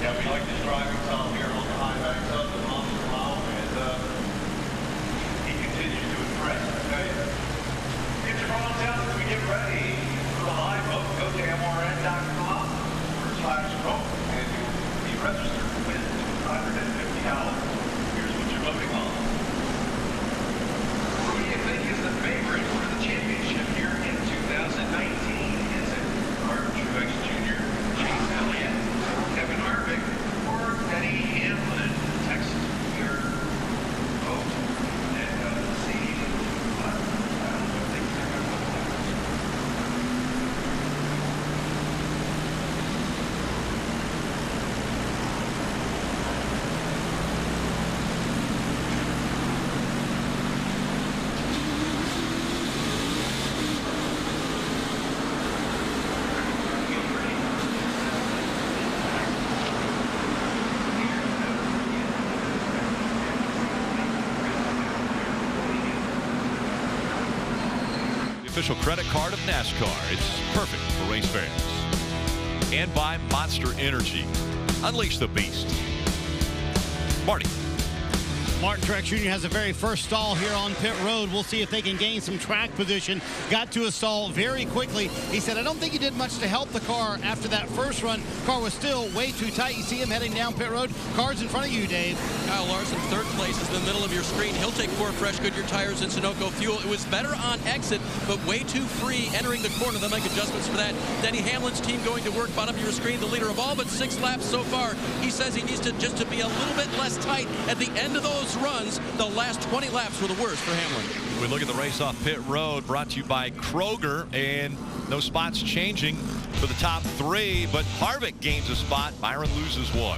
Yeah, we like this driving style here on the high back up the monster mile, and he continues to impress. Okay, get your phones out as we get ready for the live vote. Go to mrn.com/vote, and you'll be registered to win $550. Here's what you're voting on. Who do you think is the favorite for the championship here in 2019? Is it Martin Truex Jr., Chase Elliott, Kevin Harvick, or Denny Hamlin? Text your vote and see what things are going to look like. Official credit card of NASCAR. It's perfect for race fans. And by Monster Energy. Unleash the beast. Marty. Martin Truex Jr. has the very first stall here on pit road. We'll see if they can gain some track position. Got to a stall very quickly. He said, I don't think he did much to help the car after that first run. Car was still way too tight. You see him heading down pit road. Car's in front of you, Dave. Kyle Larson, third place, is in the middle of your screen. He'll take 4 fresh Goodyear tires and Sunoco fuel. It was better on exit, but way too free entering the corner. They'll make adjustments for that. Denny Hamlin's team going to work. Bottom of your screen, the leader of all but 6 laps so far. He says he needs to just to be a little bit less tight at the end of those runs. The last 20 laps were the worst for Hamlin. We look at the race off pit road, brought to you by Kroger, and no spots changing for the top 3, but Harvick gains a spot. Byron loses 1.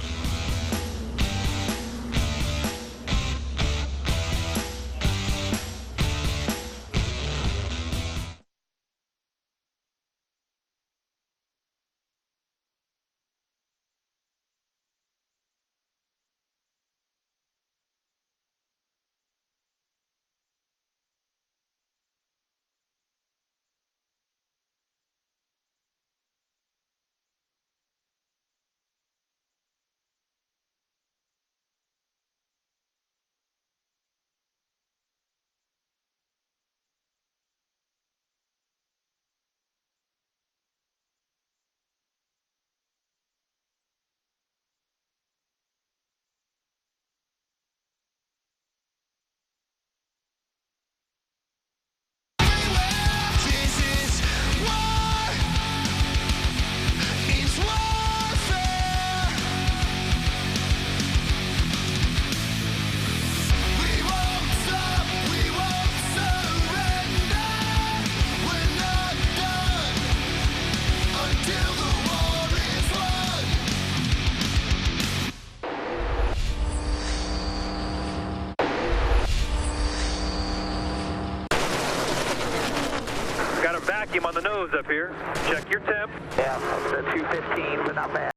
Vacuum on the nose up here. Check your temp. Yeah, the 215, but not bad.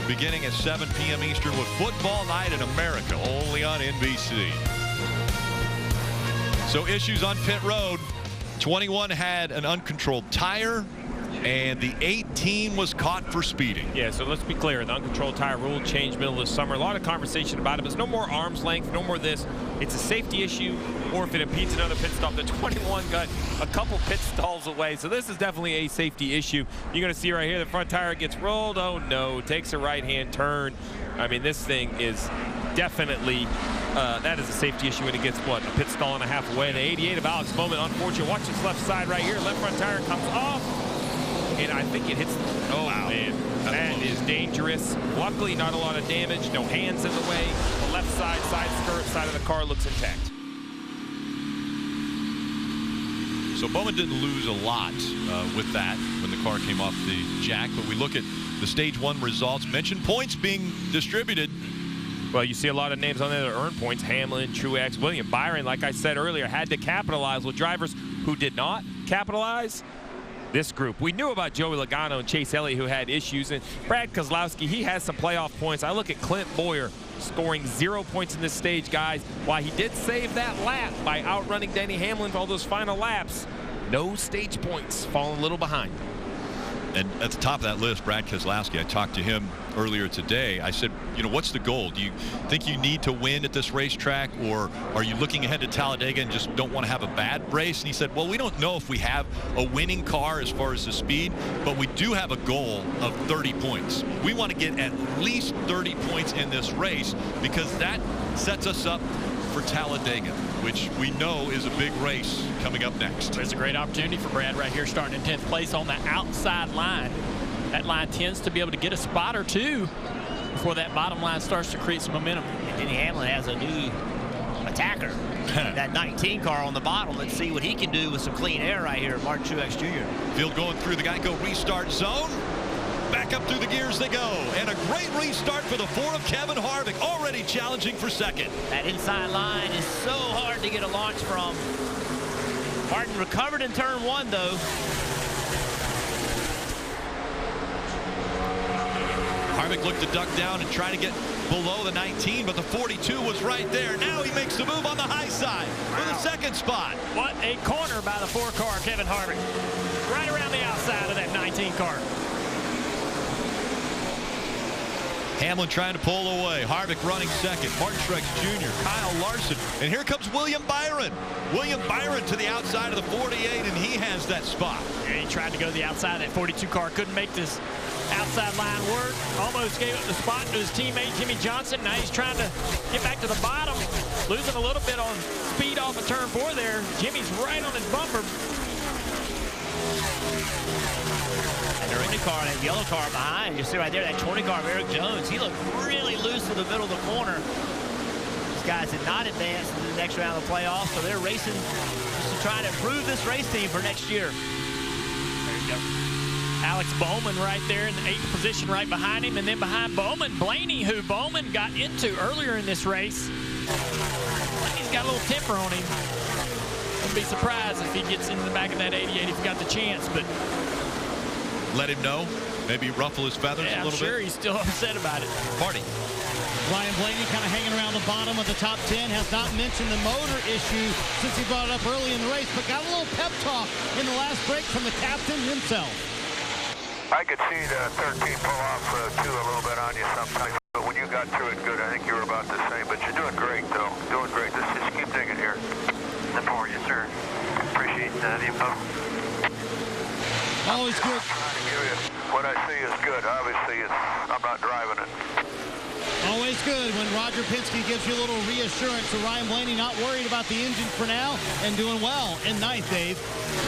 Beginning at 7 p.m. Eastern with Football Night in America, only on NBC. So issues on pit road. 21 had an uncontrolled tire. And the 18 was caught for speeding. Yeah, so let's be clear. The uncontrolled tire rule changed middle of the summer. A lot of conversation about it, but it's no more arm's length, no more this. It's a safety issue, or if it impedes another pit stop. The 21 got a couple pit stalls away, so this is definitely a safety issue. You're going to see right here, the front tire gets rolled. Oh, no, takes a right-hand turn. I mean, this thing is definitely, that is a safety issue when it gets, what, a pit stall and a half away. The 88 of Alex Bowman, unfortunate. Watch this left side right here. Left front tire comes off. And I think it hits, oh wow, man, that is dangerous. Luckily, not a lot of damage, no hands in the way. The left side skirt side of the car looks intact. So Bowman didn't lose a lot with that when the car came off the jack, but we look at the stage 1 results. Mention points being distributed. Well, you see a lot of names on there that earn points. Hamlin, Truex, William Byron, like I said earlier, had to capitalize with drivers who did not capitalize. This group, we knew about Joey Logano and Chase Elliott, who had issues, and Brad Keselowski, he has some playoff points. I look at Clint Boyer scoring 0 points in this stage, guys. While he did save that lap by outrunning Denny Hamlin for all those final laps, no stage points, falling a little behind. And at the top of that list, Brad Keselowski, I talked to him earlier today. I said, you know, what's the goal? Do you think you need to win at this racetrack, or are you looking ahead to Talladega and just don't want to have a bad race? And he said, well, we don't know if we have a winning car as far as the speed, but we do have a goal of 30 points. We want to get at least 30 points in this race because that sets us up for Talladega, which we know is a big race coming up next. There's a great opportunity for Brad right here, starting in 10th place on the outside line. That line tends to be able to get a spot or two before that bottom line starts to create some momentum. And Denny Hamlin has a new attacker. That 19 car on the bottom. Let's see what he can do with some clean air right here at Martin Truex Jr. Field going through the Geico restart zone. Back up through the gears they go. And a great restart for the 4 of Kevin Harvick, already challenging for second. That inside line is so hard to get a launch from. Martin recovered in turn 1, though. Harvick looked to duck down and try to get below the 19, but the 42 was right there. Now he makes the move on the high side for the second spot. What a corner by the 4 car, Kevin Harvick. Right around the outside of that 19 car. Hamlin trying to pull away. Harvick running second. Martin Truex Jr., Kyle Larson. And here comes William Byron. William Byron to the outside of the 48, and he has that spot. Yeah, he tried to go to the outside of that 42 car. Couldn't make this outside line work. Almost gave up the spot to his teammate, Jimmy Johnson. Now he's trying to get back to the bottom. Losing a little bit on speed off of turn 4 there. Jimmy's right on his bumper. And the 20 car, that yellow car behind, you see right there, that 20 car of Eric Jones, he looked really loose in the middle of the corner. These guys did not advance to the next round of the playoffs, so they're racing just to try to improve this race team for next year. There you go. Alex Bowman right there in the 8th position right behind him, and then behind Bowman, Blaney, who Bowman got into earlier in this race. Blaney's got a little temper on him. Wouldn't be surprised if he gets into the back of that 88 if he got the chance, but let him know. Maybe ruffle his feathers a little bit. I'm sure he's still upset about it. Marty. Ryan Blaney kind of hanging around the bottom of the top 10, has not mentioned the motor issue since he brought it up early in the race, but got a little pep talk in the last break from the captain himself. I could see the 13 pull off too a little bit on you sometimes, but when you got through it good, I think you were about the same. But you're doing great, though. Doing great. Let's just keep digging here. Step forward, yes, sir. Appreciate the info. Always good. I'm trying to give you what I see is good. Obviously, I'm not driving it. Always good when Roger Penske gives you a little reassurance. So Ryan Blaney not worried about the engine for now and doing well in ninth, Dave.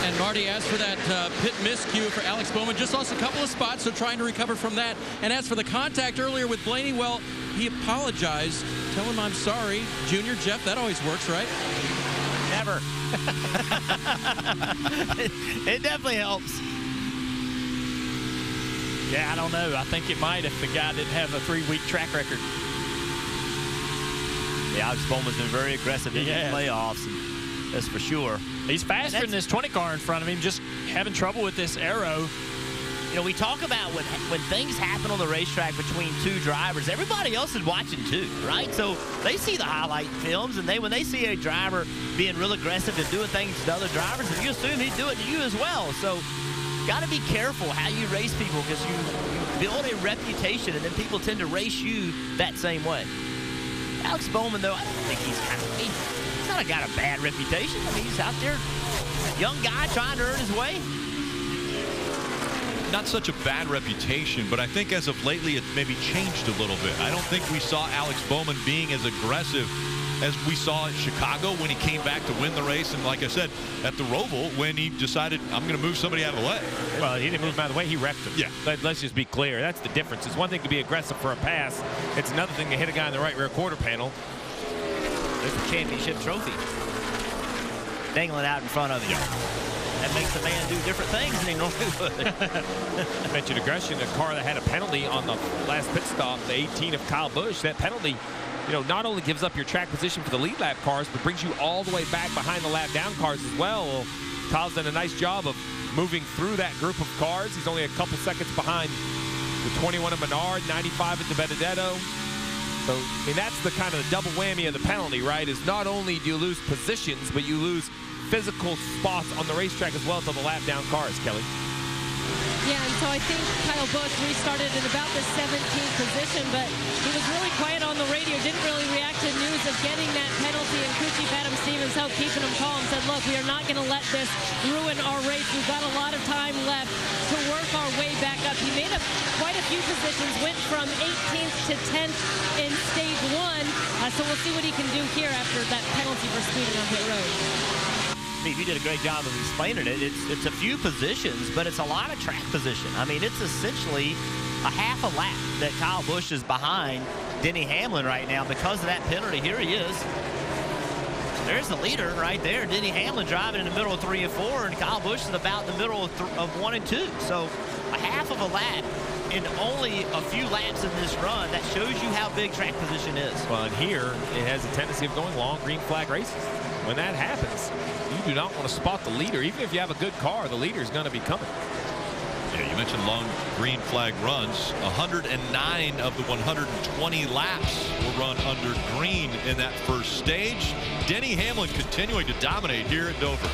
And Marty, as for that pit miscue for Alex Bowman, just lost a couple of spots, so trying to recover from that. And as for the contact earlier with Blaney, well, he apologized. Tell him I'm sorry. Junior, Jeff, that always works, right? Never. It definitely helps. Yeah, I don't know. I think it might if the guy didn't have a 3-week track record. Yeah, Alex Bowman's been very aggressive in the playoffs, and that's for sure. He's faster than this 20 car in front of him, just having trouble with this aero. You know, we talk about when things happen on the racetrack between two drivers, everybody else is watching too, right? So they see the highlight films, and when they see a driver being real aggressive and doing things to other drivers, and you assume he'd do it to you as well. So got to be careful how you race people, because you build a reputation and then people tend to race you that same way. Alex Bowman, though, I don't think he's not got a bad reputation. I mean, he's out there, young guy trying to earn his way. Not such a bad reputation, but I think as of lately it maybe changed a little bit. I don't think we saw Alex Bowman being as aggressive as we saw at Chicago when he came back to win the race, and like I said, at the Roval when he decided, I'm going to move somebody out of the way. Well, he didn't move him out of the way, he wrecked him. Yeah. Let's just be clear. That's the difference. It's one thing to be aggressive for a pass. It's another thing to hit a guy in the right rear quarter panel. There's the championship trophy dangling out in front of you. That makes the man do different things than he normally would. I mentioned aggression. A car that had a penalty on the last pit stop, the 18 of Kyle Busch. That penalty, you know, not only gives up your track position for the lead lap cars, but brings you all the way back behind the lap down cars as well. Well, Kyle's done a nice job of moving through that group of cars. He's only a couple seconds behind the 21 of Menard, 95 at the Benedetto. So, I mean, that's the kind of the double whammy of the penalty, right? Is not only do you lose positions, but you lose physical spots on the racetrack as well to the lap down cars, Kelly. Yeah, and so I think Kyle Busch restarted in about the 17th position, but he was really quiet on the radio, didn't really react to news of getting that penalty, and crew chief Adam Stevens helped keeping him calm, said, look, we are not going to let this ruin our race. We've got a lot of time left to work our way back up. He made quite a few positions, went from 18th to 10th in stage 1, so we'll see what he can do here after that penalty for speeding on pit road. You did a great job of explaining it. It's a few positions, but it's a lot of track position. I mean, it's essentially a half a lap that Kyle Busch is behind Denny Hamlin right now because of that penalty. Here he is. There's the leader right there. Denny Hamlin driving in the middle of 3 and 4, and Kyle Busch is about in the middle of 1 and 2. So a half of a lap in only a few laps in this run. That shows you how big track position is. Well, and here it has a tendency of going long green flag races. When that happens, you do not want to spot the leader. Even if you have a good car, the leader is going to be coming. Yeah, you mentioned long green flag runs. 109 of the 120 laps were run under green in that first stage. Denny Hamlin continuing to dominate here at Dover.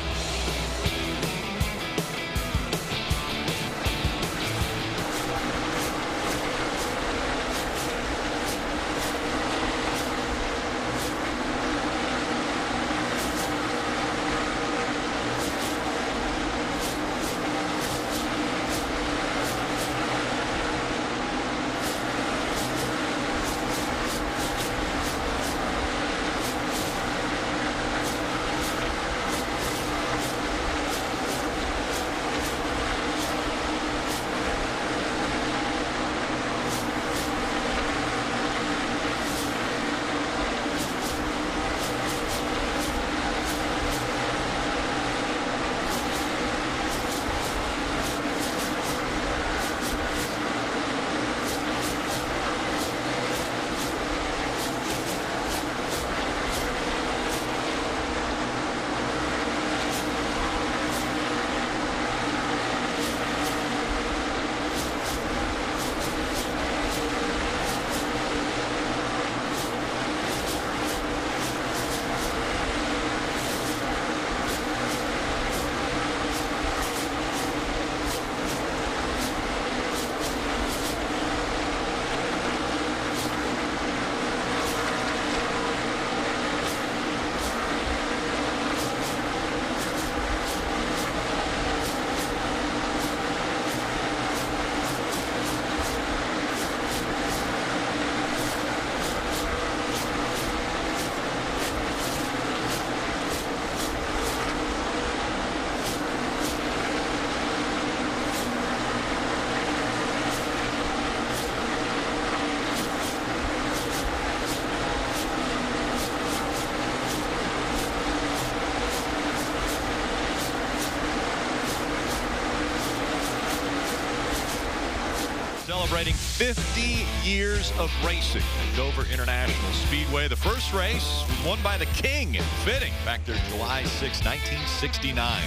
Celebrating 50 years of racing at Dover International Speedway. The first race was won by the King, fitting, back there July 6, 1969.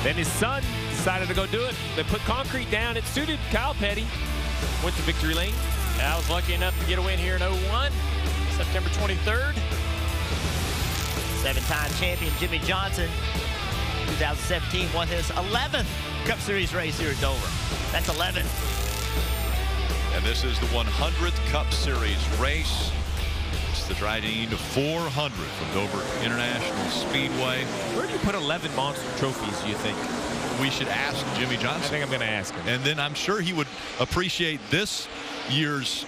Then his son decided to go do it. They put concrete down. It suited Kyle Petty. Went to victory lane. I was lucky enough to get a win here in 01, September 23rd. 7-time champion Jimmy Johnson 2017 won his 11th Cup Series race here at Dover. That's 11. And this is the 100th Cup Series race. It's the Dryden 400 from Dover International Speedway. Where do you put 11 monster trophies, do you think? We should ask Jimmy Johnson. I think I'm going to ask him. And then I'm sure he would appreciate this year's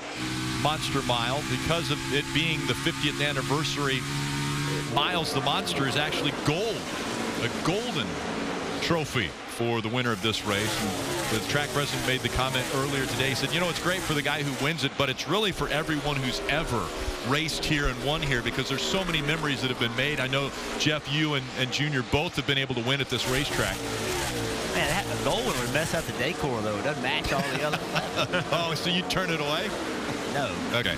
Monster Mile because of it being the 50th anniversary. Miles the Monster is actually gold, a golden trophy for the winner of this race. And the track president made the comment earlier today. He said, you know, it's great for the guy who wins it, but it's really for everyone who's ever raced here and won here because there's so many memories that have been made. I know, Jeff, you and Junior both have been able to win at this racetrack. Man, that gold one would mess up the decor, though. It doesn't match all the other. Oh, so you turn it away? No. Okay.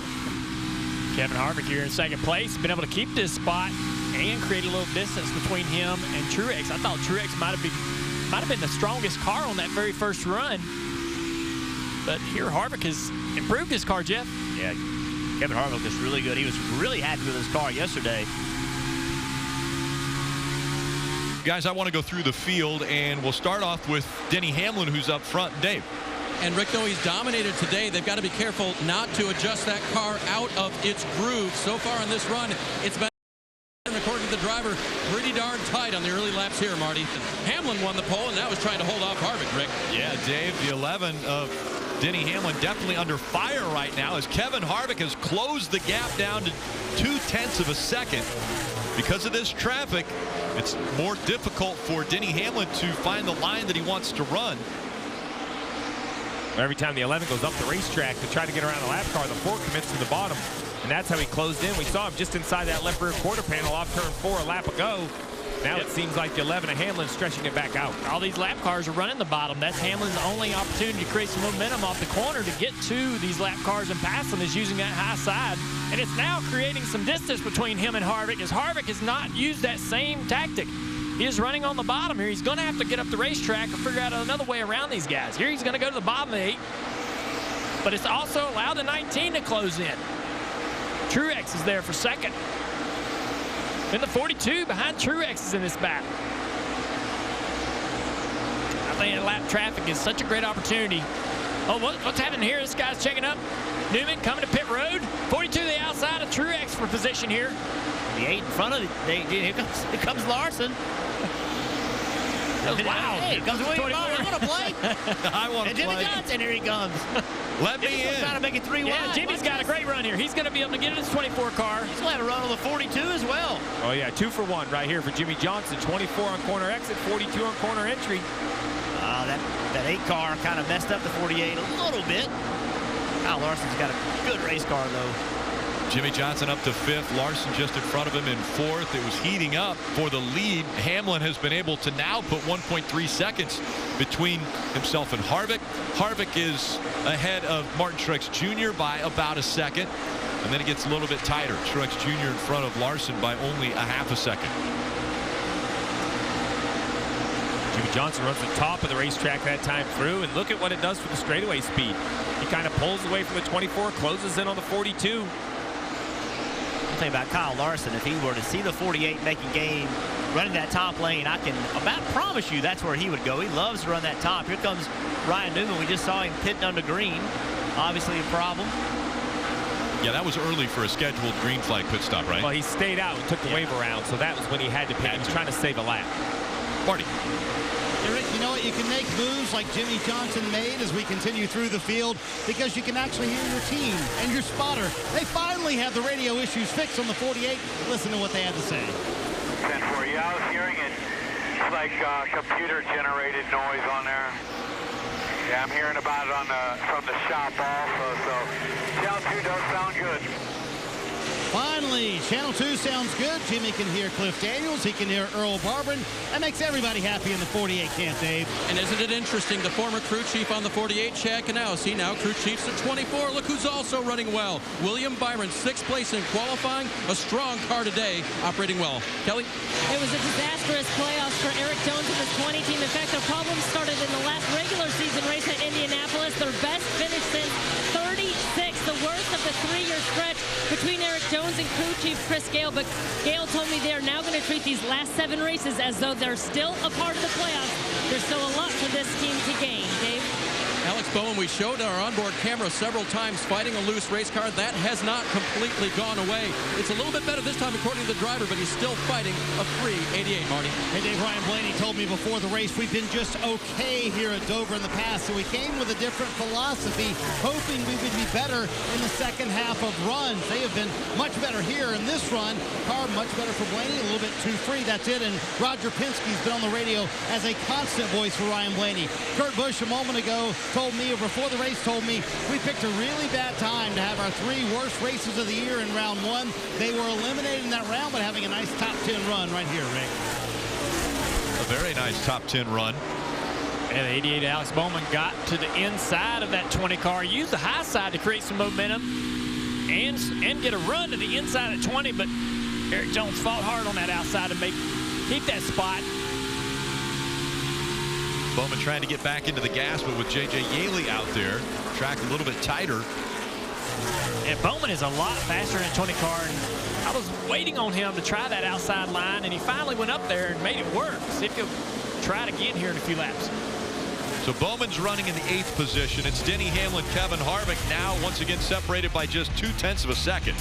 Kevin Harvick here in second place, been able to keep this spot and create a little distance between him and Truex. I thought Truex might have been the strongest car on that very first run, but here Harvick has improved his car, Jeff. Yeah, Kevin Harvick is really good. He was really happy with his car yesterday. Guys, I want to go through the field, and we'll start off with Denny Hamlin, who's up front. Dave. And Rick, though he's dominated today, they've got to be careful not to adjust that car out of its groove. So far on this run, it's been, according to the driver, pretty darn tight on the early laps here, Marty. Hamlin won the pole, and now is trying to hold off Harvick, Rick. Yeah, Dave, the 11 of Denny Hamlin definitely under fire right now as Kevin Harvick has closed the gap down to 0.2 of a second. Because of this traffic, it's more difficult for Denny Hamlin to find the line that he wants to run. Every time the 11 goes up the racetrack to try to get around the lap car, the 4 commits to the bottom, and that's how he closed in. We saw him just inside that left rear quarter panel off turn 4 a lap ago. Now it seems like the 11 of Hamlin stretching it back out. All these lap cars are running the bottom. That's Hamlin's only opportunity to create some momentum off the corner to get to these lap cars and pass them is using that high side. And it's now creating some distance between him and Harvick as Harvick has not used that same tactic. He is running on the bottom here. He's going to have to get up the racetrack and figure out another way around these guys. Here he's going to go to the bottom of the 8. But it's also allowed the 19 to close in. Truex is there for second. And the 42 behind Truex is in this battle. I think lap traffic is such a great opportunity. Oh, what's happening here? This guy's checking up. Newman coming to pit road. 42 to the outside of Truex for position here. The 8 in front of it. Here comes Larson. That was wild. Hey, here comes William Byron. I want to play. I want to play. And Jimmy Johnson, here he comes. Let me in. Trying to make it 3 wide. Yeah, Jimmy's got a great run here. He's going to be able to get in his 24 car. He's going to have a run on the 42 as well. Oh, yeah, 2 for 1 right here for Jimmy Johnson. 24 on corner exit, 42 on corner entry. That 8 car kind of messed up the 48 a little bit. Kyle Larson's got a good race car, though. Jimmy Johnson up to 5th. Larson just in front of him in 4th. It was heating up for the lead. Hamlin has been able to now put 1.3 seconds between himself and Harvick. Harvick is ahead of Martin Truex Jr. by about a second. And then it gets a little bit tighter. Truex Jr. in front of Larson by only a half a second. Jimmy Johnson runs the top of the racetrack that time through, and look at what it does for the straightaway speed. He kind of pulls away from the 24, closes in on the 42. One thing about Kyle Larson, if he were to see the 48 making game, running that top lane, I can about promise you that's where he would go. He loves to run that top. Here comes Ryan Newman. We just saw him pitting under green. Obviously a problem. Yeah, that was early for a scheduled green flag pit stop, right? Well, he stayed out and took the wave around, so that was when he had to pit. He was trying to save a lap. Marty. Rick, you know what? You can make moves like Jimmy Johnson made as we continue through the field because you can actually hear your team and your spotter. They finally have the radio issues fixed on the 48. Listen to what they had to say. 10-4, yeah, I was hearing it. It's like computer-generated noise on there. Yeah, I'm hearing about it from the shop also, so Channel 2 does sound good. Finally, Channel 2 sounds good. Jimmy can hear Cliff Daniels. He can hear Earl Barberin. That makes everybody happy in the 48 camp, Dave. And isn't it interesting, the former crew chief on the 48, Chad Canal, see now crew chief's at 24. Look who's also running well. William Byron, 6th place in qualifying. A strong car today, operating well. Kelly? It was a disastrous playoffs for Eric Jones and his 20 team. In fact, the problem started in the last regular season race at Indianapolis. Their best finish since 36. The worst of the 3-year stretch between Eric Jones and crew chief Chris Gale, but Gale told me they are now going to treat these last 7 races as though they're still a part of the playoffs. There's still a lot for this team to gain. Dave? Alex Bowman, we showed our onboard camera several times fighting a loose race car. That has not completely gone away. It's a little bit better this time according to the driver, but he's still fighting a free 88, Marty. Hey, Dave, Ryan Blaney told me before the race we've been just okay here at Dover in the past, so we came with a different philosophy, hoping we would be better in the second half of runs. They have been much better here in this run. Car much better for Blaney, a little bit too free. That's it, and Roger Penske's been on the radio as a constant voice for Ryan Blaney. Kurt Busch a moment ago told me, or before the race told me, we picked a really bad time to have our 3 worst races of the year in round 1. They were eliminated in that round, but having a nice top 10 run right here, Rick. A very nice top 10 run. And 88 Alex Bowman got to the inside of that 20 car, used the high side to create some momentum and get a run to the inside at 20, but Eric Jones fought hard on that outside to keep that spot. Bowman trying to get back into the gas, but with J.J. Yaley out there, track a little bit tighter. And Bowman is a lot faster in a 20 car. And I was waiting on him to try that outside line, and he finally went up there and made it work. See if he'll try it again here in a few laps. So Bowman's running in the 8th position. It's Denny Hamlin, Kevin Harvick now once again separated by just 0.2 of a second.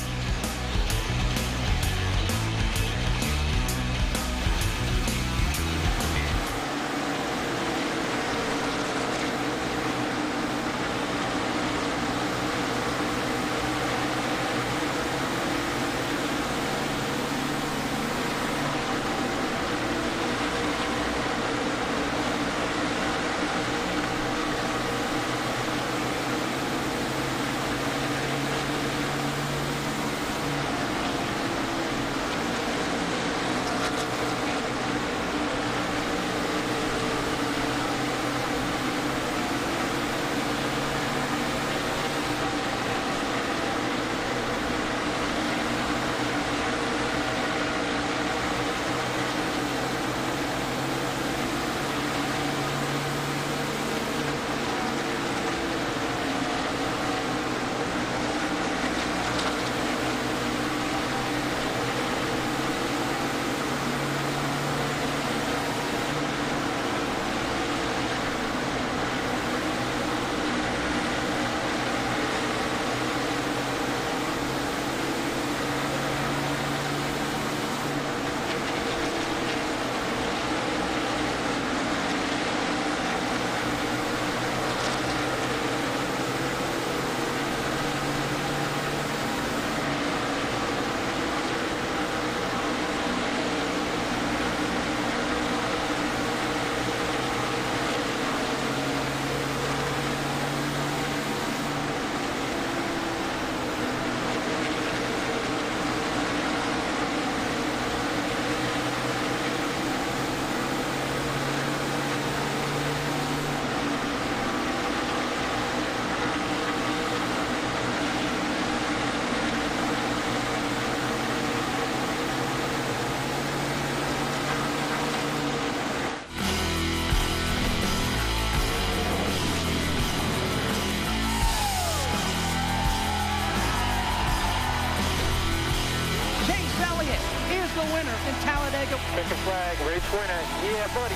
Mr. Flag, race winner. Yeah, buddy.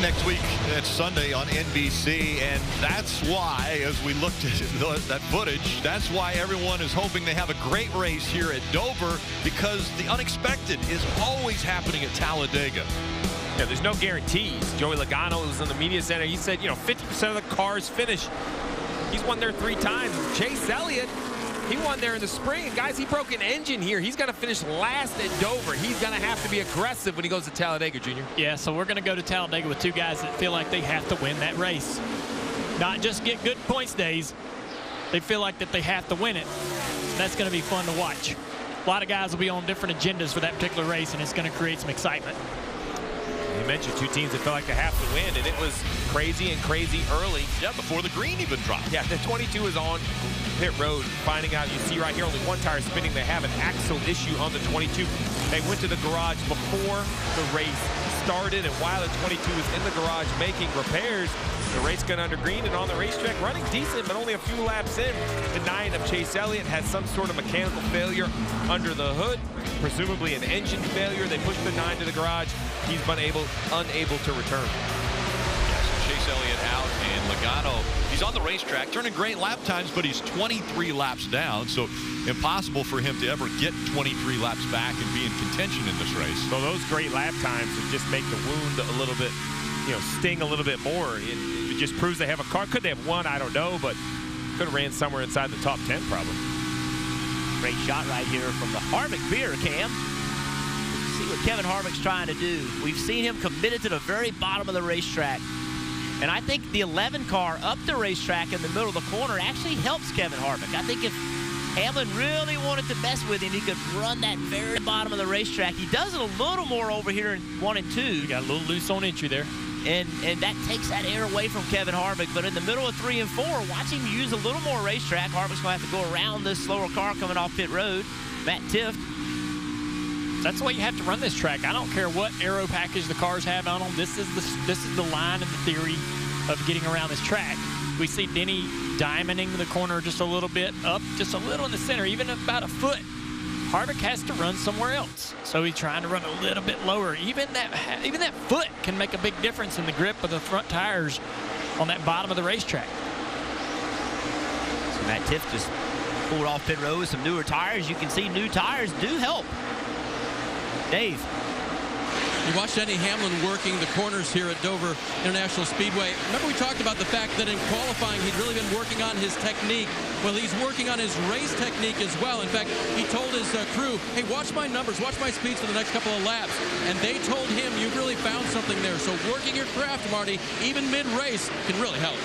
Next week, it's Sunday on NBC, and that's why, as we looked at that footage, that's why everyone is hoping they have a great race here at Dover, because the unexpected is always happening at Talladega. Yeah, there's no guarantees. Joey Logano was in the media center. He said, 50% of the cars finish. He's won there 3 times. Chase Elliott, he won there in the spring. Guys, he broke an engine here. He's going to finish last at Dover. He's going to have to be aggressive when he goes to Talladega, Junior. Yeah, so we're going to go to Talladega with 2 guys that feel like they have to win that race. Not just get good points days. They feel like that they have to win it. That's going to be fun to watch. A lot of guys will be on different agendas for that particular race, and it's going to create some excitement. You mentioned 2 teams that felt like they have to win, and it was crazy and crazy early. Yeah, before the green even dropped. Yeah, the 22 is on pit road. Finding out, you see right here, only 1 tire spinning. They have an axle issue on the 22. They went to the garage before the race started, and while the 22 is in the garage making repairs, the race gun under green and on the racetrack running decent, but only a few laps in. The 9 of Chase Elliott has some sort of mechanical failure under the hood, presumably an engine failure. They pushed the 9 to the garage. He's been unable to return. Chase Elliott out, and Logano, he's on the racetrack, turning great lap times, but he's 23 laps down, so impossible for him to ever get 23 laps back and be in contention in this race. So those great lap times would just make the wound a little bit, sting a little bit more. It just proves they have a car. Could they have won? I don't know, but could have ran somewhere inside the top 10 probably. Great shot right here from the Harvick beer, Cam. See what Kevin Harvick's trying to do. We've seen him committed to the very bottom of the racetrack. And I think the 11 car up the racetrack in the middle of the corner actually helps Kevin Harvick. I think if Hamlin really wanted to mess with him, he could run that very bottom of the racetrack. He does it a little more over here in 1 and 2. You got a little loose on entry there. And that takes that air away from Kevin Harvick. But in the middle of 3 and 4, watch him use a little more racetrack. Harvick's going to have to go around this slower car coming off pit road. Matt Tifft. That's the way you have to run this track. I don't care what aero package the cars have on them. This is the line and the theory of getting around this track. We see Denny diamonding the corner just a little bit, up just a little in the center, even about a foot. Harvick has to run somewhere else, so he's trying to run a little bit lower. Even that foot can make a big difference in the grip of the front tires on that bottom of the racetrack. So Matt Tifft just pulled off pit road with some newer tires. You can see new tires do help. Dave. You watched Denny Hamlin working the corners here at Dover International Speedway. Remember we talked about the fact that in qualifying he'd really been working on his technique. Well, he's working on his race technique as well. In fact, he told his crew, hey, watch my numbers, watch my speeds for the next couple of laps. And they told him, you really found something there. So working your craft, Marty, even mid-race, can really help.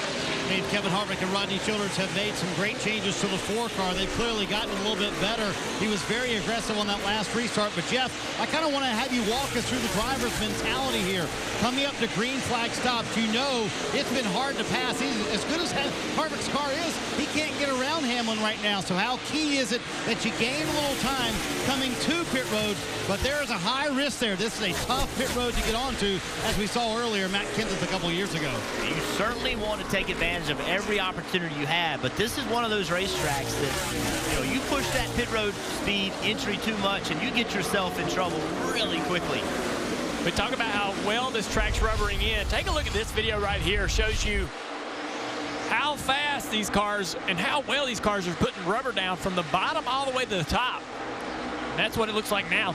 Kevin Harvick and Rodney Childers have made some great changes to the 4 car. They've clearly gotten a little bit better. He was very aggressive on that last restart. But, Jeff, I kind of want to have you walk us through the driver's mentality here. Coming up to green flag stops, you know it's been hard to pass. As good as Harvick's car is, he can't get around Hamlin right now. So how key is it that you gain a little time coming to pit road? But there is a high risk there. This is a tough pit road to get onto, as we saw earlier, Matt Kenseth a couple of years ago. You certainly want to take advantage of every opportunity you have, but this is one of those racetracks that, you push that pit road speed entry too much and you get yourself in trouble really quickly. We talk about how well this track's rubbering in. Take a look at this video right here. Shows you how fast these cars and how well these cars are putting rubber down from the bottom all the way to the top. And that's what it looks like now.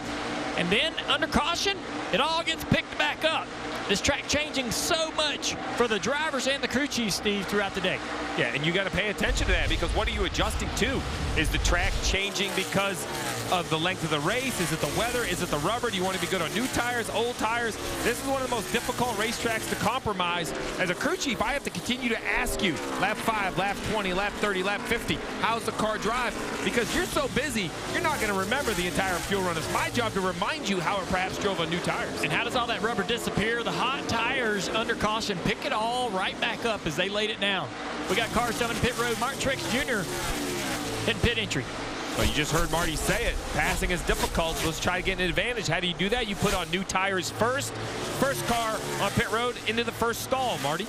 And then under caution, it all gets picked back up. This track changing so much for the drivers and the crew chiefs, Steve, throughout the day. Yeah, and you got to pay attention to that, because what are you adjusting to? Is the track changing because of the length of the race? Is it the weather? Is it the rubber? Do you want to be good on new tires, old tires? This is one of the most difficult racetracks to compromise. As a crew chief, I have to continue to ask you, lap 5, lap 20, lap 30, lap 50, how's the car drive? Because you're so busy, you're not going to remember the entire fuel run. It's my job to remind you how it perhaps drove on new tires. And how does all that rubber disappear? The hot tires under caution pick it all right back up as they laid it down. We got cars coming pit road. Martin Truex Jr. hitting pit entry. Well, you just heard Marty say it. Passing is difficult, so let's try to get an advantage. How do you do that? You put on new tires first. First car on pit road into the first stall, Marty.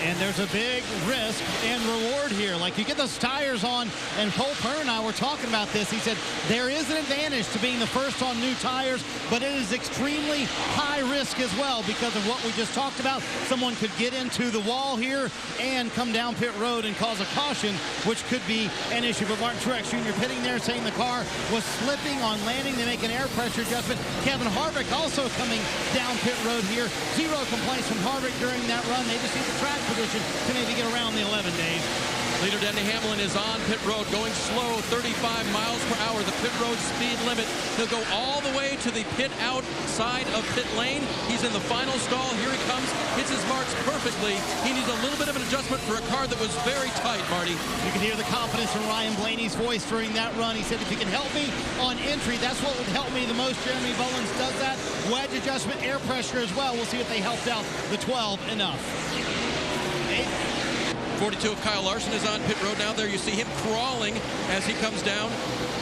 And there's a big risk and reward here. Like, you get those tires on, and Cole Pern and I were talking about this. He said there is an advantage to being the first on new tires, but it is extremely high risk as well because of what we just talked about. Someone could get into the wall here and come down pit road and cause a caution, which could be an issue. But Martin Truex Jr. pitting there, saying the car was slipping on landing. They make an air pressure adjustment. Kevin Harvick also coming down pit road here. 0 complaints from Harvick during that run. They just need the track position to maybe get around the 11 days. Leader Denny Hamlin is on pit road, going slow, 35 miles per hour, the pit road speed limit. He'll go all the way to the pit outside of pit lane. He's in the final stall. Here he comes, hits his marks perfectly. He needs a little bit of an adjustment for a car that was very tight, Marty. You can hear the confidence in Ryan Blaney's voice during that run. He said, if you can help me on entry, that's what would help me the most. Jeremy Bullins does that. Wedge adjustment, air pressure as well. We'll see if they helped out the 12 enough. 42 of Kyle Larson is on pit road now. There you see him crawling as he comes down.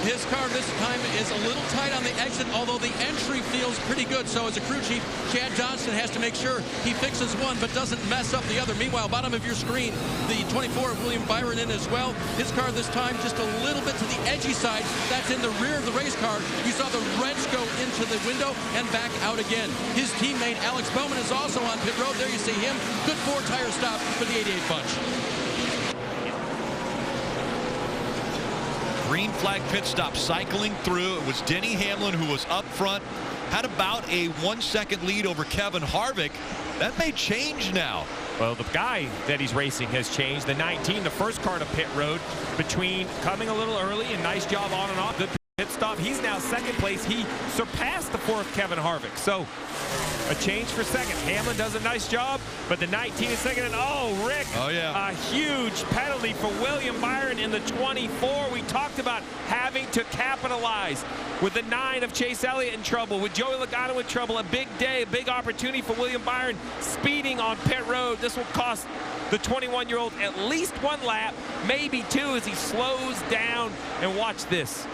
His car this time is a little tight on the exit, although the entry feels pretty good. So as a crew chief, Chad Johnston has to make sure he fixes one but doesn't mess up the other. Meanwhile, bottom of your screen, the 24 of William Byron in as well. His car this time just a little bit to the edgy side. That's in the rear of the race car. You saw the wrench go into the window and back out again. His teammate Alex Bowman is also on pit road. There you see him. Good 4-tire stop for the 88 bunch. Green flag pit stop cycling through. It was Denny Hamlin who was up front, had about a 1-second lead over Kevin Harvick. That may change now. Well, the guy that he's racing has changed. The 19, the first car to pit road, between coming a little early and nice job on and off. Good pit stop. He's now second place. He surpassed the 4th Kevin Harvick. So a change for second. Hamlin does a nice job, but the 19 is second. And oh, Rick, a huge penalty for William Byron in the 24. We talked about having to capitalize with the 9 of Chase Elliott in trouble, with Joey Logano in trouble. A big day, a big opportunity for William Byron speeding on pit road. This will cost the 21-year-old at least 1 lap, maybe 2, as he slows down. And watch this.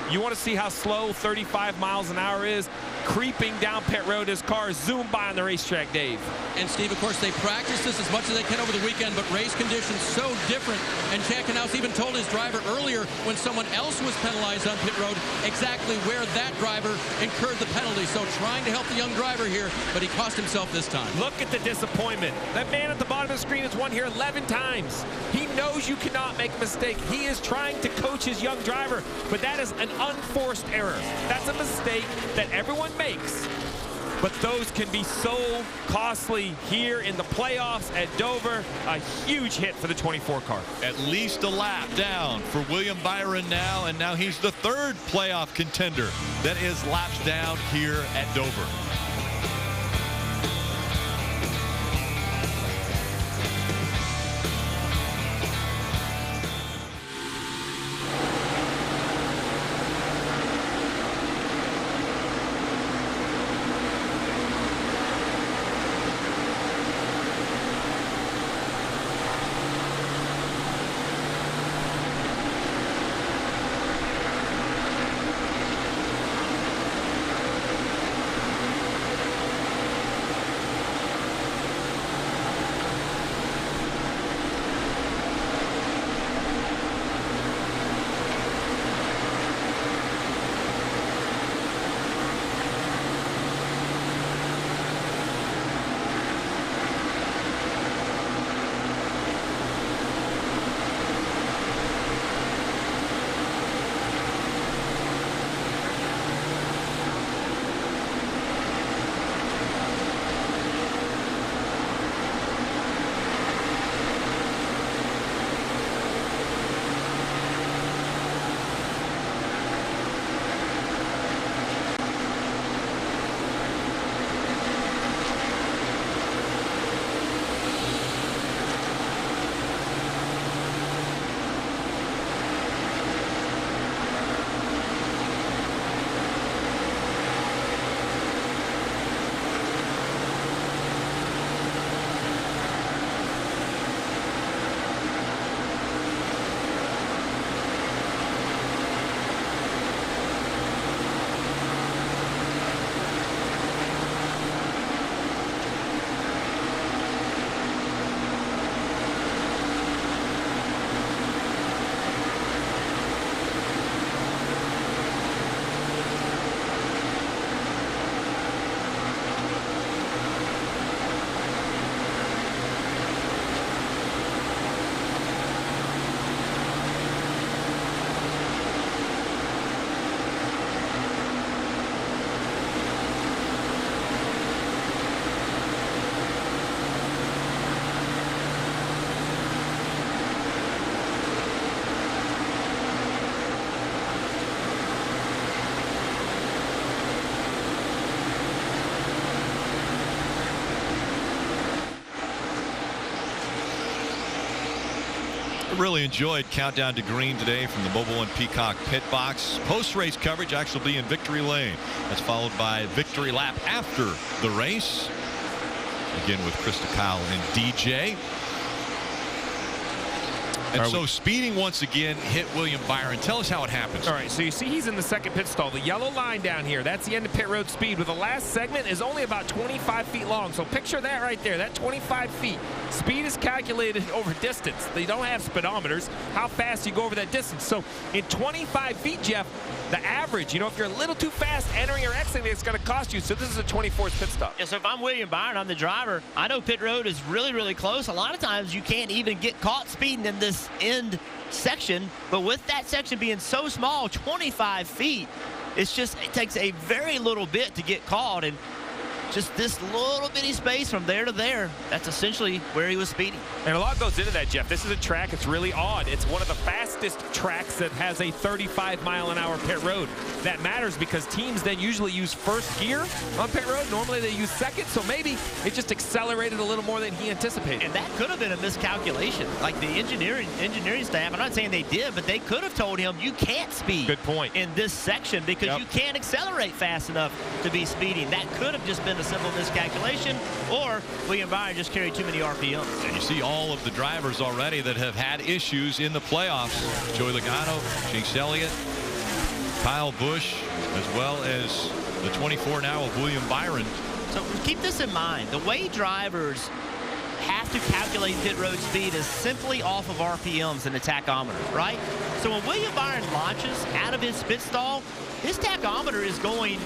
You want to see how slow 35 miles an hour is? Creeping down pit road, his car zoomed by on the racetrack, Dave. And Steve, of course, they practice this as much as they can over the weekend, but race conditions so different. And Chad Knaus even told his driver earlier, when someone else was penalized on pit road, exactly where that driver incurred the penalty. So trying to help the young driver here, but he cost himself this time. Look at the disappointment. That man at the bottom of the screen has won here 11 times. He knows you cannot make a mistake. He is trying to coach his young driver, but that is an unforced error. That's a mistake that everyone makes, but those can be so costly here in the playoffs at Dover. A huge hit for the 24 car. At least a lap down for William Byron now, and now he's the 3rd playoff contender that is laps down here at Dover. Really enjoyed Countdown to Green today from the Mobile One Peacock pit box. Post-race coverage actually be in Victory Lane. That's followed by Victory Lap after the race. Again with Krista Kyle and DJ. And so speeding once again hit William Byron. Tell us how it happens. All right, so you see he's in the second pit stall. The yellow line down here, that's the end of pit road speed, with the last segment is only about 25 feet long. So picture that right there, that 25 feet. Speed is calculated over distance. They don't have speedometers, how fast you go over that distance. So in 25 feet, Jeff, the average, if you're a little too fast entering or exiting, it's going to cost you. So this is a 24th pit stop. Yeah, so if I'm William Byron, I'm the driver, I know pit road is really, really close. A lot of times you can't even get caught speeding in this end section, but with that section being so small, 25 feet, it takes a very little bit to get caught, and just this little bitty space from there to there, that's essentially where he was speeding. And a lot goes into that, Jeff. This is a track, it's really odd. It's one of the fastest tracks that has a 35-mile-an-hour pit road. That matters because teams then usually use first gear on pit road. Normally they use second, so maybe it just accelerated a little more than he anticipated. And that could have been a miscalculation. Like the engineering staff, I'm not saying they did, but they could have told him you can't speed. Good point. In this section because you can't accelerate fast enough to be speeding. That could have just been a simple miscalculation, or William Byron just carried too many RPMs. And you see all of the drivers already that have had issues in the playoffs. Joey Logano, Chase Elliott, Kyle Busch, as well as the 24 now of William Byron. So keep this in mind. The way drivers have to calculate pit road speed is simply off of RPMs and the tachometer, right? So when William Byron launches out of his pit stall, his tachometer is going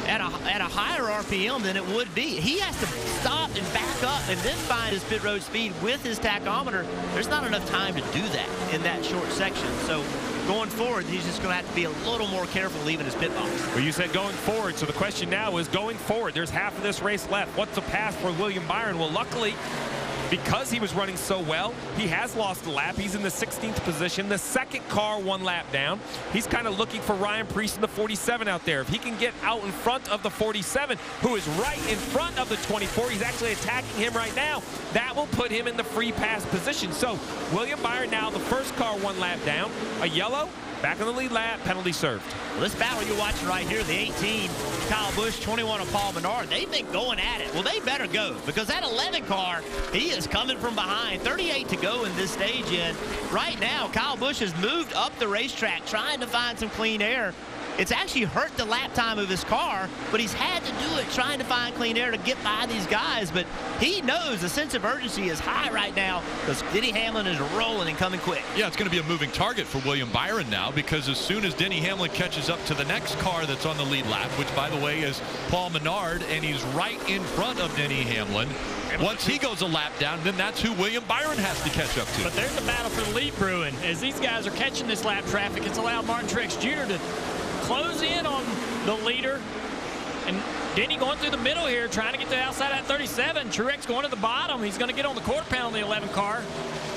at a higher RPM than it would be. He has to stop and back up and then find his pit road speed with his tachometer. There's not enough time to do that in that short section. So going forward, he's just going to have to be a little more careful leaving his pit box. Well, you said going forward, so the question now is going forward. There's half of this race left. What's the path for William Byron? Well, luckily, because he was running so well, he has lost a lap. He's in the 16th position. The second car 1 lap down. He's kind of looking for Ryan Preece in the 47 out there. If he can get out in front of the 47, who is right in front of the 24, he's actually attacking him right now. That will put him in the free pass position. So William Byron now the first car 1 lap down. A yellow, back on the lead lap, penalty served. Well, this battle you're watching right here, the 18, Kyle Busch, 21 of Paul Menard, they've been going at it. Well, they better go because that 11 car, he is coming from behind. 38 to go in this stage, and right now, Kyle Busch has moved up the racetrack trying to find some clean air. It's actually hurt the lap time of his car, but he's had to do it trying to find clean air to get by these guys. But he knows the sense of urgency is high right now because Denny Hamlin is rolling and coming quick. Yeah, it's going to be a moving target for William Byron now because as soon as Denny Hamlin catches up to the next car that's on the lead lap, which, by the way, is Paul Menard, and he's right in front of Denny Hamlin. Once he goes a lap down, then that's who William Byron has to catch up to. But there's a battle for the lead brewing. As these guys are catching this lap traffic, it's allowed Martin Truex Jr. to close in on the leader. And Denny going through the middle here, trying to get to the outside at 37. Truex going to the bottom. He's going to get on the quarter pound on the 11 car.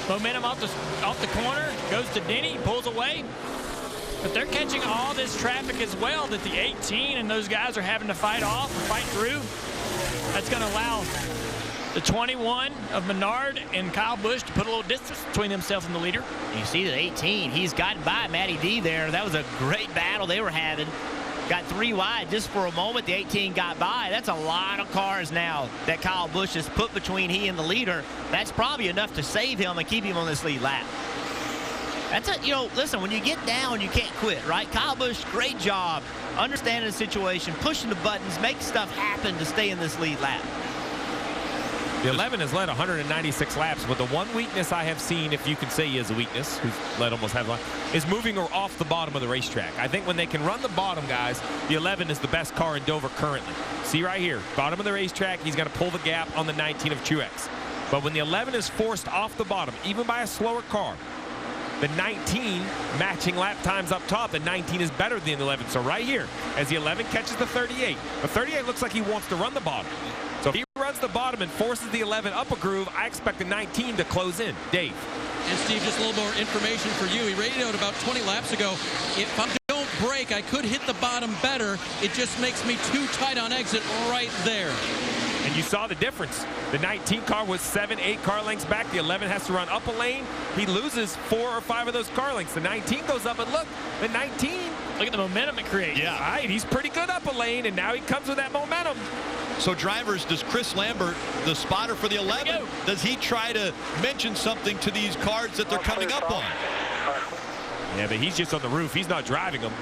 Momentum off the corner. Goes to Denny, pulls away. But they're catching all this traffic as well that the 18 and those guys are having to fight off and fight through. That's going to allow the 21 of Menard and Kyle Busch to put a little distance between himself and the leader. You see the 18, he's gotten by Matty D there. That was a great battle they were having. Got 3 wide just for a moment. The 18 got by. That's a lot of cars now that Kyle Busch has put between he and the leader. That's probably enough to save him and keep him on this lead lap. That's it. Listen, when you get down, you can't quit, right? Kyle Busch, great job understanding the situation, pushing the buttons, making stuff happen to stay in this lead lap. The 11 has led 196 laps, but the one weakness I have seen, if you can say he has a weakness, who's led almost half a lap, is moving her off the bottom of the racetrack. I think when they can run the bottom, guys, the 11 is the best car in Dover currently. See right here, bottom of the racetrack, he's going to pull the gap on the 19 of Truex. But when the 11 is forced off the bottom, even by a slower car, the 19 matching lap times up top, the 19 is better than the 11. So right here, as the 11 catches the 38, the 38 looks like he wants to run the bottom. So if he runs the bottom and forces the 11 up a groove, I expect the 19 to close in. Dave. And Steve, just a little more information for you. He radioed about 20 laps ago, if I don't brake, I could hit the bottom better. It just makes me too tight on exit right there. And you saw the difference. The 19 car was 7-8 car lengths back. The 11 has to run up a lane. He loses 4 or 5 of those car lengths. The 19 goes up, and look, the 19 Look at the momentum it creates. Yeah, right. He's pretty good up a lane, and now he comes with that momentum. So drivers, does Chris Lambert, the spotter for the 11, does he try to mention something to these cars that they're coming up on? Yeah, but he's just on the roof. He's not driving them.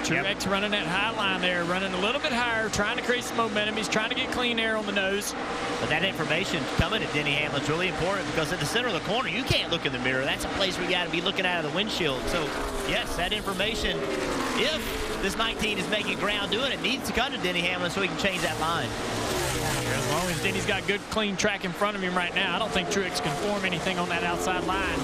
Truex running that high line there, running a little bit higher, trying to create some momentum. He's trying to get clean air on the nose. But that information coming to Denny Hamlin's really important, because at the center of the corner, you can't look in the mirror. That's a place where you got to be looking out of the windshield. So, yes, that information, if this 19 is making ground doing it, needs to come to Denny Hamlin so he can change that line. As long as Denny's got good, clean track in front of him right now, I don't think Truex can form anything on that outside line.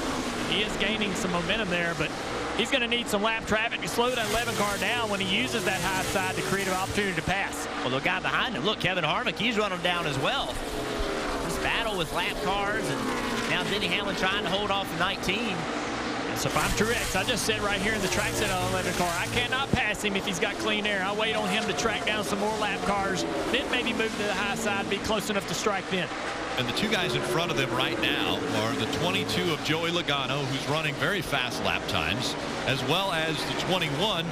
He is gaining some momentum there, but he's going to need some lap traffic to slow that 11 car down when he uses that high side to create an opportunity to pass. Well, the guy behind him, look, Kevin Harvick, he's running down as well. This battle with lap cars, and now Denny Hamlin trying to hold off the 19. So if I'm Truex, I just sit right here in the track set on 11 car. I cannot pass him if he's got clean air. I'll wait on him to track down some more lap cars, then maybe move to the high side, be close enough to strike then. And the two guys in front of them right now are the 22 of Joey Logano, who's running very fast lap times, as well as the 21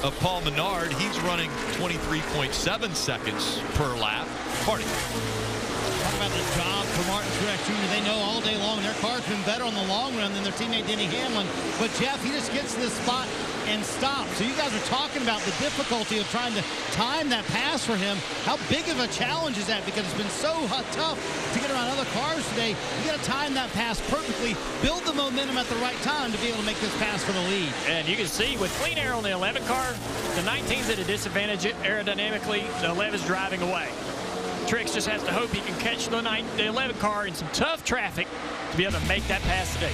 of Paul Menard. He's running 23.7 seconds per lap. Marty. Talk about the job for Martin Truex Jr. They know all day long their car's been better on the long run than their teammate Denny Hamlin. But Jeff, he just gets to this spot and stops. So you guys are talking about the difficulty of trying to time that pass for him. How big of a challenge is that? Because it's been so tough to get around other cars today. You got to time that pass perfectly, build the momentum at the right time to be able to make this pass for the lead. And you can see with clean air on the 11 car, the 19's at a disadvantage aerodynamically. The 11's driving away. Truex just has to hope he can catch the 11 car in some tough traffic to be able to make that pass today.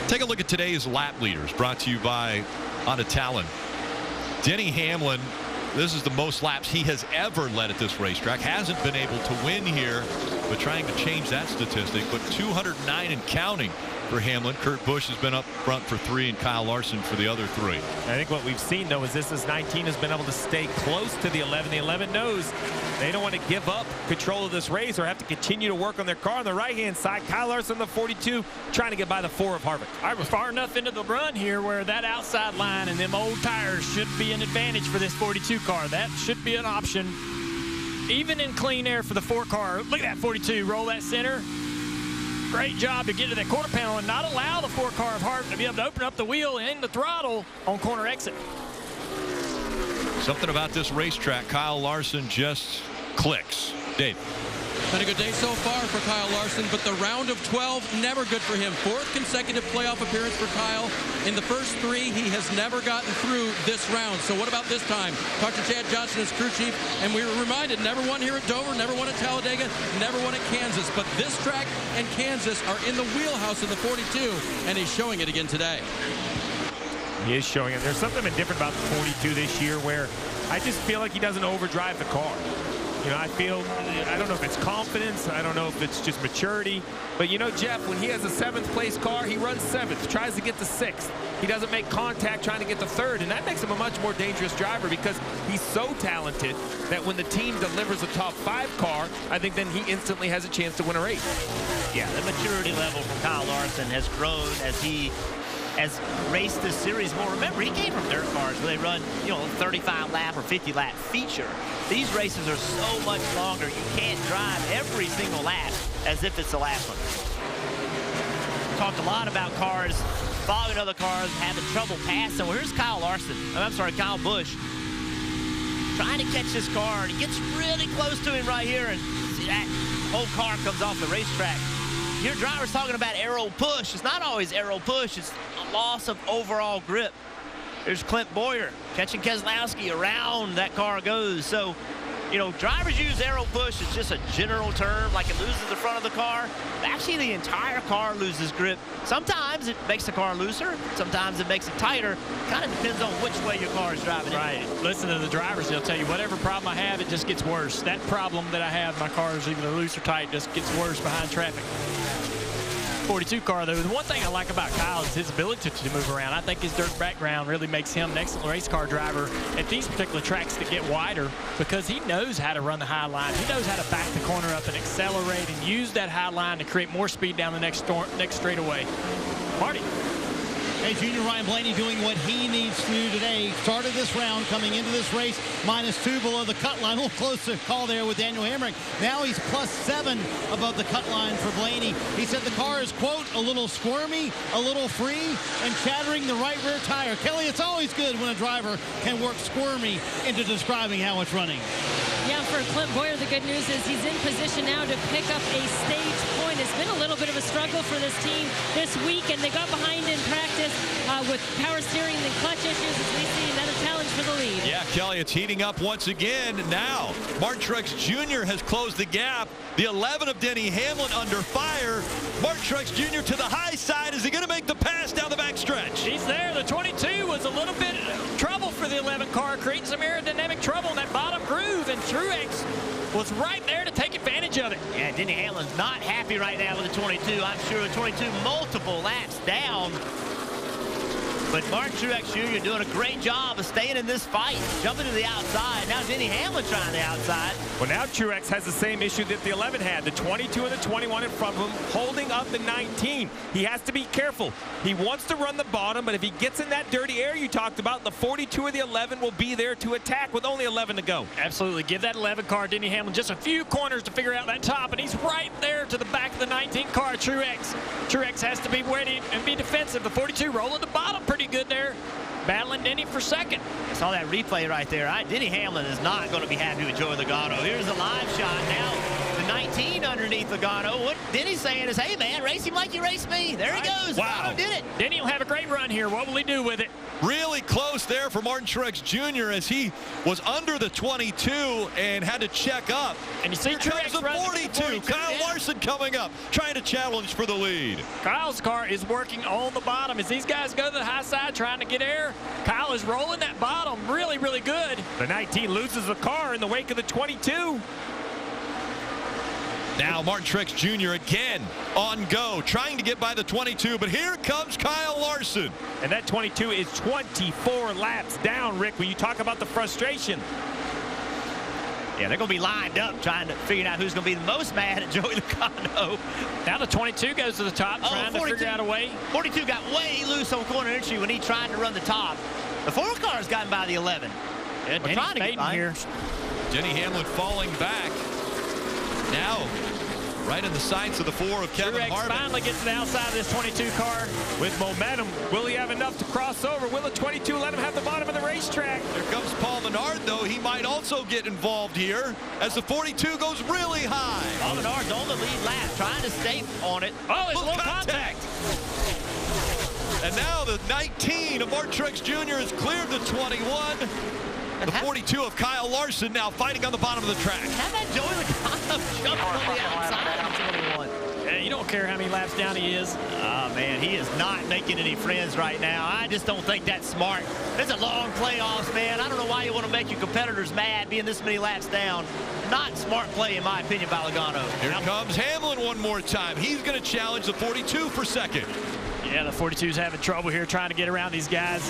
Take a look at today's lap leaders, brought to you by Honda Talon. Denny Hamlin, this is the most laps he has ever led at this racetrack. Hasn't been able to win here, but trying to change that statistic. But 209 and counting for Hamlin. Kurt Busch has been up front for 3, and Kyle Larson for the other 3. I think what we've seen, though, is this 19 has been able to stay close to the 11. The 11 knows they don't want to give up control of this race or have to continue to work on their car. On the right-hand side, Kyle Larson, the 42, trying to get by the 4 of Harvick. All right, we're far enough into the run here where that outside line and them old tires should be an advantage for this 42 car. That should be an option, even in clean air for the 4 car. Look at that 42, roll that center. Great job to get to that quarter panel and not allow the 4 car of Harvick to be able to open up the wheel and the throttle on corner exit. Something about this racetrack, Kyle Larson just clicks. Dave. Been a good day so far for Kyle Larson, but the round of 12, never good for him. 4th consecutive playoff appearance for Kyle. In the first 3, he has never gotten through this round. So what about this time? Talked to Chad Johnson, his crew chief, and we were reminded, never won here at Dover, never won at Talladega, never won at Kansas. But this track and Kansas are in the wheelhouse of the 42, and he's showing it again today. He is showing it. There's something different about the 42 this year where I just feel like he doesn't overdrive the car. You know, I don't know if it's confidence, I don't know if it's just maturity, but you know, Jeff, when he has a 7th place car, he runs 7th, tries to get to 6th. He doesn't make contact trying to get to 3rd, and that makes him a much more dangerous driver because he's so talented that when the team delivers a top 5 car, I think then he instantly has a chance to win a race. Yeah, the maturity level from Kyle Larson has grown as he has raced this series more. Remember, he came from dirt cars where they run, you know, 35 lap or 50 lap feature. These races are so much longer. You can't drive every single lap as if it's the last one. Talked a lot about cars, following other cars, having trouble passing. Well, here's Kyle Larson. I'm sorry, Kyle Busch. Trying to catch this car, and he gets really close to him right here, and see that whole car comes off the racetrack. Your driver's talking about aero push. It's not always aero push. It's a loss of overall grip. There's Clint Boyer catching Keselowski around that car goes. So, you know, drivers use aero push. It's just a general term, like it loses the front of the car. Actually, the entire car loses grip. Sometimes it makes the car looser. Sometimes it makes it tighter. Kind of depends on which way your car is driving. Right. Listen to the drivers. They'll tell you whatever problem I have, it just gets worse. That problem that I have, my car is either loose or tight, just gets worse behind traffic. 42 car, though, the one thing I like about Kyle is his ability to move around. I think his dirt background really makes him an excellent race car driver at these particular tracks that get wider because he knows how to run the high line. He knows how to back the corner up and accelerate and use that high line to create more speed down the next straightaway. Marty. Hey, Junior Ryan Blaney doing what he needs to do today. Started this round coming into this race -2 below the cut line. A little close to call there with Daniel Hemrick. Now he's +7 above the cut line for Blaney. He said the car is, quote, a little squirmy, a little free, and chattering the right rear tire. Kelly, it's always good when a driver can work squirmy into describing how it's running. Yeah, for Clint Boyer, the good news is he's in position now to pick up a stage point. It's been a little bit of a struggle for this team this week, and they got behind in practice with power steering and clutch issues as we see another challenge for the lead. Yeah, Kelly, it's heating up once again. Now, Martin Truex Jr. has closed the gap. The 11 of Denny Hamlin under fire. Martin Truex Jr. to the high side. Is he going to make the pass down the backstretch? He's there. The 22 was a little bit trouble for the 11 car, creating some aerodynamic trouble in that bottom groove, and Truex was right there to take advantage of it. Yeah, Denny Hamlin's not happy right now with the 22. I'm sure the 22 multiple laps down. But Martin Truex Jr. doing a great job of staying in this fight, jumping to the outside. Now Denny Hamlin trying the outside. Well, now Truex has the same issue that the 11 had. The 22 and the 21 in front of him, holding up the 19. He has to be careful. He wants to run the bottom, but if he gets in that dirty air you talked about, the 42 or the 11 will be there to attack with only 11 to go. Absolutely. Give that 11 car, Denny Hamlin, just a few corners to figure out that top, and he's right there to the back of the 19 car, Truex. Truex has to be ready and be defensive. The 42 rolling the bottom pretty good there, battling Denny for second. I saw that replay right there. Denny Hamlin is not going to be happy with Joey Logano. Here's a live shot now. The 19 underneath Logano. What Denny's saying is, hey, man, race him like you raced me. There he goes. Wow. Logano did it. Denny will have a great run here. What will he do with it? Really close there for Martin Truex Jr. as he was under the 22 and had to check up. And you see Truex the 42. Kyle Larson coming up, trying to challenge for the lead. Kyle's car is working on the bottom as these guys go to the high side trying to get air. Kyle is rolling that bottom really, really good. The 19 loses the car in the wake of the 22. Now Martin Truex Jr. again on go, trying to get by the 22, but here comes Kyle Larson. And that 22 is 24 laps down, Rick, when you talk about the frustration. Yeah, they're going to be lined up trying to figure out who's going to be the most mad at Joey Logano. Now the 22 goes to the top, trying to figure out a way. 42 got way loose on corner entry when he tried to run the top. The 4 car's gotten by the 11. Yeah, We're trying to get by here. Denny Hamlin falling back. Now, right in the sights of the 4 of Kevin Truex Harvick. finally gets to the outside of this 22 car. With momentum, will he have enough to cross over? Will the 22 let him have the bottom of the racetrack? Here comes Paul Menard though, he might also get involved here as the 42 goes really high. Paul Menard's on the lead lap, trying to stay on it. Oh, it's low contact. And now the 19 of Martin Truex Jr. has cleared the 21. The 42 of Kyle Larson now fighting on the bottom of the track. How about Joey Logano jumping on the outside of 21? Yeah, you don't care how many laps down he is. Oh, man, he is not making any friends right now. I just don't think that's smart. It's a long playoffs, man. I don't know why you want to make your competitors mad being this many laps down. Not smart play, in my opinion, by Logano. Here comes Hamlin one more time. He's going to challenge the 42 for second. Yeah, the 42's having trouble here trying to get around these guys.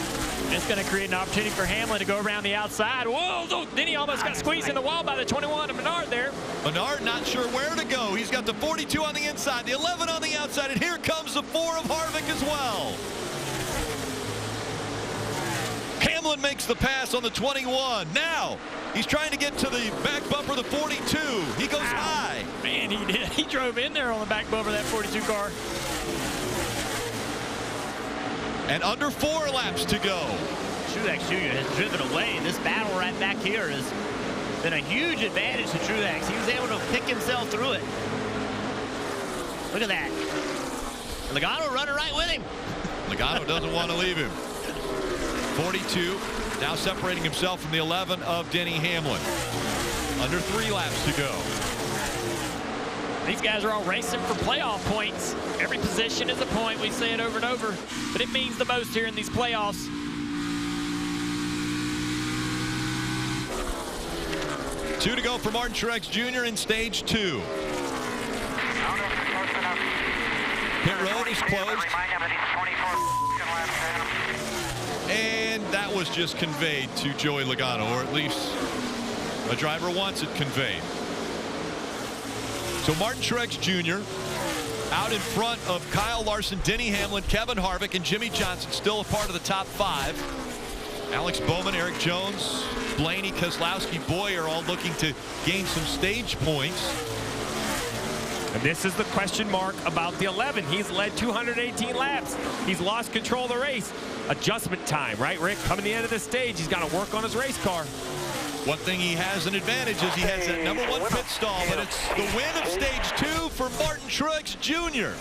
It's going to create an opportunity for Hamlin to go around the outside. Whoa, then he almost got squeezed in the wall by the 21 of Menard there. Menard not sure where to go. He's got the 42 on the inside, the 11 on the outside, and here comes the 4 of Harvick as well. Hamlin makes the pass on the 21. Now, he's trying to get to the back bumper of the 42. He goes high. Man, he did. He drove in there on the back bumper of that 42 car. And under 4 laps to go. Truex Jr. has driven away. This battle right back here has been a huge advantage to Truex. He was able to pick himself through it. Look at that. Logano running right with him. Logano doesn't want to leave him. 42 now separating himself from the 11 of Denny Hamlin. Under 3 laps to go. These guys are all racing for playoff points. Every position is a point. We say it over and over, but it means the most here in these playoffs. Two to go for Martin Truex Jr. in stage 2. Pit road is closed. And that was just conveyed to Joey Logano, or at least a driver wants it conveyed. So Martin Truex Jr. out in front of Kyle Larson, Denny Hamlin, Kevin Harvick, and Jimmy Johnson, still a part of the top 5. Alex Bowman, Eric Jones, Blaney, Keselowski, Boyer all looking to gain some stage points. And this is the question mark about the 11. He's led 218 laps. He's lost control of the race. Adjustment time, right, Rick? Coming to the end of the stage, he's got to work on his race car. One thing he has an advantage is he has that #1 pit stall, but it's the win of stage 2 for Martin Truex Jr.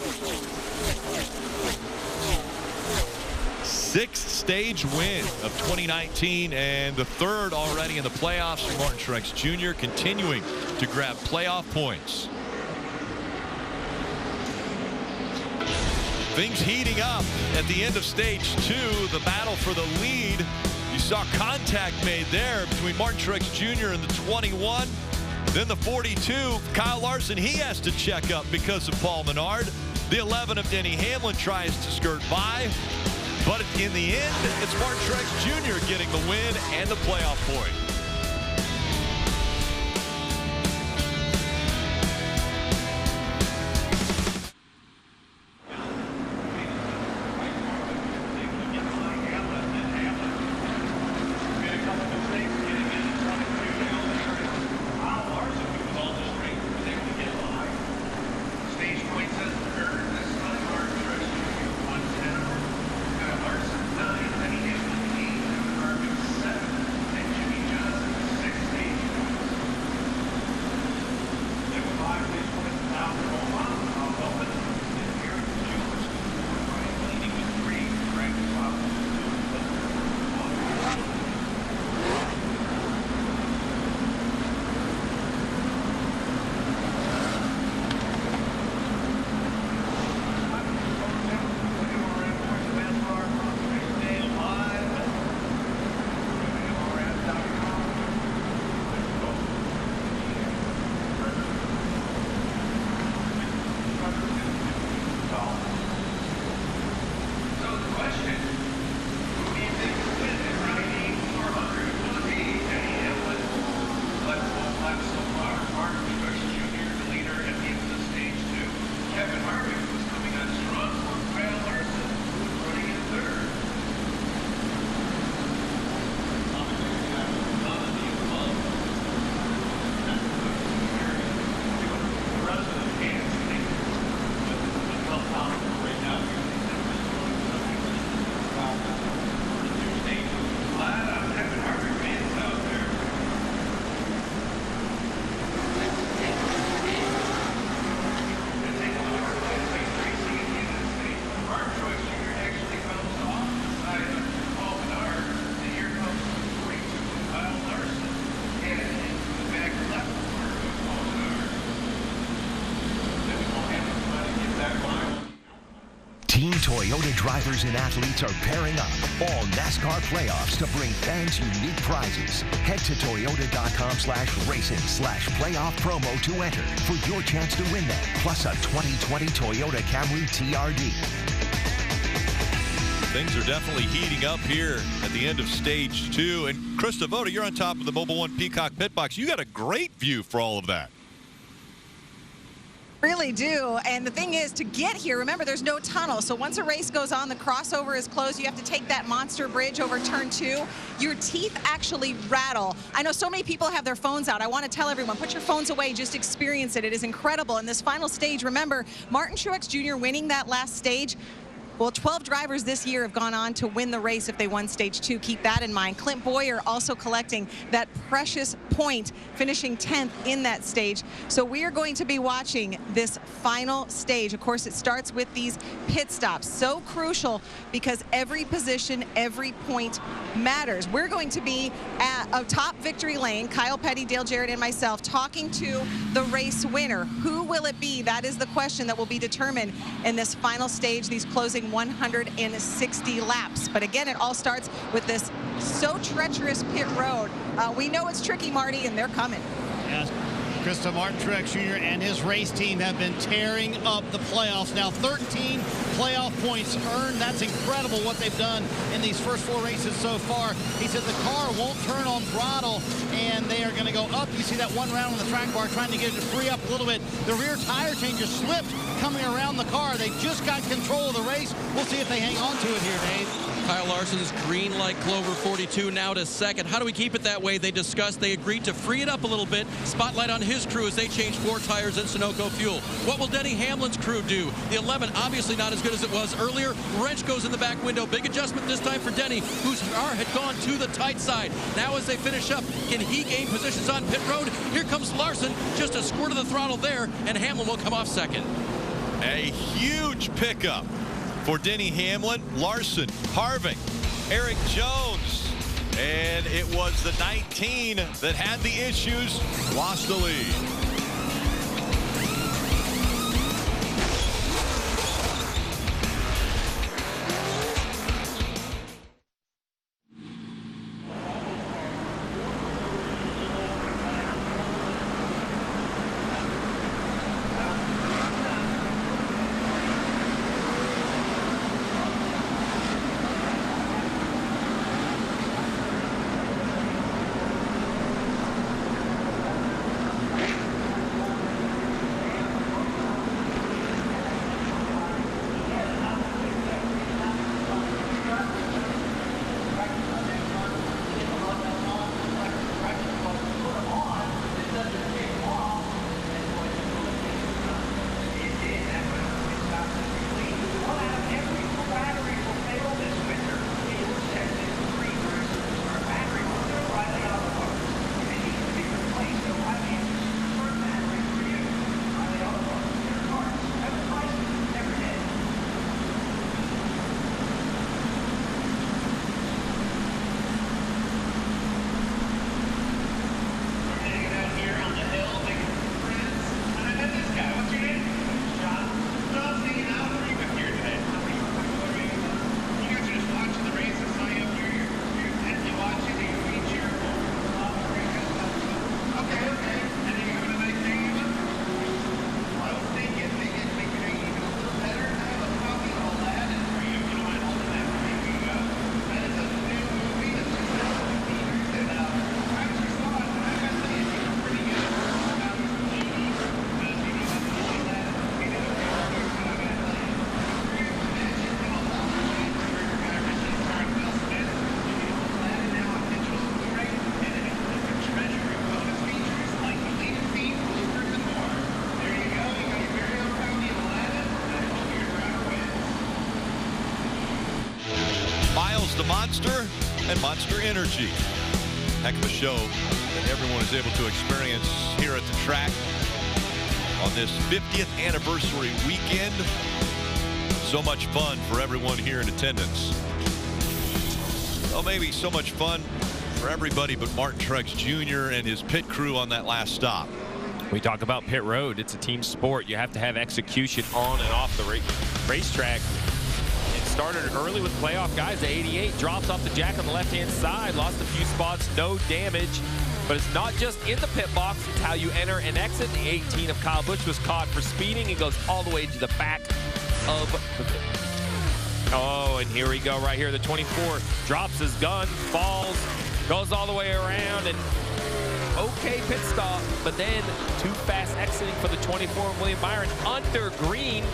6th stage win of 2019 and the 3rd already in the playoffs for Martin Truex Jr. continuing to grab playoff points. Things heating up at the end of stage 2, the battle for the lead. You saw contact made there between Martin Truex Jr. and the 21. Then the 42, Kyle Larson, he has to check up because of Paul Menard. The 11 of Denny Hamlin tries to skirt by. But in the end, it's Martin Truex Jr. getting the win and the playoff point. Toyota drivers and athletes are pairing up. All NASCAR playoffs to bring fans unique prizes. Head to toyota.com/racing/playoff promo to enter for your chance to win them. Plus a 2020 Toyota Camry TRD. Things are definitely heating up here at the end of stage 2. And Chris Devoto, you're on top of the Mobile One Peacock pit box. You got a great view for all of that. Really do. And the thing is, to get here, remember, there's no tunnel. So once a race goes on, the crossover is closed. You have to take that monster bridge over turn 2. Your teeth actually rattle. I know so many people have their phones out. I want to tell everyone, put your phones away. Just experience it. It is incredible. And this final stage, remember, Martin Truex Jr. winning that last stage. Well, 12 drivers this year have gone on to win the race if they won stage 2. Keep that in mind. Clint Boyer also collecting that precious point, finishing 10th in that stage. So we are going to be watching this final stage. Of course, it starts with these pit stops. So crucial because every position, every point matters. We're going to be at a top victory lane, Kyle Petty, Dale Jarrett, and myself, talking to the race winner. Who will it be? That is the question that will be determined in this final stage, these closing 160 laps. But again, it all starts with this so treacherous pit road. We know it's tricky, Marty, and they're coming. Yes. Krista, Martin Truex Jr. and his race team have been tearing up the playoffs. Now 13 playoff points earned. That's incredible what they've done in these first 4 races so far. He said the car won't turn on throttle, and they are going to go up. You see that one round on the track bar trying to get it to free up a little bit. The rear tire changer slipped coming around the car. They just got control of the race. We'll see if they hang on to it here, Dave. Kyle Larson's green like clover 42 now to second. How do we keep it that way? They discussed, they agreed to free it up a little bit. Spotlight on his crew as they change 4 tires in Sunoco fuel. What will Denny Hamlin's crew do? The 11 obviously not as good as it was earlier. Wrench goes in the back window. Big adjustment this time for Denny, whose car had gone to the tight side. Now as they finish up, can he gain positions on pit road? Here comes Larson, just a squirt of the throttle there, and Hamlin will come off second. A huge pickup for Denny Hamlin, Larson, Harvick, Eric Jones. And it was the 19 that had the issues, lost the lead. The Monster and Monster Energy. Heck of a show that everyone is able to experience here at the track on this 50th anniversary weekend. So much fun for everyone here in attendance. Well, maybe so much fun for everybody but Martin Truex Jr. and his pit crew on that last stop. We talk about pit road. It's a team sport. You have to have execution on and off the racetrack. started early with playoff guys. The 88 drops off the jack on the left-hand side, lost a few spots, no damage. But it's not just in the pit box, it's how you enter and exit. The 18 of Kyle Busch was caught for speeding. He goes all the way to the back of the pit. Oh, and here we go right here. The 24 drops his gun, falls, goes all the way around, and okay pit stop, but then too fast exiting for the 24 William Byron under green.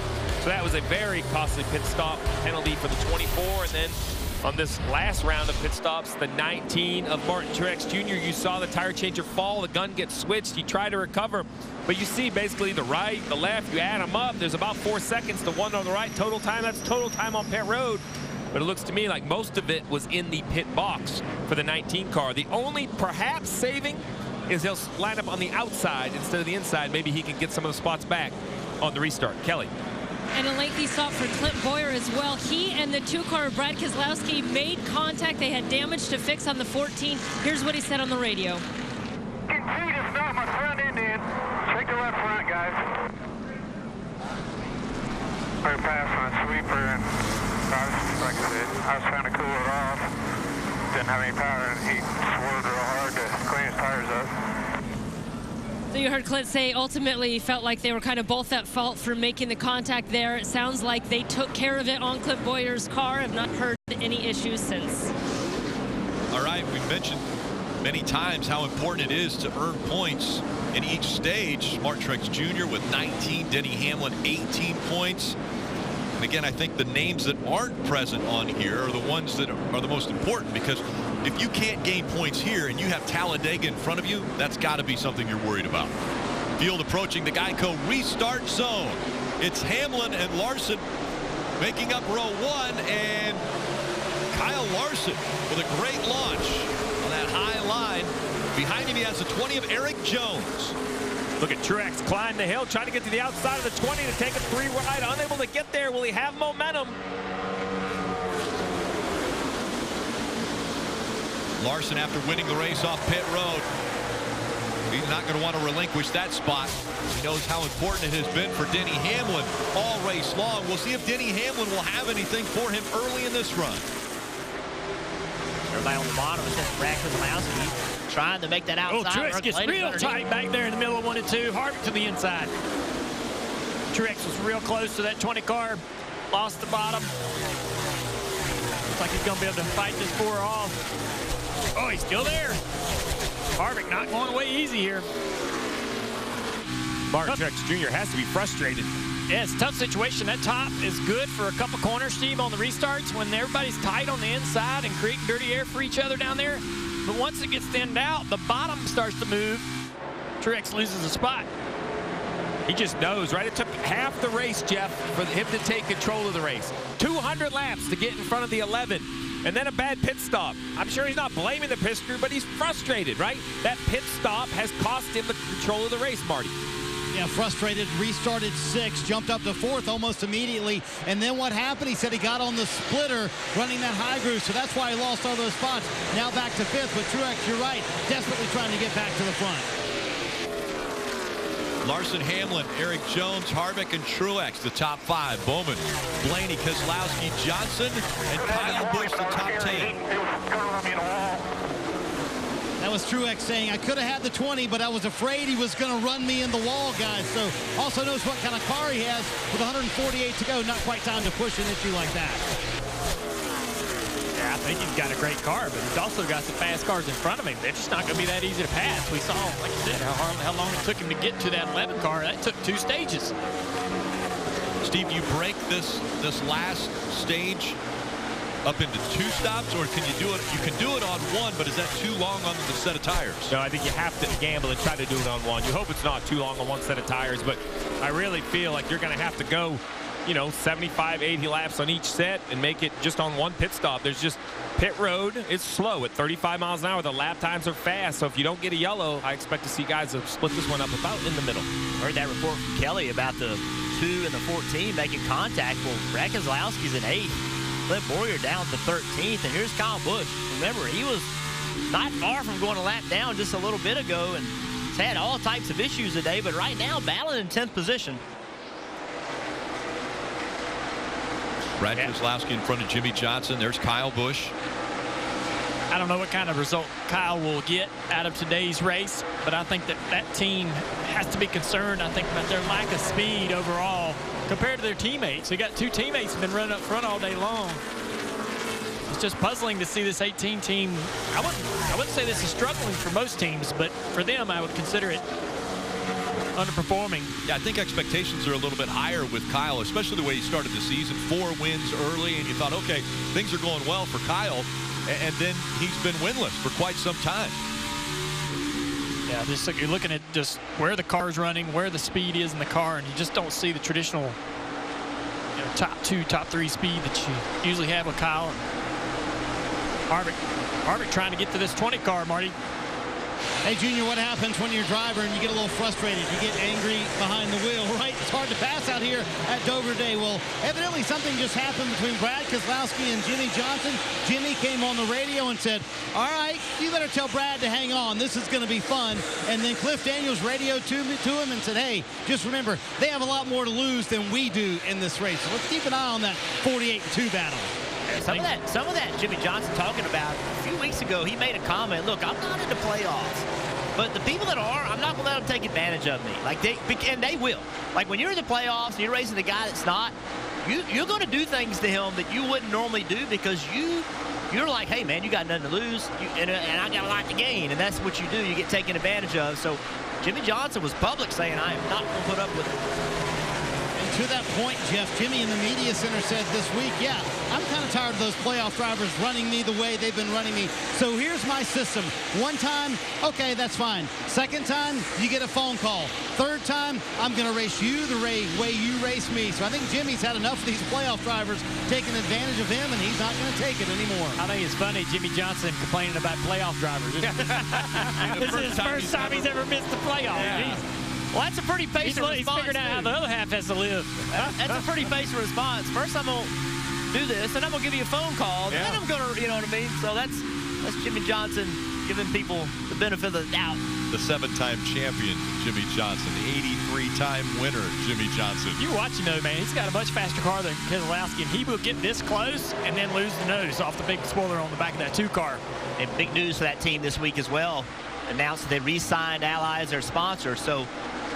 So that was a very costly pit stop penalty for the 24. And then on this last round of pit stops, the 19 of Martin Truex Jr., you saw the tire changer fall, the gun gets switched, he tried to recover. But you see basically the right, the left, you add them up, there's about 4 seconds to one on the right. Total time, that's total time on pit road. But it looks to me like most of it was in the pit box for the 19 car. The only perhaps saving is he'll line up on the outside instead of the inside. Maybe he can get some of the spots back on the restart. Kelly. And a lengthy stop for Clint Boyer as well. He and the 2-car Brad Keselowski made contact. They had damage to fix on the 14. Here's what he said on the radio. Continue to stop my front end in. Take the left front, guys. We're past my sweeper, and like I said, I was trying to cool it off. Didn't have any power, and he swerved real hard to clean his tires up. So you heard Clint say ultimately he felt like they were kind of both at fault for making the contact there. It sounds like they took care of it on Clint Boyer's car. I've not heard any issues since. All right, we've mentioned many times how important it is to earn points in each stage. Martin Truex Jr. with 19, Denny Hamlin 18 points. And again, I think the names that aren't present on here are the ones that are the most important, because if you can't gain points here and you have Talladega in front of you, that's got to be something you're worried about. Field approaching the Geico restart zone. It's Hamlin and Larson making up row 1, and Kyle Larson with a great launch on that high line. Behind him, he has the 20 of Eric Jones. Look at Truex climb the hill, trying to get to the outside of the 20 to take a 3 wide. Unable to get there. Will he have momentum? Larson, after winning the race off pit road, he's not going to want to relinquish that spot. He knows how important it has been for Denny Hamlin all race long. We'll see if Denny Hamlin will have anything for him early in this run. Everybody on the bottom is just Brad Keselowski trying to make that outside. Oh, Truex gets real tight back there in the middle of 1 and 2. Harvick to the inside. Truex was real close to that 20 car. Lost the bottom. Looks like he's going to be able to fight this 4 off. Oh, he's still there. Harvick not going away easy here. Martin Truex Jr. has to be frustrated. Yeah, it's a tough situation. That top is good for a couple corners, Steve, on the restarts when everybody's tight on the inside and creating dirty air for each other down there. But once it gets thinned out, the bottom starts to move. Truex loses a spot. He just knows, right? It took half the race, Jeff, for him to take control of the race. 200 laps to get in front of the 11. And then a bad pit stop. I'm sure he's not blaming the pit crew, but he's frustrated, right? That pit stop has cost him the control of the race, Marty. Yeah, frustrated, restarted 6, jumped up to 4th almost immediately. And then what happened? He said he got on the splitter running that high groove, so that's why he lost all those spots. Now back to 5th, but Truex, you're right, desperately trying to get back to the front. Larson, Hamlin, Eric Jones, Harvick, and Truex, the top 5. Bowman, Blaney, Keselowski, Johnson, and Kyle Busch, the top 10. That was Truex saying, I could have had the 20, but I was afraid he was going to run me in the wall, guys. So also knows what kind of car he has with 148 to go. Not quite time to push an issue like that. Yeah, I think he's got a great car, but he's also got some fast cars in front of him. They're just not going to be that easy to pass. We saw, like you said, how long it took him to get to that 11 car. That took 2 stages. Steve, you break this last stage up into 2 stops, or can you do it? You can do it on 1, but is that too long on the set of tires? No, I think you have to gamble and try to do it on 1. You hope it's not too long on 1 set of tires, but I really feel like you're going to have to go, you know, 75, 80 laps on each set and make it just on 1 pit stop. There's just pit road is slow at 35 miles an hour. The lap times are fast, so if you don't get a yellow, I expect to see guys split this one up about in the middle. Heard that report from Kelly about the 2 and the 14 making contact. Well, Brad Keselowski's in 8th. Clint Boyer down to 13th, and here's Kyle Busch. Remember, he was not far from going a lap down just a little bit ago, and he's had all types of issues today, but right now battling in 10th position. Brad Keselowski in front of Jimmy Johnson. There's Kyle Busch. I don't know what kind of result Kyle will get out of today's race, but I think that team has to be concerned, I think, about their lack of speed overall compared to their teammates. They got two teammates who've been running up front all day long. It's just puzzling to see this 18 team. I wouldn't say this is struggling for most teams, but for them, I would consider it underperforming. Yeah, I think expectations are a little bit higher with Kyle, especially the way he started the season. 4 wins early, and you thought, okay, things are going well for Kyle. And then he's been winless for quite some time. Yeah, just you're looking at just where the car's running, where the speed is in the car, and you just don't see the traditional top 2, top 3 speed that you usually have with Kyle. Harvick trying to get to this 20 car, Marty. Hey, Junior, what happens when you're a driver and you get a little frustrated? You get angry behind the wheel, right? It's hard to pass out here at Dover today. Well, evidently something just happened between Brad Keselowski and Jimmy Johnson. Jimmy came on the radio and said, all right, you better tell Brad to hang on. This is going to be fun. And then Cliff Daniels radioed to him and said, hey, just remember, they have a lot more to lose than we do in this race. So let's keep an eye on that 48-2 battle. Some of that Jimmy Johnson talking about a few weeks ago, he made a comment, look, I'm not into playoffs, but the people that are, I'm not going to let them take advantage of me. And they will. Like when you're in the playoffs and you're racing a guy that's not, you're going to do things to him that you wouldn't normally do because you're like, hey, man, you got nothing to lose, and I got a lot to gain, and that's what you do. You get taken advantage of. So Jimmy Johnson was public saying, I am not going to put up with it. To that point, Jeff, Jimmy in the media center said this week, yeah, I'm kind of tired of those playoff drivers running me the way they've been running me. So here's my system. One time, okay, that's fine. Second time, you get a phone call. Third time, I'm going to race you the way you race me. So I think Jimmy's had enough of these playoff drivers taking advantage of him, and he's not going to take it anymore. I think it's funny, Jimmy Johnson complaining about playoff drivers. This is his first time he's ever missed the playoffs. Yeah. Well, that's a pretty basic response. He's figured out how the other half has to live. That's a pretty basic response. First, I'm going to do this, and I'm going to give you a phone call. Yeah. Then I'm going to, you know what I mean? So that's Jimmy Johnson giving people the benefit of the doubt. The 7-time champion, Jimmy Johnson. The 83-time winner, Jimmy Johnson. You watch him, though, man. He's got a much faster car than Keselowski, and he will get this close and then lose the nose off the big spoiler on the back of that 2 car. And big news for that team this week as well. Announced that they re-signed Ally as their sponsor. So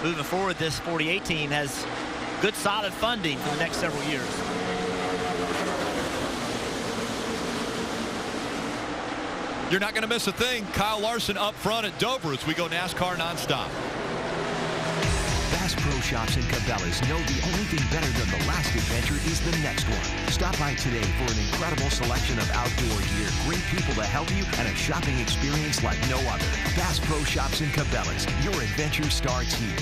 moving forward, this 48 team has good, solid funding for the next several years. You're not going to miss a thing. Kyle Larson up front at Dover as we go NASCAR nonstop. Bass Pro Shops and Cabela's know the only thing better than the last adventure is the next one. Stop by today for an incredible selection of outdoor gear, great people to help you, and a shopping experience like no other. Bass Pro Shops and Cabela's. Your adventure starts here.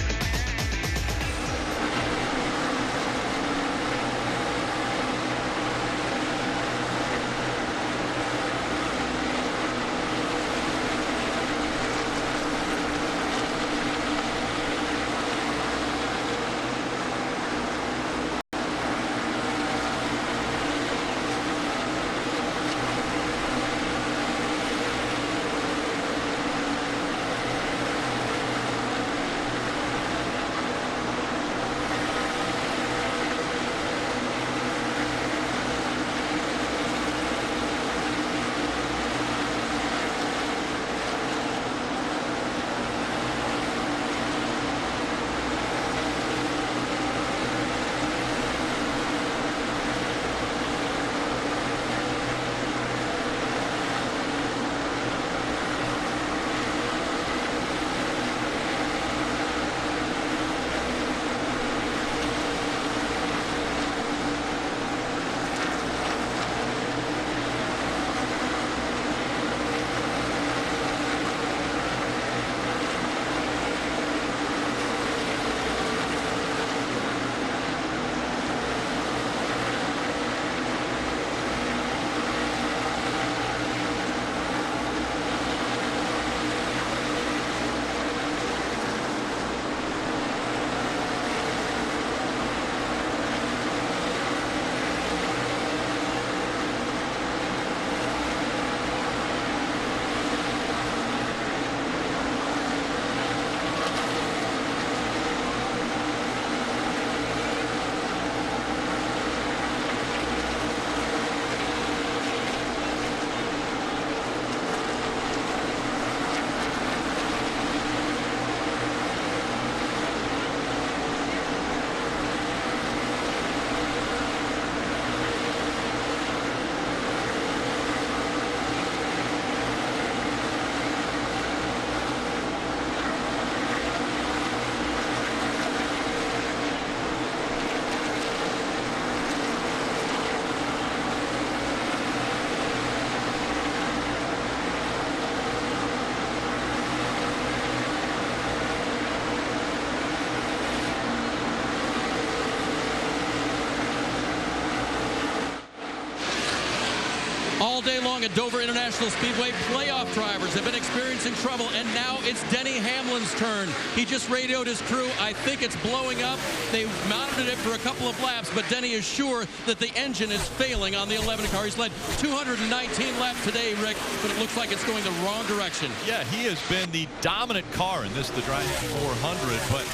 All day long at Dover International Speedway, playoff drivers have been experiencing trouble, and now it's Denny Hamlin's turn. He just radioed his crew. I think it's blowing up. They mounted it for a couple of laps, but Denny is sure that the engine is failing on the 11 car. He's led 219 laps today, Rick, but it looks like it's going the wrong direction. Yeah, he has been the dominant car in this, the Dry 400, but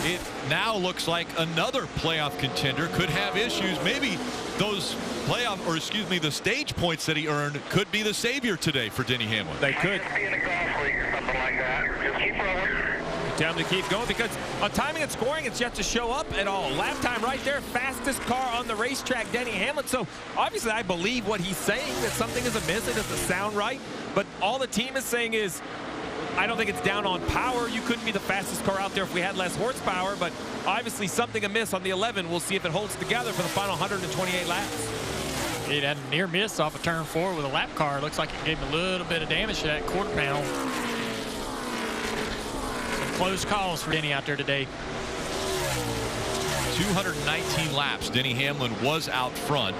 it now looks like another playoff contender could have issues. Maybe those playoff, or excuse me, the stage points that he earned could be the savior today for Denny Hamlin. They could. Be in a golf league or something like that. Just keep rolling. Tell them to keep going, because on timing and scoring, it's yet to show up at all. Lap time right there, fastest car on the racetrack, Denny Hamlin. So obviously I believe what he's saying, that something is amiss. It doesn't sound right. But all the team is saying is, I don't think it's down on power. You couldn't be the fastest car out there if we had less horsepower, but obviously something amiss on the 11. We'll see if it holds together for the final 128 laps. It had a near miss off of turn 4 with a lap car. Looks like it gave him a little bit of damage to that quarter panel. Some close calls for Denny out there today. 219 laps. Denny Hamlin was out front.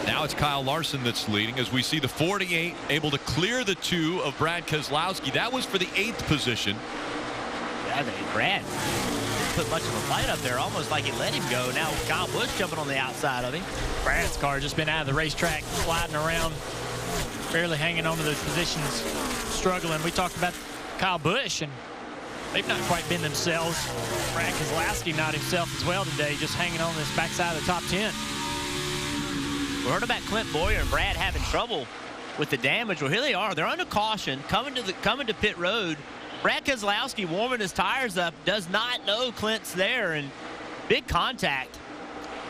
Now it's Kyle Larson that's leading as we see the 48 able to clear the 2 of Brad Keselowski. That was for the 8th position. Yeah, Brad didn't put much of a fight up there, almost like he let him go. Now Kyle Busch jumping on the outside of him. Brad's car just been out of the racetrack, sliding around, barely hanging on to those positions, struggling. We talked about Kyle Busch, and they've not quite been themselves. Brad Keselowski not himself as well today, just hanging on this backside of the top 10. We heard about Clint Boyer and Brad having trouble with the damage. Well, here they are. They're under caution, coming to pit road. Brad Keselowski warming his tires up, does not know Clint's there, and big contact.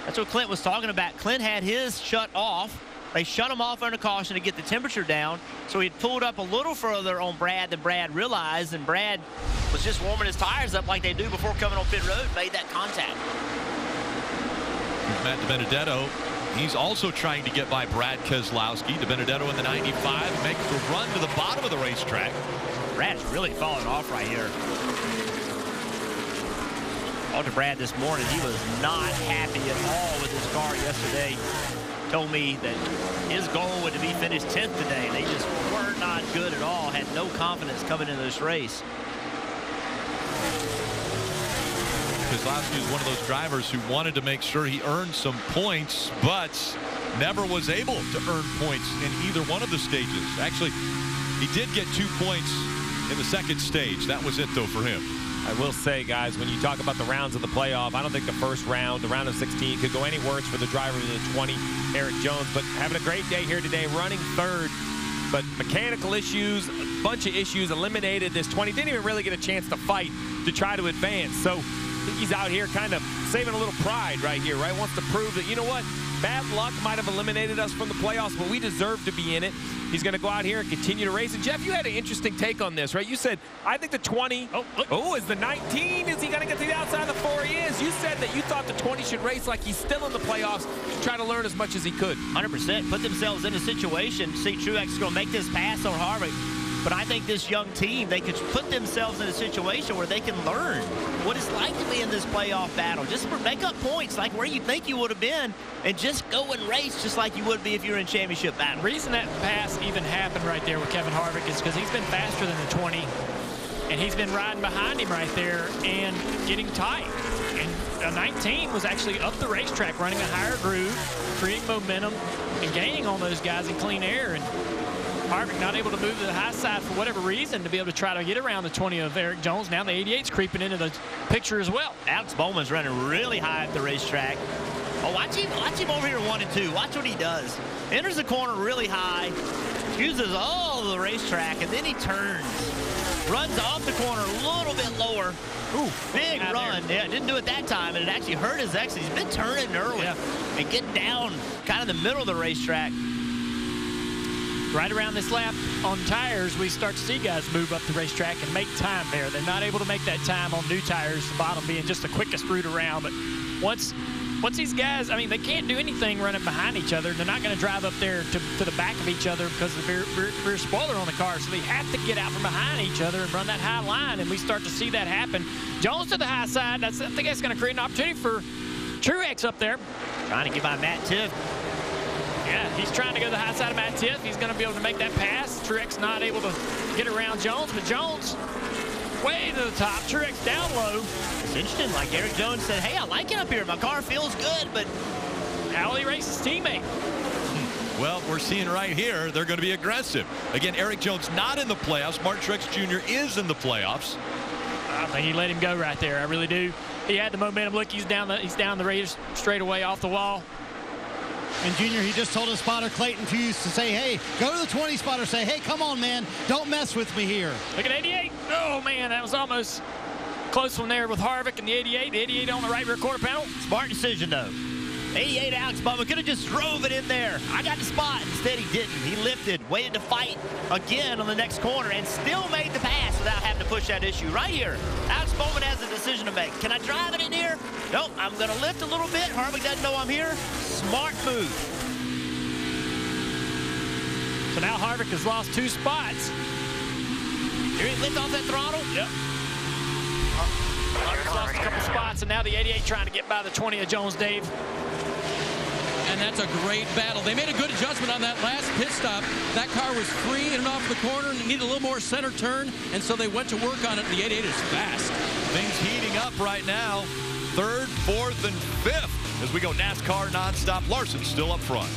That's what Clint was talking about. Clint had his shut off. They shut him off under caution to get the temperature down. So he'd pulled up a little further on Brad than Brad realized, and Brad was just warming his tires up like they do before coming on pit road, made that contact. Matt DiBenedetto, he's also trying to get by Brad Keselowski. DiBenedetto in the 95 makes the run to the bottom of the racetrack. Brad's really falling off right here. Talked to Brad this morning. He was not happy at all with his car yesterday. Told me that his goal would be finished 10th today. They just were not good at all. Had no confidence coming into this race. Keselowski is one of those drivers who wanted to make sure he earned some points, but never was able to earn points in either one of the stages. Actually, he did get 2 points in the second stage. That was it, though, for him. I will say, guys, when you talk about the rounds of the playoff, I don't think the first round, the round of 16, could go any worse for the driver of the 20, Eric Jones. But having a great day here today, running third. But mechanical issues, a bunch of issues eliminated this 20. Didn't even really get a chance to fight to try to advance. So I think he's out here kind of saving a little pride right here, right? Wants to prove that, you know what, bad luck might have eliminated us from the playoffs, but we deserve to be in it. He's going to go out here and continue to race. And Jeff, you had an interesting take on this, right? You said, I think the 20, is the 19, is he going to get to the outside of the 4? He is. You said that you thought the 20 should race like he's still in the playoffs to try to learn as much as he could. 100%. Put themselves in a situation. See, Truex is going to make this pass on Harvick. But I think this young team, they could put themselves in a situation where they can learn what it's like to be in this playoff battle. Just make up points like where you think you would have been and just go and race just like you would be if you were in championship battle. The reason that pass even happened right there with Kevin Harvick is because he's been faster than the 20, and he's been riding behind him right there and getting tight. And a 19 was actually up the racetrack, running a higher groove, creating momentum, and gaining on those guys in clean air. And Harvick not able to move to the high side for whatever reason to be able to try to get around the 20 of Eric Jones. Now the 88's creeping into the picture as well. Alex Bowman's running really high at the racetrack. Oh, watch him over here 1 and 2. Watch what he does. Enters the corner really high, uses all of the racetrack, and then he turns. Runs off the corner a little bit lower. Ooh, big run. Yeah, didn't do it that time, and it actually hurt his exit. He's been turning early and getting down kind of the middle of the racetrack. Right around this lap on tires, we start to see guys move up the racetrack and make time there. They're not able to make that time on new tires, the bottom being just the quickest route around. But once these guys, I mean, they can't do anything running behind each other. They're not going to drive up there to the back of each other because of the rear spoiler on the car. So they have to get out from behind each other and run that high line, and we start to see that happen. Jones to the high side. I think that's going to create an opportunity for Truex up there. Trying to get by Matt Tiff. Yeah, he's trying to go to the high side of Matt Tiff. He's going to be able to make that pass. Truex not able to get around Jones, but Jones way to the top. Truex down low. It's interesting, like Eric Jones said, hey, I like it up here. My car feels good, but how will he race his teammate? Well, we're seeing right here, they're going to be aggressive. Again, Eric Jones not in the playoffs. Martin Truex Jr. is in the playoffs. I think he let him go right there. I really do. He had the momentum. Look, he's down the race straight away off the wall. And Junior, he just told his spotter Clayton Fuse to say, hey, go to the 20 spotter, say, hey, come on, man, don't mess with me here. Look at 88. Oh, man, that was almost close one there with Harvick and the 88. The 88 on the right rear quarter panel. Smart decision, though. 88 Alex Bowman could have just drove it in there. I got the spot. Instead, he didn't. He lifted, waited to fight again on the next corner, and still made the pass without having to push that issue. Right here, Alex Bowman has a decision to make. Can I drive it in here? Nope, I'm going to lift a little bit. Harvick doesn't know I'm here. Smart move. So now Harvick has lost 2 spots. Here he lift off that throttle. Yep. Harvick's lost a couple spots, and now the 88 trying to get by the 20 of Jones, Dave. And that's a great battle. They made a good adjustment on that last pit stop. That car was free in and off the corner and needed a little more center turn, and so they went to work on it. The 88 is fast. Things heating up right now. 3rd, 4th, and 5th as we go NASCAR nonstop. Larson still up front.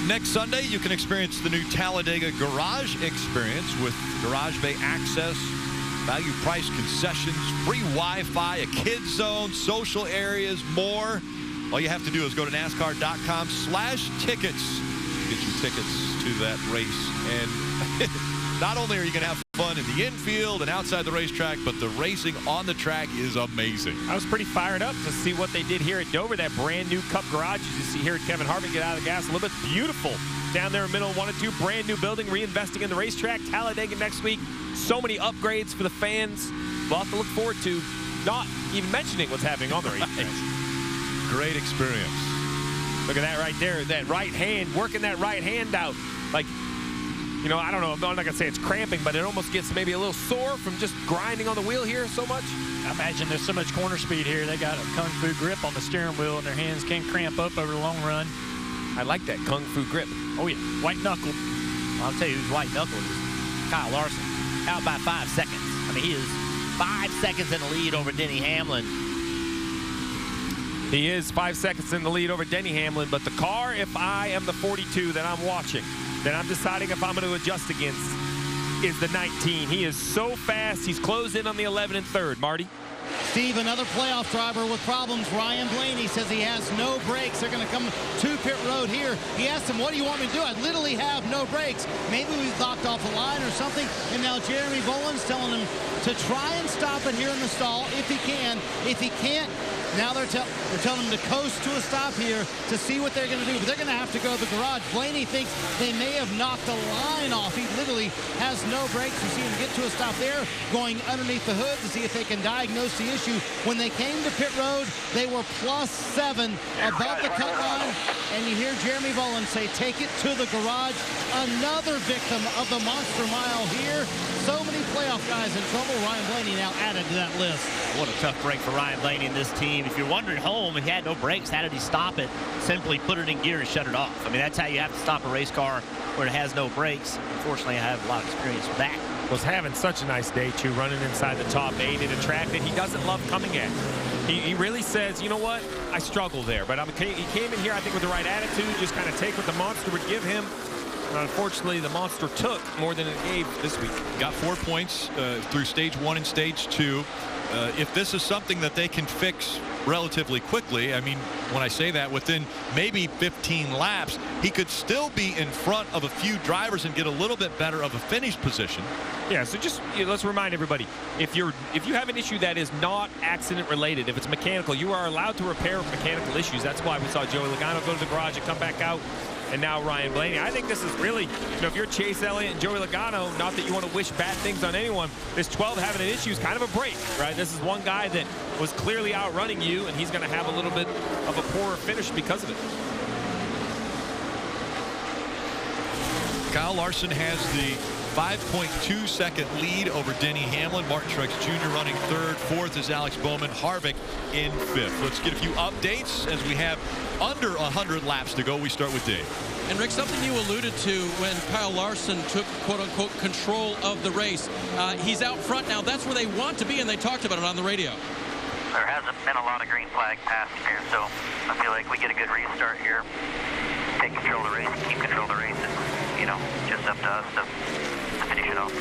Next Sunday, you can experience the new Talladega Garage Experience with Garage Bay access, value price concessions, free Wi-Fi, a kids zone, social areas, more. All you have to do is go to NASCAR.com/tickets. Get your tickets to that race. And not only are you going to have fun in the infield and outside the racetrack, but the racing on the track is amazing. I was pretty fired up to see what they did here at Dover, that brand new Cup garage. You see here Kevin Harvick get out of the gas a little bit. Beautiful down there in the middle, 1 and 2, brand new building, reinvesting in the racetrack. Talladega next week, so many upgrades for the fans. We'll have to look forward to, not even mentioning what's happening on the racetrack. Great experience. Look at that right there, that right hand, working that right hand out. Like, you know, I don't know, I'm not going to say it's cramping, but it almost gets maybe a little sore from just grinding on the wheel here so much. I imagine there's so much corner speed here. They got a kung fu grip on the steering wheel, and their hands can cramp up over the long run. I like that kung fu grip. Oh, yeah. White knuckled. I'll tell you who's white knuckled is Kyle Larson. Out by 5 seconds. I mean, he is 5 seconds in the lead over Denny Hamlin. He is 5 seconds in the lead over Denny Hamlin, but the car, if I am the 42 that I'm watching, that I'm deciding if I'm going to adjust against, is the 19. He is so fast. He's closed in on the 11 and 3rd. Marty? Steve, another playoff driver with problems. Ryan Blaney says he has no brakes. They're going to come to pit road here. He asked him, what do you want me to do? I literally have no brakes. Maybe we knocked off a line or something. And now Jeremy Boland's telling him to try and stop it here in the stall if he can. If he can't, now they're telling him to coast to a stop here to see what they're going to do. But they're going to have to go to the garage. Blaney thinks they may have knocked a line off. He literally has no brakes. You see him get to a stop there, going underneath the hood to see if they can diagnose the issue. When they came to pit road, they were +7 above the cut line. And you hear Jeremy Boland say, take it to the garage. Another victim of the Monster Mile here. So many playoff guys in trouble. Ryan Blaney now added to that list. What a tough break for Ryan Blaney and this team. If you're wondering home, he had no brakes. How did he stop it? Simply put it in gear and shut it off. I mean, that's how you have to stop a race car where it has no brakes. Unfortunately, I have a lot of experience with that. Was having such a nice day, too, running inside the top 8 in a track that he doesn't love coming at. He really says, you know what, I struggle there. But he came in here, I think, with the right attitude, just kind of take what the monster would give him. And unfortunately, the monster took more than it gave this week. Got 4 points through stage 1 and stage 2. If this is something that they can fix relatively quickly, I mean, when I say that, within maybe 15 laps, he could still be in front of a few drivers and get a little bit better of a finish position. Yeah, so just let's remind everybody, if you have an issue that is not accident related, if it's mechanical, you are allowed to repair mechanical issues. That's why we saw Joey Logano go to the garage and come back out. And now Ryan Blaney. I think this is really, if you're Chase Elliott and Joey Logano, not that you want to wish bad things on anyone, this 12 having an issue is kind of a break, right? This is one guy that was clearly outrunning you, and he's going to have a little bit of a poorer finish because of it. Kyle Larson has the 5.2-second lead over Denny Hamlin. Martin Truex Jr. running 3rd. 4th is Alex Bowman. Harvick in 5th. Let's get a few updates as we have under 100 laps to go. We start with Dave. And Rick, something you alluded to when Kyle Larson took quote-unquote control of the race. He's out front now. That's where they want to be, and they talked about it on the radio. There hasn't been a lot of green flag passing here, so I feel like we get a good restart here. Take control of the race, keep control of the race, and, you know, just up to us to finish it off.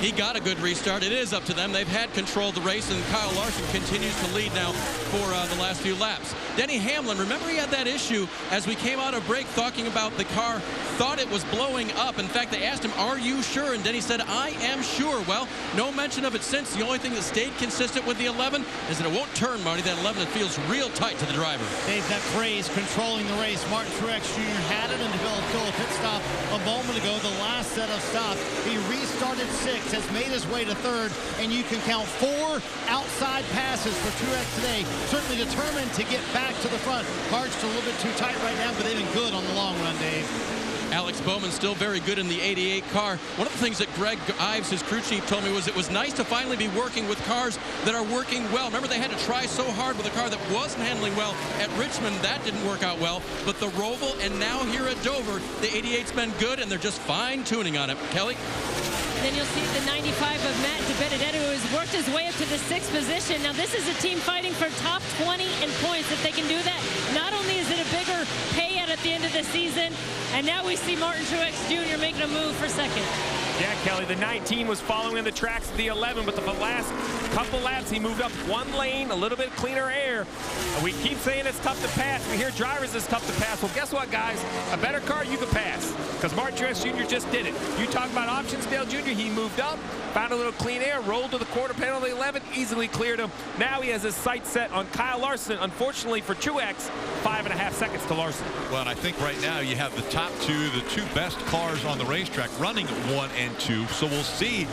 He got a good restart. It is up to them. They've had control of the race, and Kyle Larson continues to lead now for the last few laps. Denny Hamlin, remember he had that issue as we came out of break talking about the car, thought it was blowing up. In fact, they asked him, are you sure? And Denny said, I am sure. Well, no mention of it since. The only thing that stayed consistent with the 11 is that it won't turn, Marty. That 11, it feels real tight to the driver. Dave, that phrase, controlling the race. Martin Truex Jr. had it until a pit stop a moment ago, the last set of stops. He restarted 6, has made his way to 3rd, and you can count 4 outside passes for Truex today. Certainly determined to get back to the front. Car's a little bit too tight right now, but they've been good on the long run, Dave. Alex Bowman still very good in the 88 car. One of the things that Greg Ives, his crew chief, told me was it was nice to finally be working with cars that are working well. Remember, they had to try so hard with a car that wasn't handling well at Richmond. That didn't work out well. But the Roval and now here at Dover, the 88's been good, and they're just fine-tuning on it. Kelly? Then you'll see the 95 of Matt DiBenedetto, who has worked his way up to the 6th position. Now, this is a team fighting for top 20 in points. If they can do that, not only is it a bigger payout at the end of the season, and now we see Martin Truex Jr. making a move for 2nd. Yeah, Kelly, the 19 was following the tracks of the 11, but the last couple laps, he moved up 1 lane, a little bit cleaner air. And we keep saying it's tough to pass. We hear drivers it's tough to pass. Well, guess what, guys? A better car you can pass, because Martin Truex Jr. just did it. You talk about options, Dale Jr., he moved up, found a little clean air, rolled to the quarter panel of the 11, easily cleared him. Now he has his sights set on Kyle Larson. Unfortunately for Truex, 5.5 seconds to Larson. Well, and I think right now you have the top 2, the 2 best cars on the racetrack running 1 and 2. So we'll see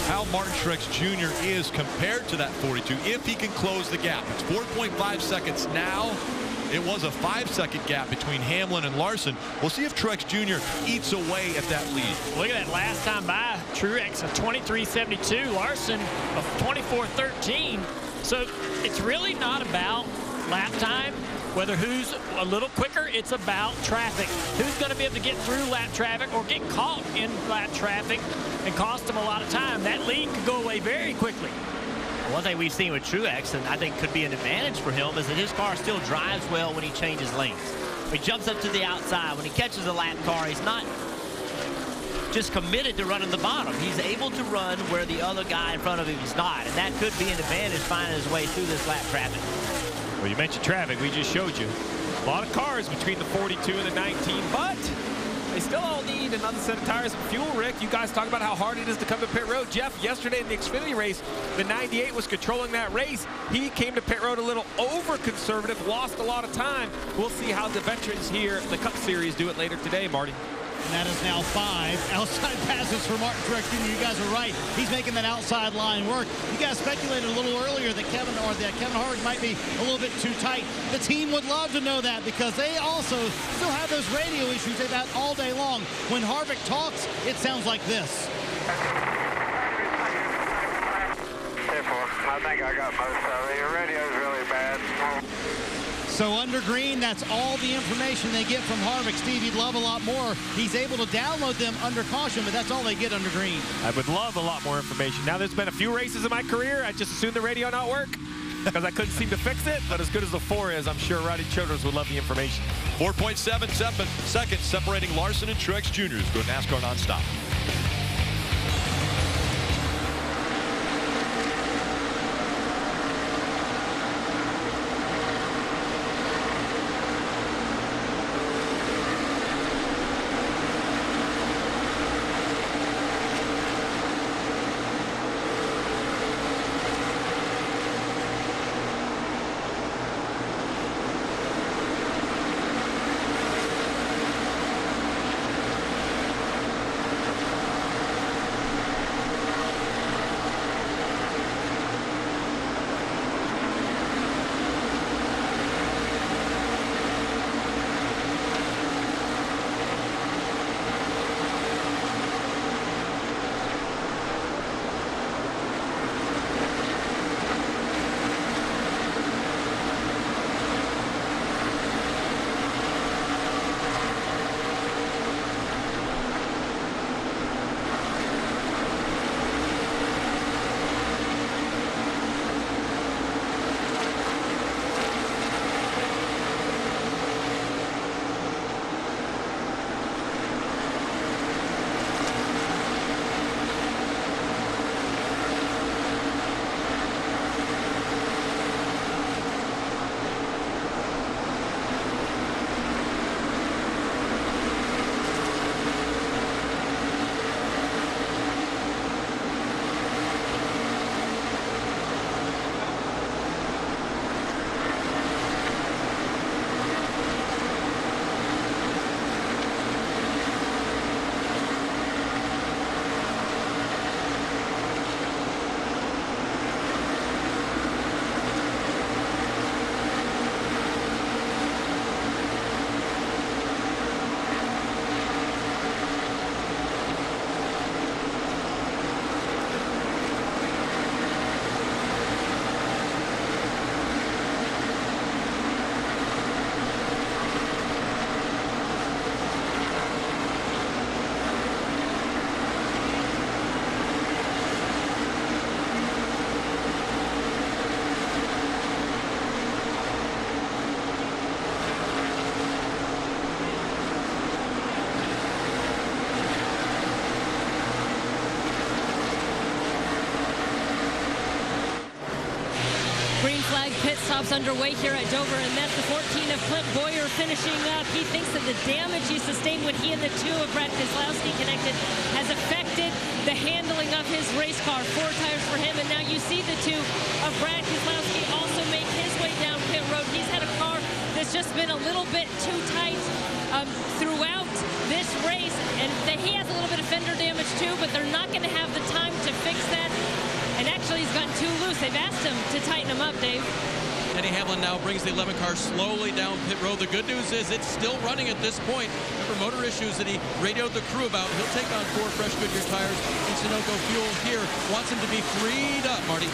how Martin Truex Jr. is compared to that 42 if he can close the gap. It's 4.5 seconds now. It was a 5-second gap between Hamlin and Larson. We'll see if Truex Jr. eats away at that lead. Look at that last time by. Truex a 23.72, Larson a 24.13. So it's really not about lap time, whether who's a little quicker. It's about traffic. Who's going to be able to get through lap traffic or get caught in lap traffic and cost them a lot of time. That lead could go away very quickly. One thing we've seen with Truex, and I think could be an advantage for him, is that his car still drives well when he changes lanes. He jumps up to the outside. When he catches a lap car, he's not just committed to running the bottom. He's able to run where the other guy in front of him is not, and that could be an advantage finding his way through this lap traffic. Well, you mentioned traffic. We just showed you a lot of cars between the 42 and the 19, but they still all need another set of tires and fuel. Rick, you guys talk about how hard it is to come to pit road. Jeff, yesterday in the Xfinity race, the 98 was controlling that race. He came to pit road a little over-conservative, lost a lot of time. We'll see how the veterans here in the Cup Series do it later today, Marty. And that is now 5 outside passes for Martin Truex Jr. You guys are right. He's making that outside line work. You guys speculated a little earlier that Kevin Harvick might be a little bit too tight. The team would love to know that because they also still have those radio issues they've had all day long. When Harvick talks, it sounds like this. I think I got most of it. Your radio's really bad. So under green, that's all the information they get from Harvick. Steve, you'd love a lot more. He's able to download them under caution, but that's all they get under green. I would love a lot more information. Now, there's been a few races in my career. I just assumed the radio not work because I couldn't seem to fix it. But as good as the 4 is, I'm sure Roddy Childers would love the information. 4.77 seconds separating Larson and Truex Jr. Go to NASCAR nonstop. Pit stops underway here at Dover, and that's the 14 of Clint Boyer finishing up. He thinks that the damage he sustained when he and the 2 of Brad Keselowski connected has affected the handling of his race car. 4 tires for him, and now you see the 2 of Brad Keselowski also make his way down pit road. He's had a car that's just been a little bit too tight throughout this race, and he has a little bit of fender damage too, but they're not going to have the time to fix that. And actually, he's gotten too loose. They've asked him to tighten him up, Dave. Denny Hamlin now brings the 11 car slowly down pit road. The good news is it's still running at this point. Remember motor issues that he radioed the crew about. He'll take on 4 fresh Goodyear tires in Sunoco fuel here. Wants him to be freed up, Marty.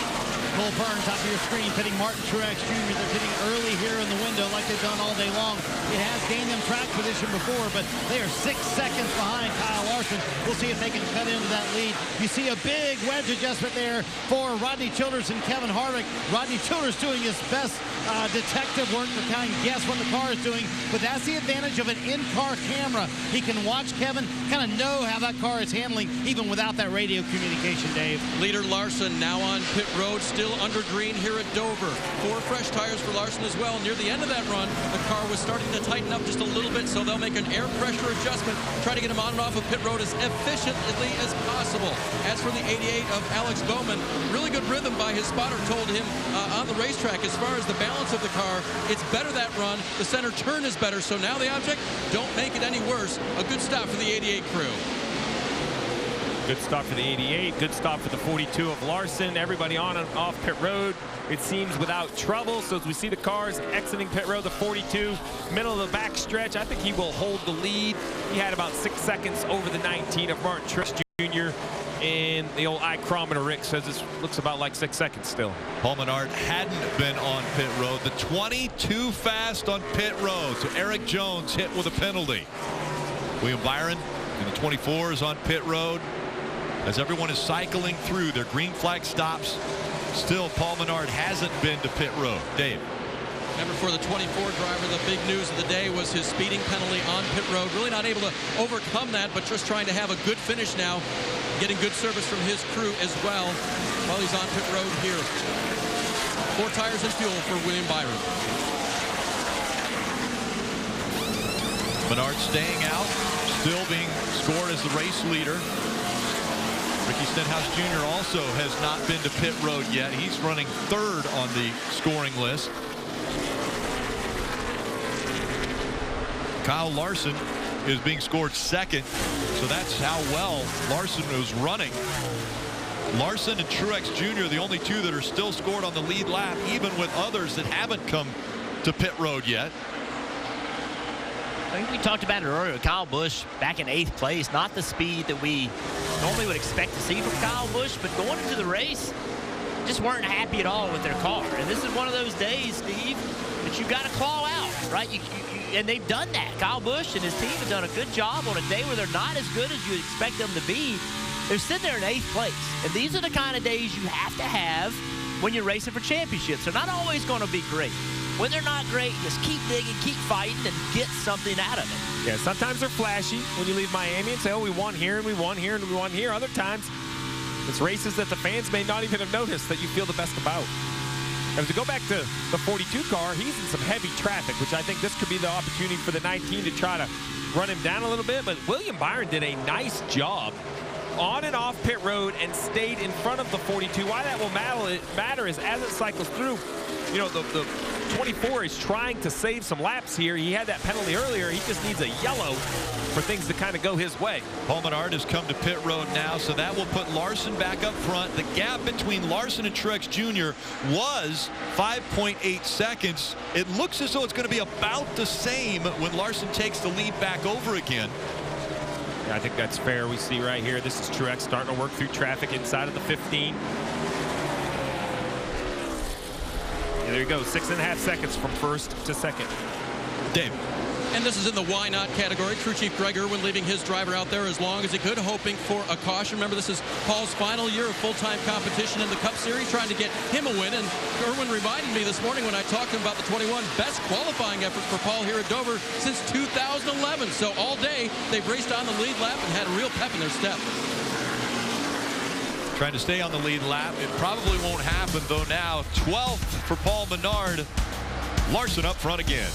Cole Byrne, top of your screen, pitting Martin Truex Jr. They're pitting early here in the window like they've done all day long. It has gained them track position before, but they are 6 seconds behind Kyle Larson. We'll see if they can cut into that lead. You see a big wedge adjustment there for Rodney Childers and Kevin Harvick. Rodney Childers doing his best detective work to kind of guess what the car is doing, but that's the advantage of an in-car camera. He can watch Kevin, kind of know how that car is handling, even without that radio communication, Dave. Leader Larson now on pit road, still under green here at Dover. 4 fresh tires for Larson as well. Near the end of that run, the car was starting to tighten up just a little bit, so they'll make an air pressure adjustment, try to get him on and off of pit road as efficiently as possible. As for the 88 of Alex Bowman, really good rhythm by his spotter told him on the racetrack as far as the balance of the car, it's better that run. The center turn is better, so now the object, don't make it any worse. A good stop for the 88 crew. Good stop for the 88, good stop for the 42 of Larson. Everybody on and off pit road, it seems, without trouble. So as we see the cars exiting pit road, the 42, middle of the back stretch, I think he will hold the lead. He had about 6 seconds over the 19 of Martin Truex Jr. And the old iChronometer, Rick, says it looks about like 6 seconds still. Paul Menard hadn't been on pit road. The 22 fast on pit road. So Eric Jones hit with a penalty. William Byron in the 24 is on pit road. As everyone is cycling through their green flag stops, still Paul Menard hasn't been to pit road. Dave. Remember, for the 24 driver, the big news of the day was his speeding penalty on pit road. Really not able to overcome that, but just trying to have a good finish now. Getting good service from his crew as well while he's on pit road here. 4 tires and fuel for William Byron. Menard staying out, still being scored as the race leader. Ricky Stenhouse Jr. also has not been to pit road yet. He's running 3rd on the scoring list. Kyle Larson is being scored 2nd, so that's how well Larson was running. Larson and Truex Jr. the only 2 that are still scored on the lead lap, even with others that haven't come to pit road yet. I think we talked about it earlier. Kyle Busch back in 8th place, not the speed that we normally would expect to see from Kyle Busch, but going into the race, just weren't happy at all with their car. And this is one of those days, Steve, that you got to claw out, right? And they've done that. Kyle Busch and his team have done a good job on a day where they're not as good as you would expect them to be. They're sitting there in 8th place. And these are the kind of days you have to have when you're racing for championships. They're not always going to be great. When they're not great, just keep digging, keep fighting, and get something out of it. Yeah, sometimes they're flashy when you leave Miami and say, oh, we won here, and we won here, and we won here. Other times, it's races that the fans may not even have noticed that you feel the best about. And to go back to the 42 car, he's in some heavy traffic, which I think this could be the opportunity for the 19 to try to run him down a little bit. But William Byron did a nice job on and off pit road and stayed in front of the 42. Why that will matter is as it cycles through, you know, the 24 is trying to save some laps here. He had that penalty earlier. He just needs a yellow for things to kind of go his way. Paul Menard has come to pit road now, so that will put Larson back up front. The gap between Larson and Truex Jr. was 5.8 seconds. It looks as though it's going to be about the same when Larson takes the lead back over again. Yeah, I think that's fair. We see right here, this is Truex starting to work through traffic inside of the 15. There you go, 6.5 seconds from 1st to 2nd. Dave. And this is in the why not category. Crew Chief Greg Irwin leaving his driver out there as long as he could, hoping for a caution. Remember, this is Paul's final year of full-time competition in the Cup Series, trying to get him a win. And Irwin reminded me this morning when I talked to him about the 21, best qualifying effort for Paul here at Dover since 2011. So all day, they've raced on the lead lap and had a real pep in their step. Trying to stay on the lead lap. It probably won't happen, though. Now 12th for Paul Menard. Larson up front again.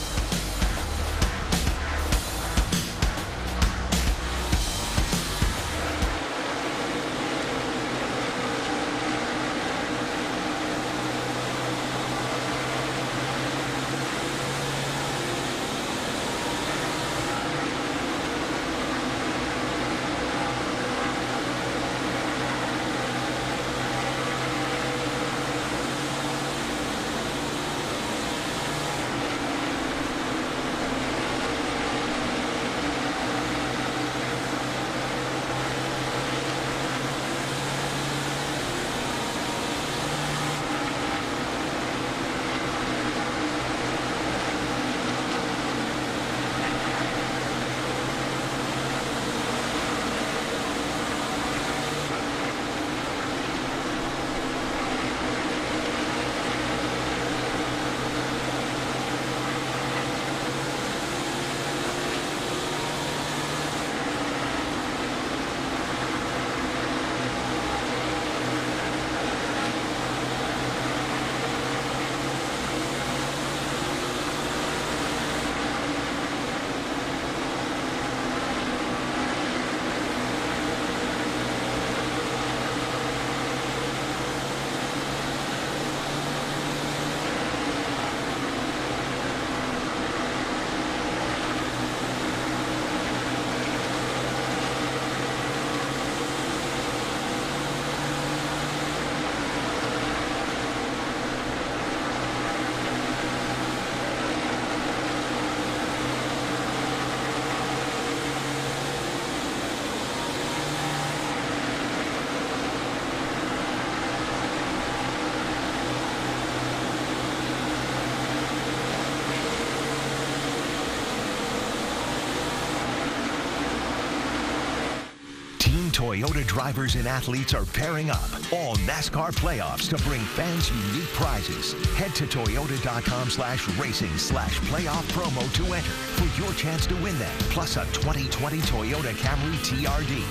Toyota drivers and athletes are pairing up. All NASCAR playoffs to bring fans unique prizes. Head to toyota.com/racing/playoff promo to enter for your chance to win them, plus a 2020 Toyota Camry TRD.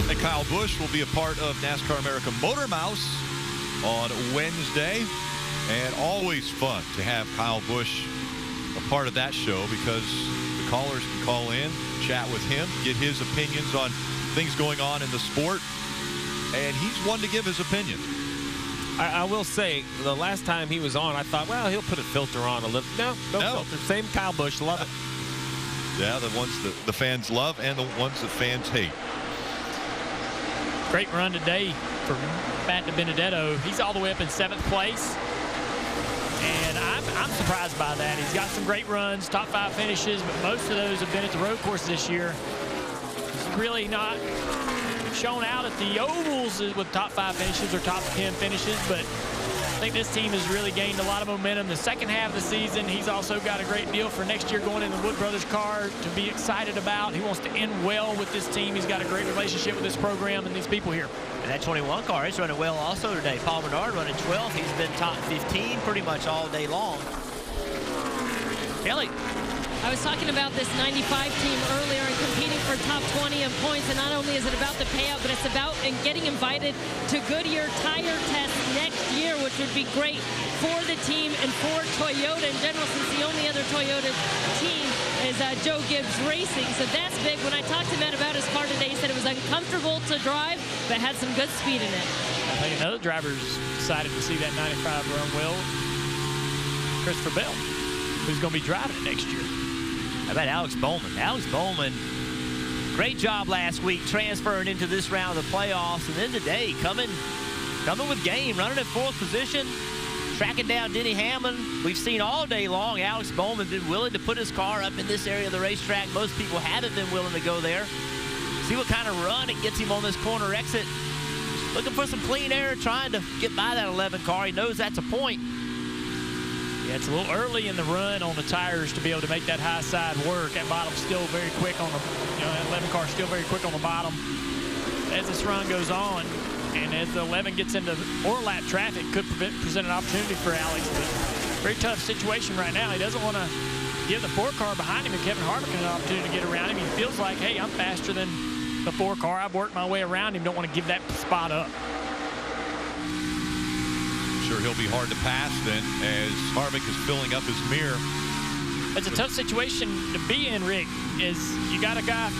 And Kyle Busch will be a part of NASCAR America Motor Mouse on Wednesday. And always fun to have Kyle Busch a part of that show, because the callers can call in, chat with him, get his opinions on things going on in the sport. And he's one to give his opinion. I will say, the last time he was on, I thought, well, he'll put a filter on a little. No filter. Same Kyle Busch. Love it. Yeah, the ones that the fans love and the ones that fans hate. Great run today for Matt DiBenedetto. He's all the way up in 7th place. And I'm surprised by that. He's got some great runs, top 5 finishes, but most of those have been at the road course this year. He's really not shown out at the ovals with top 5 finishes or top 10 finishes, but I think this team has really gained a lot of momentum the second half of the season. He's also got a great deal for next year going in the Wood Brothers car to be excited about. He wants to end well with this team. He's got a great relationship with this program and these people here. And that 21 car is running well also today. Paul Menard running 12th. He's been top 15 pretty much all day long. Kelly. I was talking about this 95 team earlier and competing for top 20 in points, and not only is it about the payout, but it's about getting invited to Goodyear tire tests next year, which would be great for the team and for Toyota in general, since the only other Toyota team is Joe Gibbs Racing. So that's big. When I talked to Matt about his car today, he said it was uncomfortable to drive, but had some good speed in it. I think another driver's excited to see that 95 run well. Christopher Bell, who's going to be driving it next year. How about Alex Bowman? Alex Bowman, great job last week transferring into this round of the playoffs. And then today, coming with game, running at 4th position, tracking down Denny Hamlin. We've seen all day long Alex Bowman been willing to put his car up in this area of the racetrack. Most people haven't been willing to go there. See what kind of run it gets him on this corner exit. Looking for some clean air, trying to get by that 11 car. He knows that's a point. Yeah, it's a little early in the run on the tires to be able to make that high side work. That bottom's still very quick on the, that 11 car still very quick on the bottom. As this run goes on, and as the 11 gets into more lap traffic, could present an opportunity for Alex. But very tough situation right now. He doesn't want to give the 4 car behind him and Kevin Harvick an opportunity to get around him. He feels like, hey, I'm faster than the 4 car. I've worked my way around him. Don't want to give that spot up. Sure, he'll be hard to pass then as Harvick is filling up his mirror. It's a tough situation to be in, Rick, is you got a guy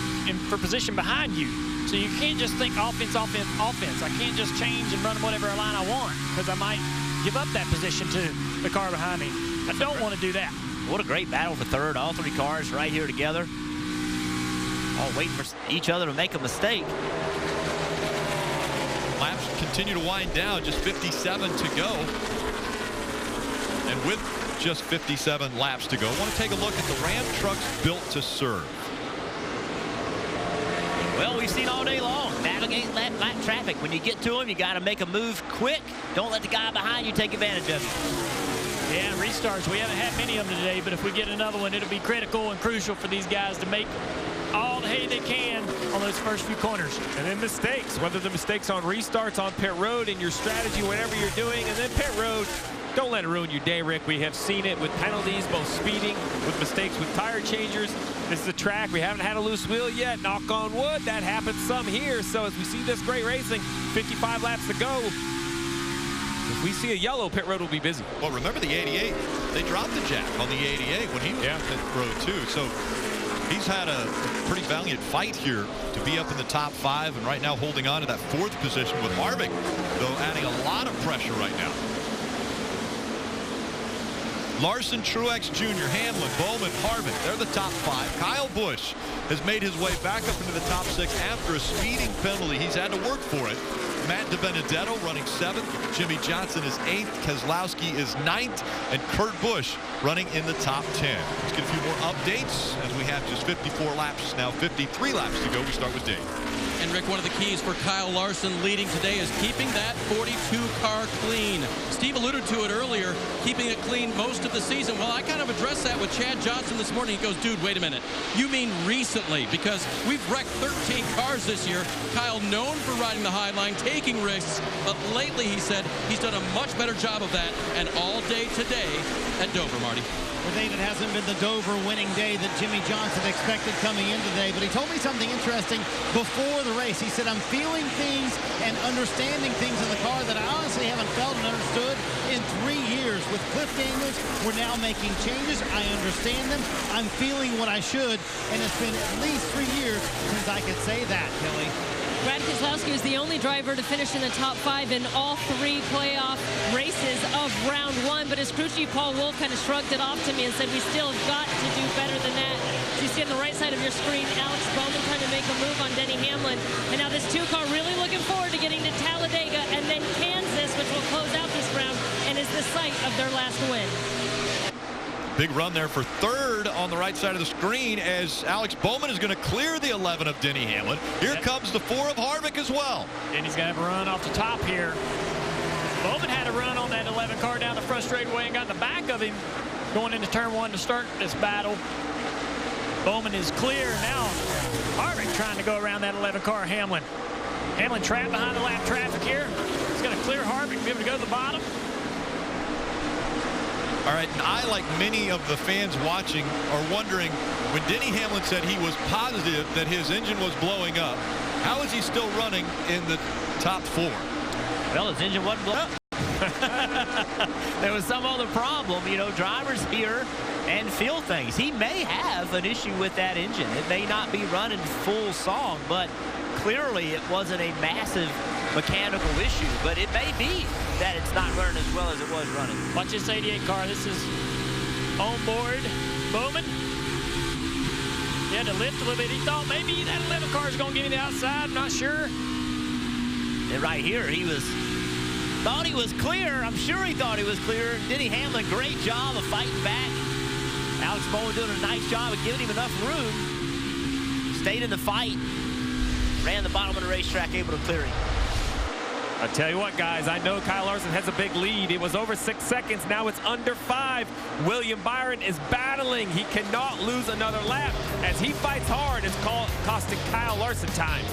for position behind you. So you can't just think offense, offense, offense. I can't just change and run whatever line I want, because I might give up that position to the car behind me. I don't want to do that. What a great battle for 3rd. All 3 cars right here together. All waiting for each other to make a mistake. Laps continue to wind down, just 57 to go. And with just 57 laps to go, I want to take a look at the Ram trucks built to serve. Well, we've seen all day long, navigate lap traffic. When you get to them, you got to make a move quick. Don't let the guy behind you take advantage of you. Yeah, restarts. We haven't had many of them today, but if we get another one, it'll be critical and crucial for these guys to make all the hay they can on those first few corners. And then mistakes, whether the mistakes on restarts on pit road in your strategy, whatever you're doing, and then pit road, don't let it ruin your day, Rick. We have seen it with penalties, both speeding, with mistakes with tire changers. This is a track. We haven't had a loose wheel yet. Knock on wood, that happens some here. So as we see this great racing, 55 laps to go, if we see a yellow, pit road will be busy. Well, remember the 88, they dropped the jack on the 88 when he was in pit road too. So he's had a pretty valiant fight here to be up in the top 5, and right now holding on to that 4th position with Harvick, though adding a lot of pressure right now. Larson, Truex Jr., Hamlin, Bowman, Harvick, they're the top 5. Kyle Busch has made his way back up into the top 6 after a speeding penalty. He's had to work for it. Matt DiBenedetto running 7th. Jimmy Johnson is 8th. Keselowski is 9th. And Kurt Busch running in the top 10. Let's get a few more updates as we have just 54 laps, now 53 laps to go. We start with Dave. And Rick, one of the keys for Kyle Larson leading today is keeping that 42 car clean. Steve alluded to it earlier, keeping it clean most of the season. Well, I kind of addressed that with Chad Johnson this morning. He goes, dude, wait a minute. You mean recently? Because we've wrecked 13 cars this year. Kyle known for riding the high line, taking risks, but lately he said he's done a much better job of that, and all day today at Dover, Marty. Well, Dave, it hasn't been the Dover winning day that Jimmy Johnson expected coming in today, but he told me something interesting before the race. He said, I'm feeling things and understanding things in the car that I honestly haven't felt and understood in 3 years. With Cliff Daniels, we're now making changes. I understand them. I'm feeling what I should, and it's been at least 3 years since I could say that, Kelly. Brad Keselowski is the only driver to finish in the top 5 in all 3 playoff races of round 1. But his crew chief, Paul Wolf, kind of shrugged it off to me and said, we still have got to do better than that. As you see on the right side of your screen, Alex Bowman trying to make a move on Denny Hamlin. And now this 2-car really looking forward to getting to Talladega and then Kansas, which will close out this round and is the site of their last win. Big run there for third on the right side of the screen as Alex Bowman is going to clear the 11 of Denny Hamlin. Here comes the 4 of Harvick as well. And he's going to have a run off the top here. Bowman had a run on that 11 car down the front straightaway and got in the back of him going into turn 1 to start this battle. Bowman is clear. Now Harvick trying to go around that 11 car Hamlin. Hamlin trapped behind the lap traffic here. He's going to clear Harvick, be able to go to the bottom. All right, and I, like many of the fans watching, are wondering, when Denny Hamlin said he was positive that his engine was blowing up, how is he still running in the top 4? Well, his engine wasn't blowing up. There was some other problem. You know, drivers hear and feel things. He may have an issue with that engine. It may not be running full song, but clearly it wasn't a massive mechanical issue, but it may be that it's not running as well as it was running. Watch this 88 car. This is on board Bowman. He had to lift a little bit. He thought maybe that 11 car is going to get him the outside. I'm not sure. And right here, he thought he was clear. I'm sure he thought he was clear. Denny Hamlin, great job of fighting back. Alex Bowman doing a nice job of giving him enough room. Stayed in the fight. Ran the bottom of the racetrack, able to clear him. I'll tell you what, guys, I know Kyle Larson has a big lead. It was over 6 seconds. Now it's under 5. William Byron is battling. He cannot lose another lap. As he fights hard, it's costing Kyle Larson time.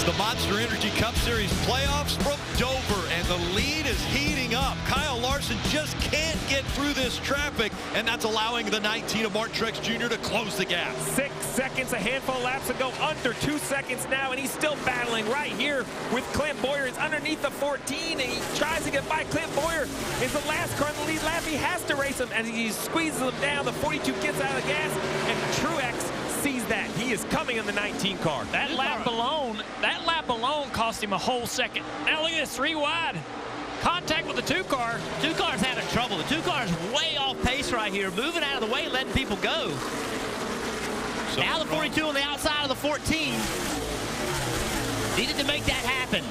the Monster Energy Cup Series playoffs from Dover, and the lead is heating up. Kyle Larson just can't get through this traffic, and that's allowing the 19 of Martin Truex Jr. to close the gap. 6 seconds, a handful of laps ago, under 2 seconds now, and he's still battling right here with Clint Bowyer. It's underneath the 14, and he tries to get by. Clint Bowyer is the last car in the lead lap. He has to race him, and he squeezes him down. The 42 gets out of the gas, and Truex sees that. He is coming in the 19 car. That lap alone cost him a whole second. Now look at this, 3 wide. Contact with the 2 car. 2 cars having trouble. The 2 cars way off pace right here, moving out of the way, letting people go. So now the 42 on the outside of the 14. Needed to make that happen.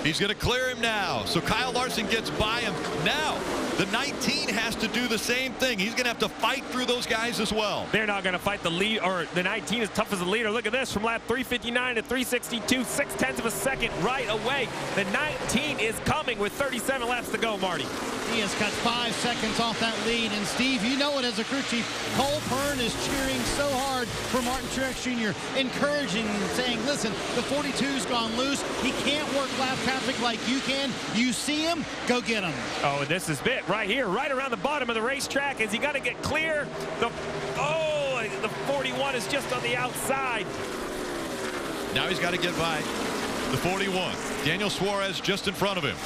He's going to clear him now. So Kyle Larson gets by him. Now the 19 has to do the same thing. He's going to have to fight through those guys as well. They're not going to fight the lead, or the 19 is tough as a leader. Look at this, from lap 359 to 362, 0.6 of a second right away. The 19 is coming with 37 laps to go, Marty. He has cut 5 seconds off that lead. And Steve, you know it as a crew chief. Cole Pern is cheering so hard for Martin Truex Jr., encouraging him, saying, listen, the 42's gone loose. He can't work lap traffic like you can. You see him, go get him. Oh, this is it right here, right around the bottom of the racetrack. As he got to get clear. The 41 is just on the outside. Now he's got to get by the 41. Daniel Suarez just in front of him.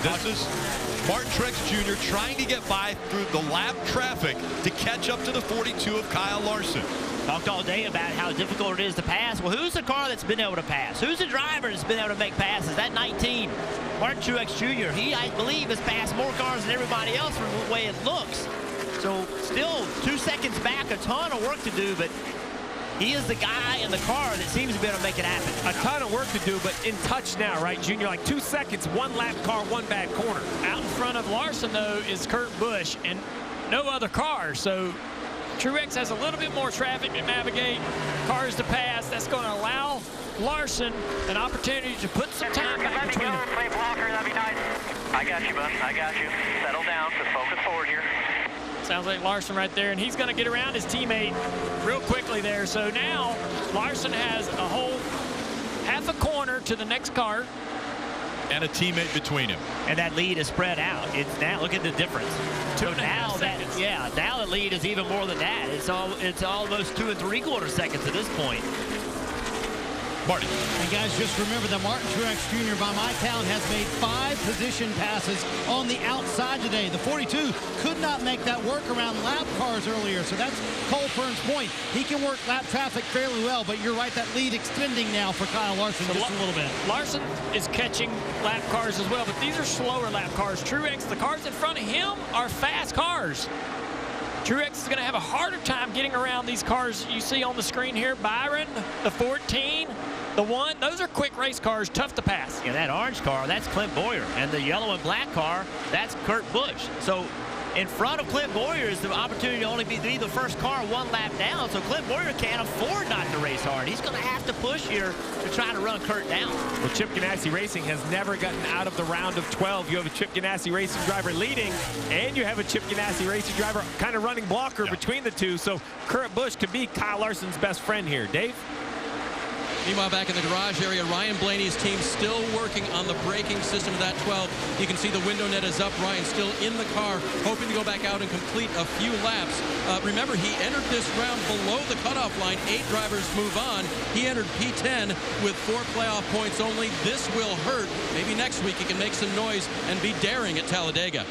This is Martin Truex Jr. trying to get by through the lap traffic to catch up to the 42 of Kyle Larson. Talked all day about how difficult it is to pass. Well, who's the car that's been able to pass? Who's the driver that's been able to make passes? That 19, Martin Truex Jr. He, I believe, has passed more cars than everybody else from the way it looks. So still 2 seconds back, a ton of work to do, but he is the guy in the car that seems to be able to make it happen. A ton of work to do, but in touch now, right, Junior? Like 2 seconds, 1 lap car, 1 bad corner. Out in front of Larson, though, is Kurt Busch and no other car. So Truex has a little bit more traffic to navigate, cars to pass. That's going to allow Larson an opportunity to put some time back between them. Play blocker, that'd be nice. I got you, bud. I got you. Settle down. Just focus forward here. Sounds like Larson right there, and he's going to get around his teammate real quickly there. So now Larson has a whole half a corner to the next car. And a teammate between him. And that lead is spread out. It's now, look at the difference. So now now the lead is even more than that. It's almost 2 3/4 seconds at this point. Marty. And guys, just remember that Martin Truex Jr., by my count, has made 5 position passes on the outside today. The 42 could not make that work around lap cars earlier, so that's Cole Pern's point. He can work lap traffic fairly well, but you're right, that lead extending now for Kyle Larson just a little bit. Larson is catching lap cars as well, but these are slower lap cars. Truex, the cars in front of him are fast cars. Truex is going to have a harder time getting around these cars you see on the screen here. Byron, the 14, the 1. Those are quick race cars, tough to pass. Yeah, that orange car, that's Clint Bowyer. And the yellow and black car, that's Kurt Busch. So in front of Clint Bowyer is the opportunity to only be the first car 1 lap down. So Clint Bowyer can't afford not to race hard. He's going to have to push here to try to run Kurt down. Well, Chip Ganassi Racing has never gotten out of the round of 12. You have a Chip Ganassi Racing driver leading, and you have a Chip Ganassi Racing driver kind of running blocker between the two. So Kurt Busch could be Kyle Larson's best friend here. Dave? Meanwhile, back in the garage area, Ryan Blaney's team still working on the braking system of that 12. You can see the window net is up. Ryan still in the car, hoping to go back out and complete a few laps. Remember, he entered this round below the cutoff line. 8 drivers move on. He entered P10 with 4 playoff points only. This will hurt. Maybe next week he can make some noise and be daring at Talladega.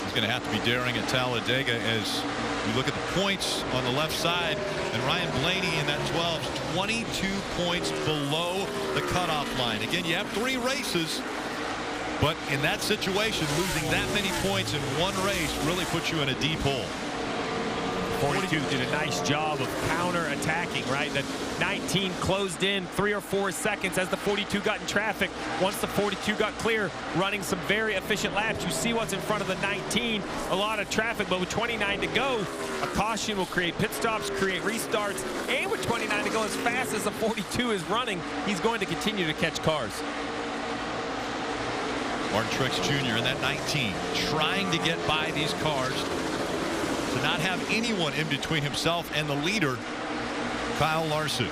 He's going to have to be daring at Talladega as you look at the points on the left side, and Ryan Blaney in that 12 is 22 points below the cutoff line. Again, you have 3 races, but in that situation, losing that many points in 1 race really puts you in a deep hole. 42 did a nice job of counter-attacking, right? The 19 closed in 3 or 4 seconds as the 42 got in traffic. Once the 42 got clear, running some very efficient laps. You see what's in front of the 19. A lot of traffic, but with 29 to go, a caution will create pit stops, create restarts, and with 29 to go, as fast as the 42 is running, he's going to continue to catch cars. Martin Truex Jr. in that 19, trying to get by these cars, to not have anyone in between himself and the leader, Kyle Larson.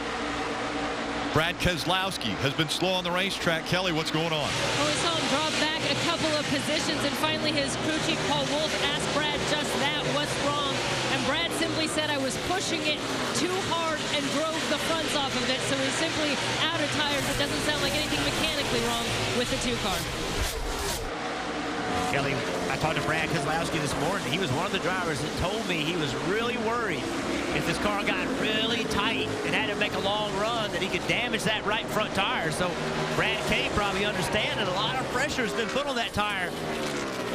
Brad Keselowski has been slow on the racetrack. Kelly, what's going on? Well, we saw him drop back a couple of positions, and finally his crew chief, Paul Wolf, asked Brad just that, what's wrong? And Brad simply said, I was pushing it too hard and drove the fronts off of it, so he's simply out of tires. It doesn't sound like anything mechanically wrong with the 2-car. Kelly, I talked to Brad Keselowski this morning. He was one of the drivers that told me he was really worried if this car got really tight and had to make a long run that he could damage that right front tire. So Brad K probably understands that a lot of pressure has been put on that tire.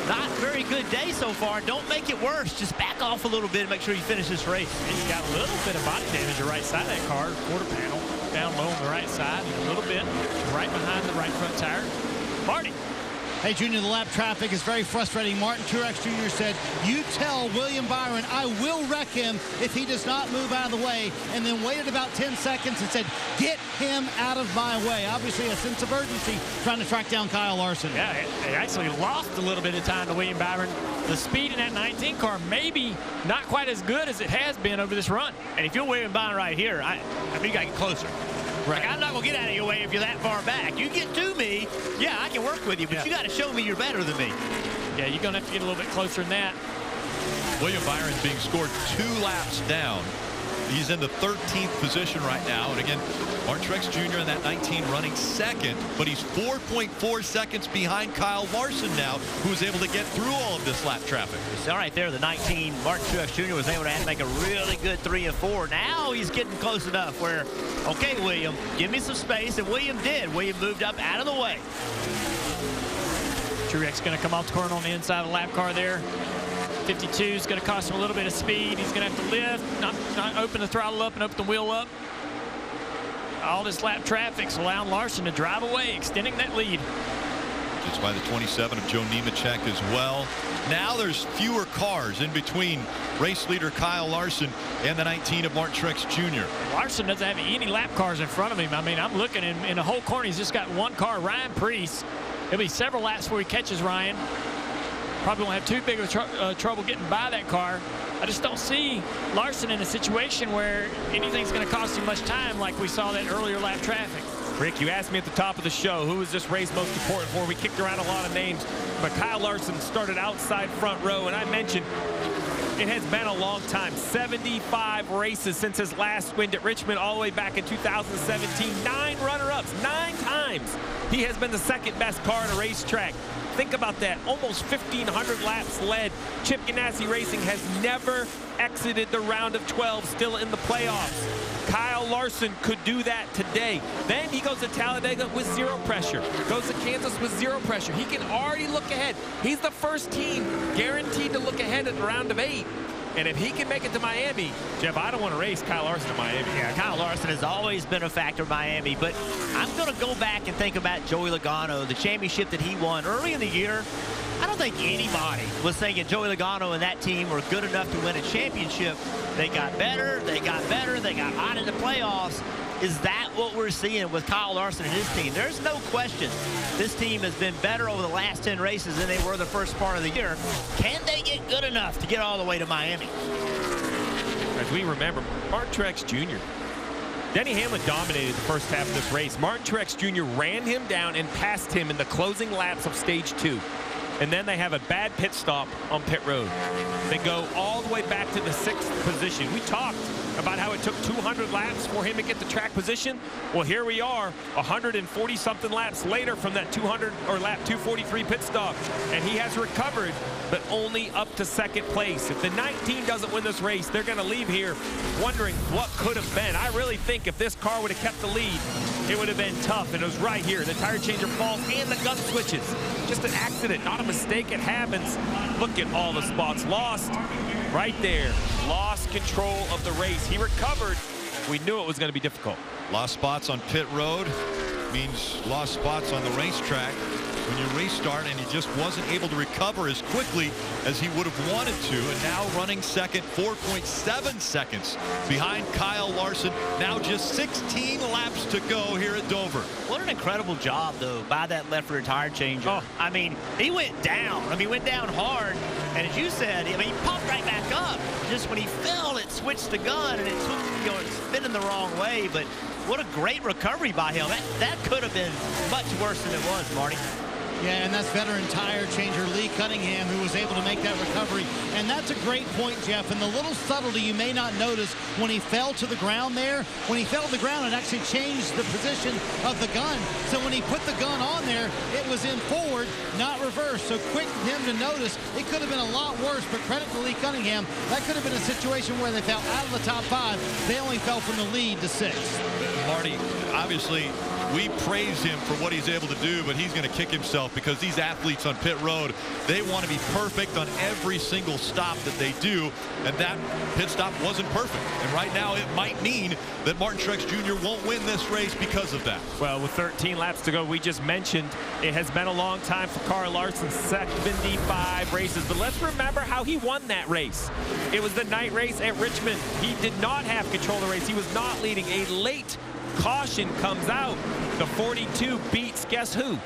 Not very good day so far. Don't make it worse. Just back off a little bit and make sure you finish this race. He's got a little bit of body damage to the right side of that car. Quarter panel down low on the right side, and a little bit right behind the right front tire. Marty. Hey, Junior, the lap traffic is very frustrating. Martin Truex Jr. said, you tell William Byron I will wreck him if he does not move out of the way, and then waited about 10 seconds and said, get him out of my way. Obviously a sense of urgency trying to track down Kyle Larson. Yeah, they actually lost a little bit of time to William Byron. The speed in that 19 car maybe not quite as good as it has been over this run. And if you're William Byron right here, I think you got to get closer. Right. Like, I'm not going to get out of your way if you're that far back. You get to me, yeah, I can work with you, but you got to show me you're better than me. Yeah, you're going to have to get a little bit closer than that. William Byron's being scored 2 laps down. He's in the 13th position right now. And again, Martin Truex Jr. in that 19 running second, but he's 4.4 seconds behind Kyle Larson now, who's able to get through all of this lap traffic. It's all right there, the 19. Martin Truex Jr. was able to make a really good 3 and 4. Now he's getting close enough where, okay, William, give me some space, and William did. William moved up out of the way. Truex going to come off the corner on the inside of the lap car there. 52 is going to cost him a little bit of speed. He's going to have to lift, not open the throttle up and open the wheel up. All this lap traffic's allowing Larson to drive away, extending that lead. Just by the 27 of Joe Nemechek as well. Now there's fewer cars in between race leader Kyle Larson and the 19 of Martin Truex Jr. Larson doesn't have any lap cars in front of him. I mean, I'm looking in the whole corner. He's just got one car, Ryan Preece. It'll be several laps before he catches Ryan. Probably won't have too big of trouble getting by that car. I just don't see Larson in a situation where anything's going to cost him much time like we saw that earlier lap traffic. Rick, you asked me at the top of the show, who is this race most important for? We kicked around a lot of names, but Kyle Larson started outside front row, and I mentioned it has been a long time. 75 races since his last win at Richmond all the way back in 2017. 9 runner-ups, 9 times. He has been the second best car on a racetrack. Think about that, almost 1,500 laps led. Chip Ganassi Racing has never exited the round of 12, still in the playoffs. Kyle Larson could do that today. Then he goes to Talladega with 0 pressure. Goes to Kansas with 0 pressure. He can already look ahead. He's the first team guaranteed to look ahead at the round of 8. And if he can make it to Miami, Jeff, I don't want to race Kyle Larson to Miami. Yeah, Kyle Larson has always been a factor in Miami, but I'm going to go back and think about Joey Logano, the championship that he won early in the year. I don't think anybody was thinking Joey Logano and that team were good enough to win a championship. They got better, they got hot in the playoffs. Is that what we're seeing with Kyle Larson and his team? There's no question this team has been better over the last 10 races than they were the first part of the year. Can they get good enough to get all the way to Miami? As we remember, Martin Truex Jr. Denny Hamlin dominated the first half of this race. Martin Truex Jr. ran him down and passed him in the closing laps of stage 2. And then they have a bad pit stop on pit road. They go all the way back to the 6th position. We talked about how it took 200 laps for him to get the track position. Well, here we are 140-something laps later from that 200 or lap 243 pit stop. And he has recovered, but only up to 2nd place. If the 19 doesn't win this race, they're going to leave here wondering what could have been. I really think if this car would have kept the lead, it would have been tough. And it was right here. The tire changer falls and the gun switches. Just an accident, not a mistake. It happens. Look at all the spots lost. Right there. Lost control of the race. He recovered. We knew it was going to be difficult. Lost spots on pit road means lost spots on the racetrack. when you restart, and he just wasn't able to recover as quickly as he would have wanted to. And now running second, 4.7 seconds behind Kyle Larson. Now just 16 laps to go here at Dover. What an incredible job, though, by that left rear tire changer. Oh. I mean, he went down. I mean, he went down hard. And as you said, I mean, he popped right back up. Just when he fell, it switched the gun, and it took, you know, it's spinning the wrong way. But what a great recovery by him. That could have been much worse than it was, Marty. Yeah, and that's veteran tire changer Lee Cunningham who was able to make that recovery. And that's a great point, Jeff. And the little subtlety you may not notice when he fell to the ground there, when he fell to the ground, it actually changed the position of the gun. So when he put the gun on there, it was in forward, not reverse. So quick for him to notice. It could have been a lot worse, but credit to Lee Cunningham. That could have been a situation where they fell out of the top 5. They only fell from the lead to 6. Marty, obviously, we praise him for what he's able to do, but he's going to kick himself because these athletes on pit road, they want to be perfect on every single stop that they do, and that pit stop wasn't perfect. And right now it might mean that Martin Truex Jr. won't win this race because of that. Well, with 13 laps to go, we just mentioned it has been a long time for Kyle Larson, 75 races. But let's remember how he won that race. It was the night race at Richmond. He did not have control of the race. He was not leading. A late caution comes out. The 42 beats, guess who?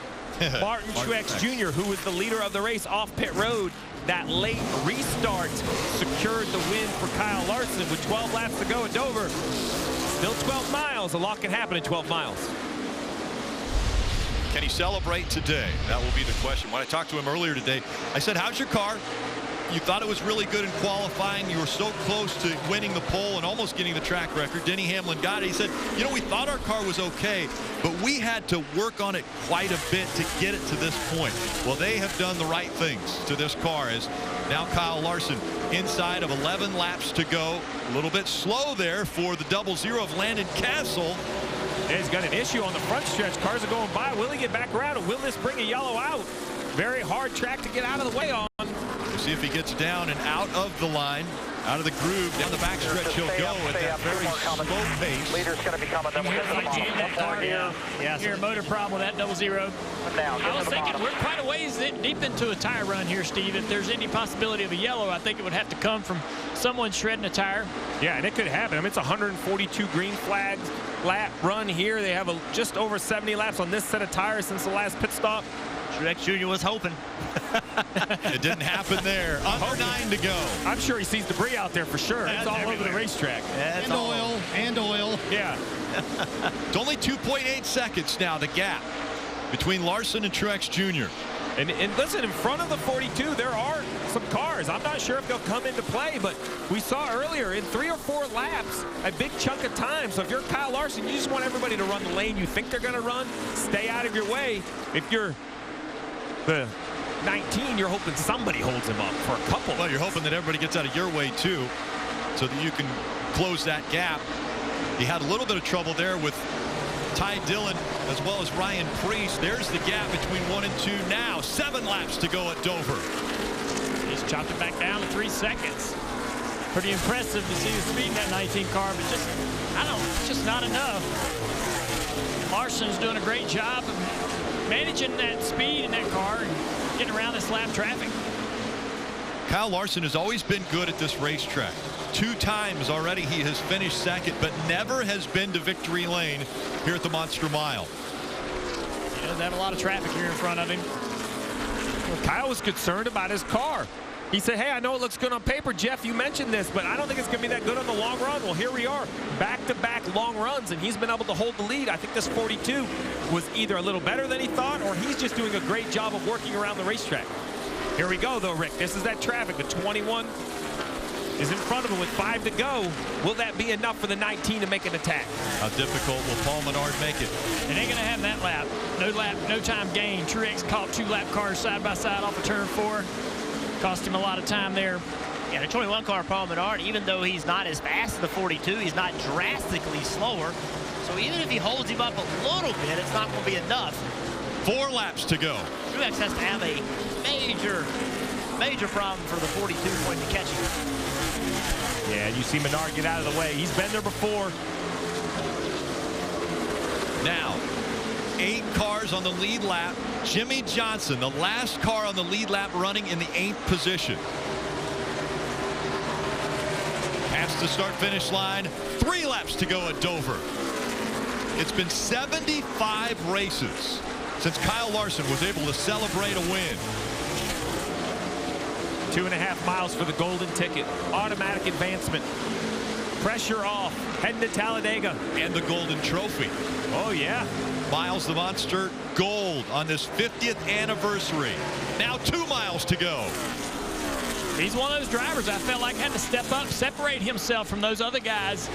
Martin Truex Jr., who was the leader of the race off pit road. That late restart secured the win for Kyle Larson with 12 laps to go at Dover. Still 12 miles. A lot can happen in 12 miles. Can he celebrate today? That will be the question. When I talked to him earlier today, I said, how's your car? You thought it was really good in qualifying. You were so close to winning the pole and almost getting the track record. Denny Hamlin got it. He said, you know, we thought our car was okay, but we had to work on it quite a bit to get it to this point. Well, they have done the right things to this car, as now Kyle Larson inside of 11 laps to go. A little bit slow there for the 0-0 of Landon Castle. He's got an issue on the front stretch. Cars are going by. Will he get back around, or will this bring a yellow out? Very hard track to get out of the way on. We'll see if he gets down and out of the line, out of the groove. Down the backstretch he'll go at that very slow pace. Leader's going to be coming up. Here, motor problem with that 0-0. I was thinking we're quite a ways deep into a tire run here, Steve. If there's any possibility of a yellow, I think it would have to come from someone shredding a tire. Yeah, and it could happen. I mean, it's 142 green flags lap run here. They have just over 70 laps on this set of tires since the last pit stop. Truex Jr. was hoping. It didn't happen there. Under 9 to go. I'm sure he sees debris out there for sure. It's all over the racetrack. And oil. And oil. Yeah. It's only 2.8 seconds now, the gap between Larson and Truex Jr. And listen, in front of the 42, there are some cars. I'm not sure if they'll come into play, but we saw earlier in 3 or 4 laps, a big chunk of time. So if you're Kyle Larson, you just want everybody to run the lane you think they're going to run. Stay out of your way. If you're the 19, you're hoping somebody holds him up for a couple. Well, you're hoping that everybody gets out of your way, too, so that you can close that gap. He had a little bit of trouble there with Ty Dillon as well as Ryan Preece. There's the gap between 1 and 2 now. 7 laps to go at Dover. He's chopped it back down to 3 seconds. Pretty impressive to see the speed in that 19 car, but just, I don't know, it's just not enough. Larson's doing a great job of managing that speed in that car and getting around this lap traffic. Kyle Larson has always been good at this racetrack. 2 times already he has finished second, but never has been to victory lane here at the Monster Mile. He does have a lot of traffic here in front of him. Well, Kyle was concerned about his car. He said, hey, I know it looks good on paper, Jeff, you mentioned this, but I don't think it's going to be that good on the long run. Well, here we are, back-to-back long runs, and he's been able to hold the lead. I think this 42 was either a little better than he thought, or he's just doing a great job of working around the racetrack. Here we go, though, Rick. This is that traffic. The 21 is in front of him with 5 to go. Will that be enough for the 19 to make an attack? How difficult will Paul Menard make it? And ain't going to have that lap. No time gain. Truex caught 2 lap cars side by side off of turn 4. Cost him a lot of time there. Yeah, the 21 car Paul Menard, even though he's not as fast as the 42, he's not drastically slower. So even if he holds him up a little bit, it's not going to be enough. 4 laps to go. Truex has to have a major problem for the 42 going to catch him. Yeah, you see Menard get out of the way. He's been there before. Now, 8 cars on the lead lap Jimmy Johnson, the last car on the lead lap, running in the 8th position. Past the start-finish line, 3 laps to go at Dover. It's been 75 races since Kyle Larson was able to celebrate a win. 2.5 miles for the golden ticket. Automatic advancement. Pressure off. Heading to Talladega. And the golden trophy. Oh, yeah. Miles the Monster gold on this 50th anniversary. Now 2 miles to go. He's one of those drivers I felt like had to step up, separate himself from those other guys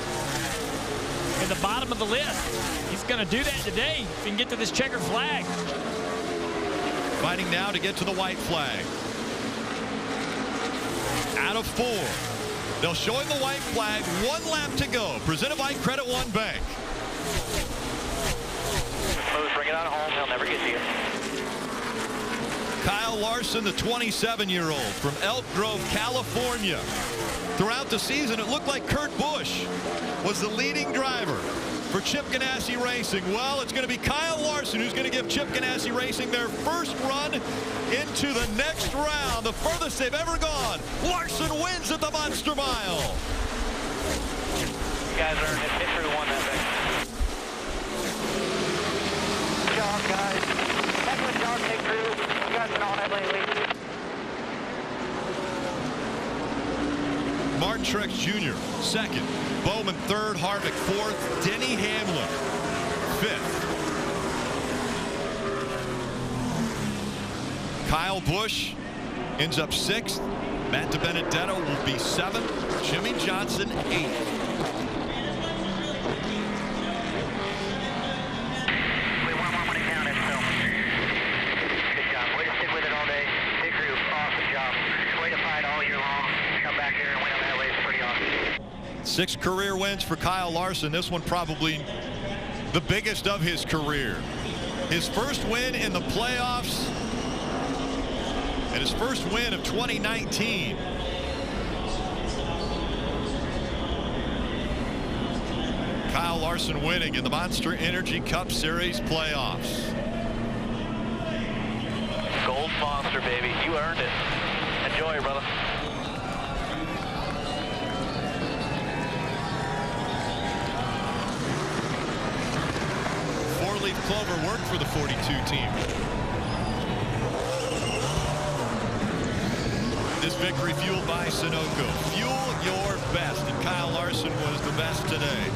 in the bottom of the list. He's going to do that today if he can get to this checkered flag. Fighting now to get to the white flag. Out of 4. They'll show him the white flag. 1 lap to go. Presented by Credit One Bank. Bring it out of home. He'll never get to you. Kyle Larson, the 27-year-old from Elk Grove, California. Throughout the season, it looked like Kurt Busch was the leading driver for Chip Ganassi Racing. Well, it's going to be Kyle Larson who's going to give Chip Ganassi Racing their first run into the next round, the furthest they've ever gone. Larson wins at the Monster Mile. You guys earned it. Hit through 1 that thing. Good job, guys. Excellent job, take through. You guys been on it lately. Martin Truex Jr. 2nd. Bowman 3rd. Harvick 4th. Denny Hamlin 5th. Kyle Busch ends up 6th. Matt DiBenedetto will be 7th. Jimmy Johnson 8th. We want one when it counted, so good job. Way to stick with it all day. Big group, awesome job. Way to fight all year long. Come back here and win on that race, pretty awesome. 6 career wins for Kyle Larson. This one probably the biggest of his career. His first win in the playoffs and his first win of 2019. Kyle Larson winning in the Monster Energy Cup Series playoffs. Gold Monster, baby. You earned it. Enjoy, brother. Four-leaf clover worked for the 42 team. This victory fueled by Sunoco. Fuel your best, and Kyle Larson was the best today.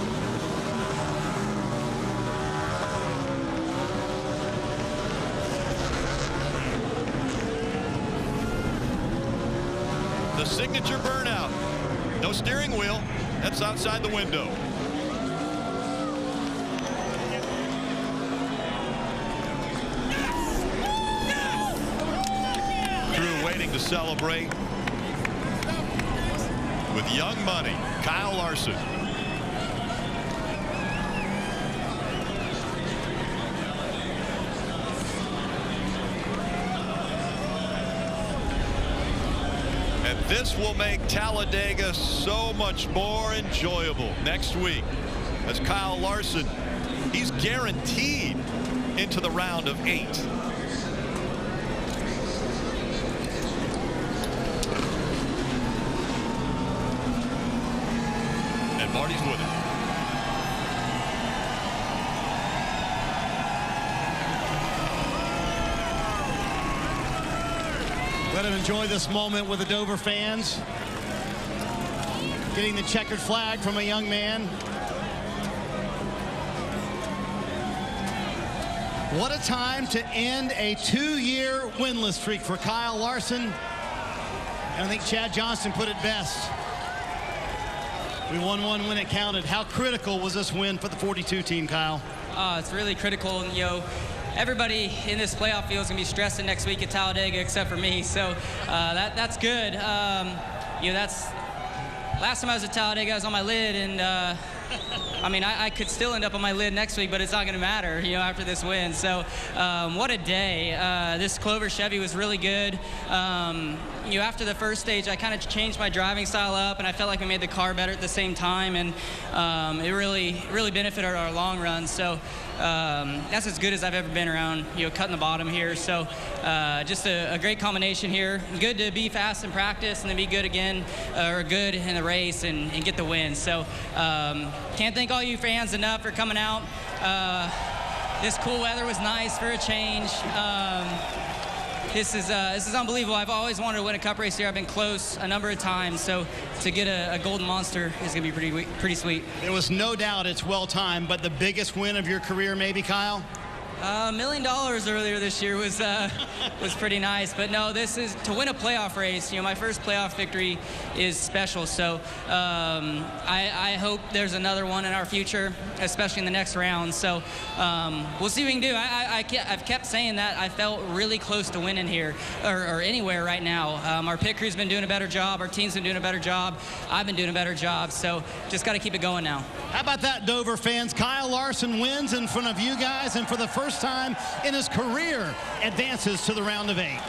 The signature burnout. No steering wheel. That's outside the window. Crew waiting to celebrate with young money. Kyle Larson. And this will make Talladega so much more enjoyable next week, as Kyle Larson, he's guaranteed into the round of 8. And Marty's with him. Let him enjoy this moment with the Dover fans. Getting the checkered flag from a young man. What a time to end a 2-year winless streak for Kyle Larson. And I think Chad Johnston put it best. We won one when it counted. How critical was this win for the 42 team, Kyle? It's really critical. And, you know, everybody in this playoff field is going to be stressing next week at Talladega except for me. So that's good. You know, that's last time I was at Talladega, I was on my lid, and I mean, I could still end up on my lid next week, but it's not going to matter, you know, after this win. So what a day. This Clover Chevy was really good. You know, after the first stage, I kind of changed my driving style up, and I felt like we made the car better at the same time, and it really benefited our long run. So that's as good as I've ever been around, cutting the bottom here. So just a great combination here. Good to be fast in practice and then be good again, or good in the race and get the win. So can't thank all you fans enough for coming out. This cool weather was nice for a change. This is unbelievable. I've always wanted to win a cup race here. I've been close a number of times, so to get a golden monster is going to be pretty sweet. There was no doubt it's well timed, but the biggest win of your career, maybe, Kyle? $1 million earlier this year was pretty nice, but no, this is to win a playoff race. My first playoff victory is special, so I hope there's another one in our future, especially in the next round. So we'll see what we can do. I've kept saying that I felt really close to winning here or anywhere right now. Our pit crew's been doing a better job. Our team's been doing a better job. I've been doing a better job. So just got to keep it going now. How about that, Dover fans? Kyle Larson wins in front of you guys, and for the first time in his career advances to the round of 8.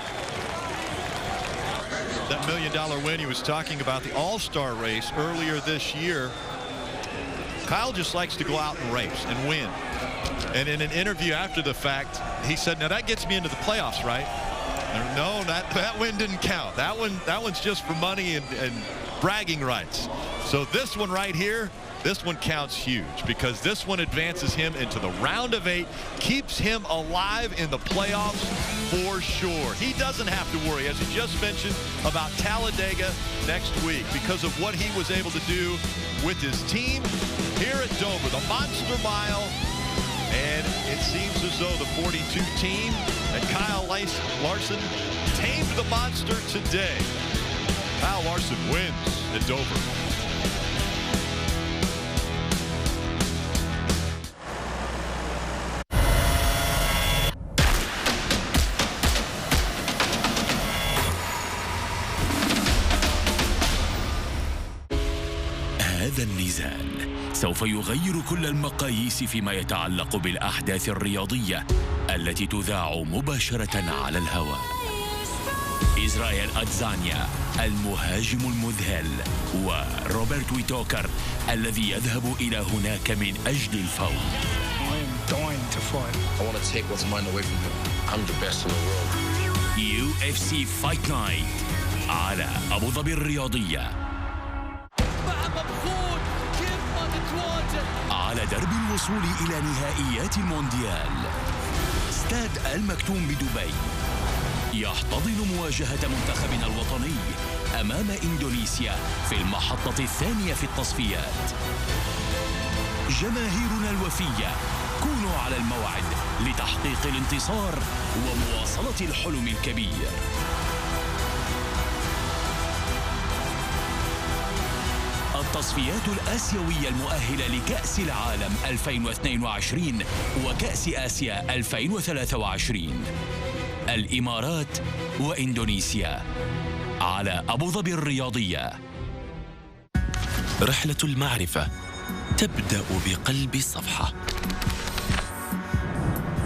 That $1 million win he was talking about, the All-Star race earlier this year. Kyle just likes to go out and race and win. And in an interview after the fact, he said, now that gets me into the playoffs, right? No, that win didn't count. That one's just for money and bragging rights. So this one right here, this one counts huge because this one advances him into the round of 8, keeps him alive in the playoffs for sure. He doesn't have to worry, as he just mentioned, about Talladega next week because of what he was able to do with his team here at Dover, the Monster Mile. And it seems as though the 42 team and Kyle Larson tamed the monster today. Kyle Larson wins at Dover. هذا الميزان سوف يغير كل المقاييس فيما يتعلق بالأحداث الرياضية التي تذاع مباشرة على الهواء. إسرائيل أدزانيا المهاجم المذهل، وروبرت ويتوكر الذي يذهب إلى هناك من أجل الفوز. UFC Fight Night على أبو ظبي الرياضية. على درب الوصول إلى نهائيات المونديال، استاد المكتوم بدبي يحتضن مواجهة منتخبنا الوطني أمام إندونيسيا في المحطة الثانية في التصفيات. جماهيرنا الوفية، كونوا على الموعد لتحقيق الانتصار ومواصلة الحلم الكبير. التصفيات الآسيوية المؤهلة لكأس العالم 2022 وكأس آسيا 2023. الإمارات وإندونيسيا على أبو ظبي الرياضية. رحلة المعرفة تبدأ بقلب الصفحة،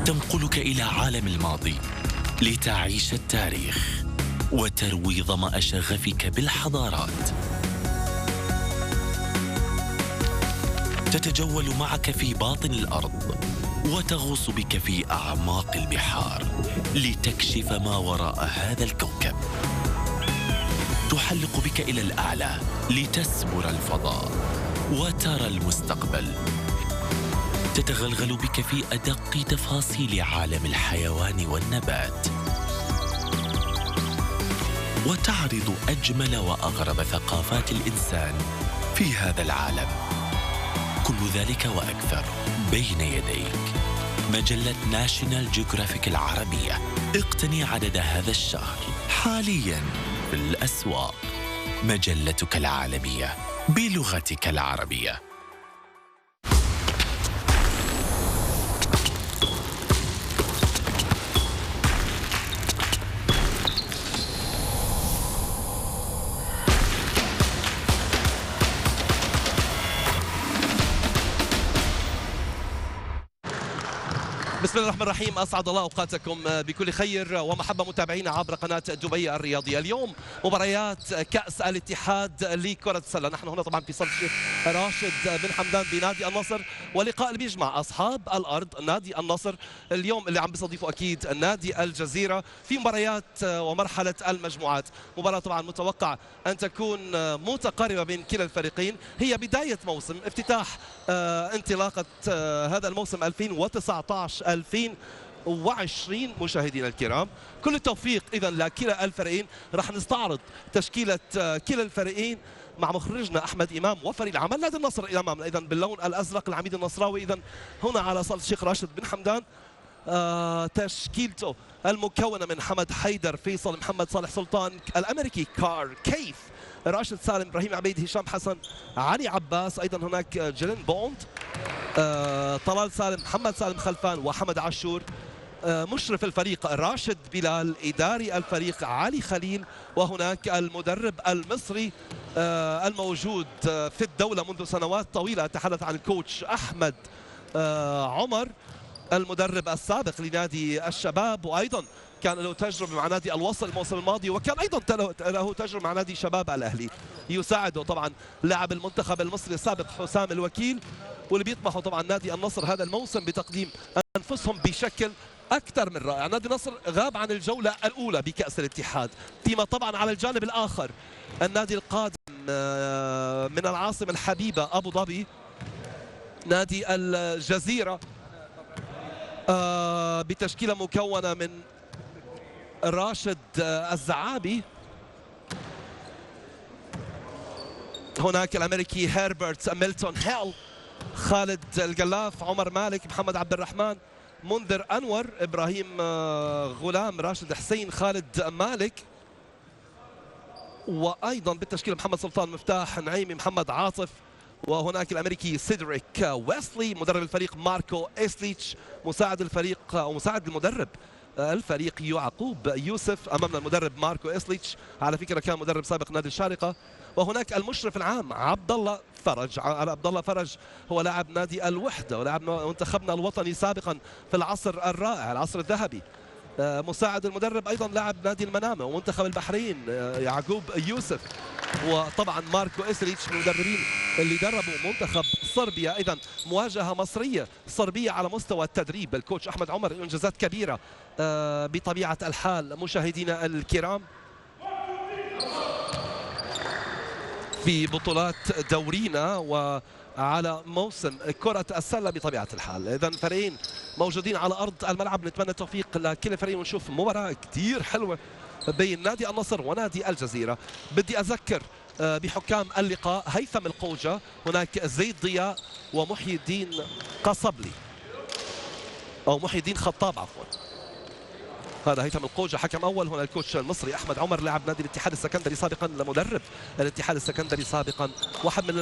تنقلك إلى عالم الماضي لتعيش التاريخ وتروي ظمأ شغفك بالحضارات. تتجول معك في باطن الأرض وتغوص بك في أعماق البحار لتكشف ما وراء هذا الكوكب. تحلق بك إلى الأعلى لتسبر الفضاء وترى المستقبل. تتغلغل بك في أدق تفاصيل عالم الحيوان والنبات، وتعرض أجمل وأغرب ثقافات الإنسان في هذا العالم. كل ذلك وأكثر بين يديك. مجلة ناشيونال جيوغرافيك العربية، اقتني عدد هذا الشهر حالياً في الأسواق. مجلتك العالمية بلغتك العربية. بسم بسم الله الرحمن الرحيم. أسعد الله أوقاتكم بكل خير ومحبة متابعينا عبر قناة دبي الرياضية. اليوم مباريات كأس الاتحاد لكرة السلة. نحن هنا طبعا في صالة الشيخ راشد بن حمدان بنادي النصر، ولقاء اللي بيجمع أصحاب الأرض نادي النصر اليوم اللي عم بيستضيفوا أكيد نادي الجزيرة في مباريات ومرحلة المجموعات. مباراة طبعا متوقع أن تكون متقاربة بين كلا الفريقين. هي بداية موسم افتتاح انطلاقة هذا الموسم 2019-2020 مشاهدينا الكرام. كل التوفيق إذا لكلا الفريقين. راح نستعرض تشكيلة كلا الفريقين مع مخرجنا أحمد إمام وفريق العمل. نادي النصر أمامنا إذا باللون الأزرق العميد النصراوي إذا هنا على صالة الشيخ راشد بن حمدان. تشكيلته المكونة من حمد حيدر، فيصل، محمد صالح سلطان، الأمريكي كار كيف، راشد سالم، إبراهيم عبيد، هشام حسن، علي عباس، أيضا هناك جيلين بوند، طلال سالم، محمد سالم خلفان، وحمد عاشور. مشرف الفريق راشد بلال، إداري الفريق علي خليل، وهناك المدرب المصري الموجود في الدولة منذ سنوات طويلة، أتحدث عن الكوتش أحمد عمر، المدرب السابق لنادي الشباب، وأيضا كان له تجربة مع نادي الوصل الموسم الماضي، وكان أيضا له تجربة مع نادي شباب الأهلي. يساعده طبعا لاعب المنتخب المصري السابق حسام الوكيل، واللي بيطمحوا طبعا نادي النصر هذا الموسم بتقديم أنفسهم بشكل أكثر من رائع. نادي النصر غاب عن الجولة الأولى بكأس الاتحاد، فيما طبعا على الجانب الآخر النادي القادم من العاصمة الحبيبة أبو ظبي نادي الجزيرة بتشكيلة مكونة من راشد الزعابي، هناك الأمريكي هيربرت ميلتون هيل، خالد القلاف، عمر مالك، محمد عبد الرحمن، منذر أنور، إبراهيم غلام، راشد حسين، خالد مالك، وأيضا بالتشكيلة محمد سلطان مفتاح، نعيمي، محمد عاطف، وهناك الأمريكي سيدريك ويسلي، مدرب الفريق ماركو إسليتش، مساعد الفريق أو مساعد المدرب الفريق يعقوب يوسف. أمامنا المدرب ماركو إسليتش، على فكرة كان مدرب سابق نادي الشارقة. وهناك المشرف العام عبد الله فرج. عبد الله فرج هو لاعب نادي الوحدة ولاعب منتخبنا الوطني سابقا في العصر الرائع، العصر الذهبي. مساعد المدرب أيضا لاعب نادي المنامة ومنتخب البحرين يعقوب يوسف. وطبعا ماركو إسليتش من المدربين اللي دربوا منتخب صربيا. إذا مواجهة مصرية صربية على مستوى التدريب. الكوتش أحمد عمر إنجازات كبيرة بطبيعة الحال مشاهدينا الكرام في بطولات دورينا وعلى موسم كرة السلة بطبيعة الحال. إذا فريقين موجودين على أرض الملعب، نتمنى التوفيق لكل فريق ونشوف مباراة كتير حلوة بين نادي النصر ونادي الجزيرة. بدي أذكر بحكام اللقاء: هيثم القوجة، هناك زيد ضياء، ومحي الدين قصبلي أو محي الدين خطاب عفوا. هذا هيثم القوجة حكم أول. هنا الكوتش المصري أحمد عمر لاعب نادي الاتحاد السكندري سابقا، مدرب الاتحاد السكندري سابقا، واحد من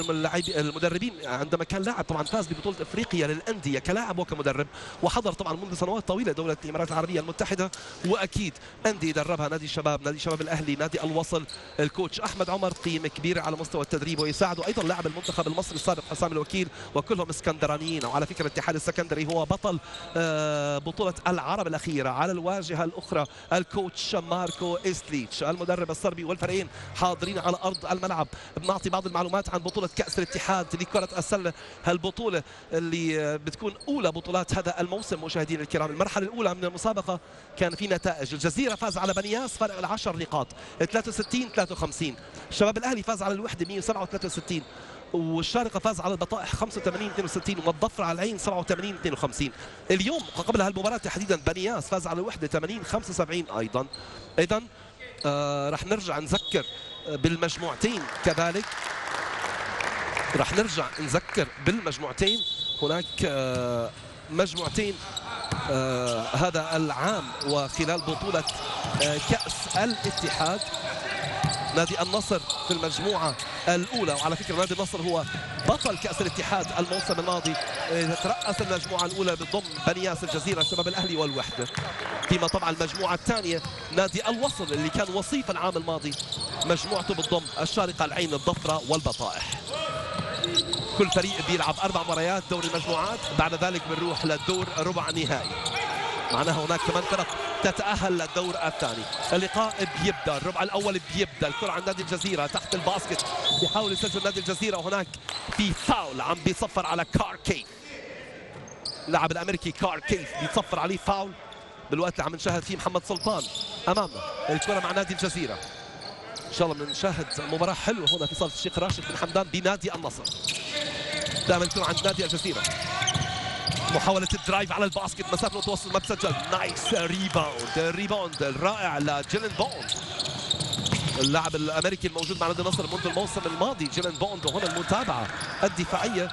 المدربين عندما كان لاعب طبعا فاز ببطولة افريقيا للأندية كلاعب وكمدرب، وحضر طبعا منذ سنوات طويلة دولة الإمارات العربية المتحدة، وأكيد أندية دربها نادي الشباب، نادي شباب الأهلي، نادي الوصل. الكوتش أحمد عمر قيمة كبيرة على مستوى التدريب، ويساعده أيضا لاعب المنتخب المصري السابق حسام الوكيل، وكلهم اسكندرانيين. وعلى فكرة الاتحاد السكندري هو بطل بطولة العرب الأخيرة. على الواجهة الأخرى الكوتش ماركو إسليتش المدرب الصربي، والفريقين حاضرين على أرض الملعب. بنعطي بعض المعلومات عن بطولة كأس الاتحاد لكرة السلة، هالبطولة اللي بتكون أولى بطولات هذا الموسم مشاهدينا الكرام. المرحلة الأولى من المسابقة كان في نتائج: الجزيرة فاز على بنياس فرق 10 نقاط 63-53، الشباب الأهلي فاز على الوحدة 107-63، والشارقة فاز على البطائح 85-62، والضفر على العين 87-52. اليوم قبل هالمباراة تحديدا بنياس فاز على الوحدة 80-75 أيضا. إذا رح نرجع نذكر بالمجموعتين كذلك، رح نرجع نذكر بالمجموعتين. هناك مجموعتين هذا العام وخلال بطولة كأس الاتحاد. نادي النصر في المجموعة الأولى، وعلى فكرة نادي النصر هو بطل كأس الاتحاد الموسم الماضي، ترأس المجموعة الأولى بضم بنياس، الجزيرة، الشباب الأهلي والوحدة. فيما طبعا المجموعة الثانية نادي الوصل اللي كان وصيف العام الماضي، مجموعته بتضم الشارقة، العين، الضفرة والبطائح. كل فريق بيلعب 4 مباريات دوري المجموعات، بعد ذلك بنروح للدور ربع نهائي. معناها هناك 8 فرق تتأهل للدور الثاني. اللقاء بيبدأ، الربع الأول بيبدأ. الكرة عند نادي الجزيرة تحت الباسكت، بيحاول يسجل نادي الجزيرة، وهناك في فاول عم بيصفر على كاركيف. اللاعب الأمريكي كاركيف بيتصفر عليه فاول بالوقت اللي عم نشاهد فيه محمد سلطان أمامنا. الكرة مع نادي الجزيرة. إن شاء الله بنشاهد مباراة حلوة هنا في صالة الشيخ راشد بن حمدان بنادي النصر. دائما الكرة عند نادي الجزيرة. محاولة الدرايف على الباسكت، مسافة متوسط ما بسجل. نايس ريباوند، الريباوند الرائع لجيلن بوند، اللاعب الامريكي الموجود مع نادي النصر منذ الموسم الماضي. جيلن بوند، وهنا المتابعة الدفاعية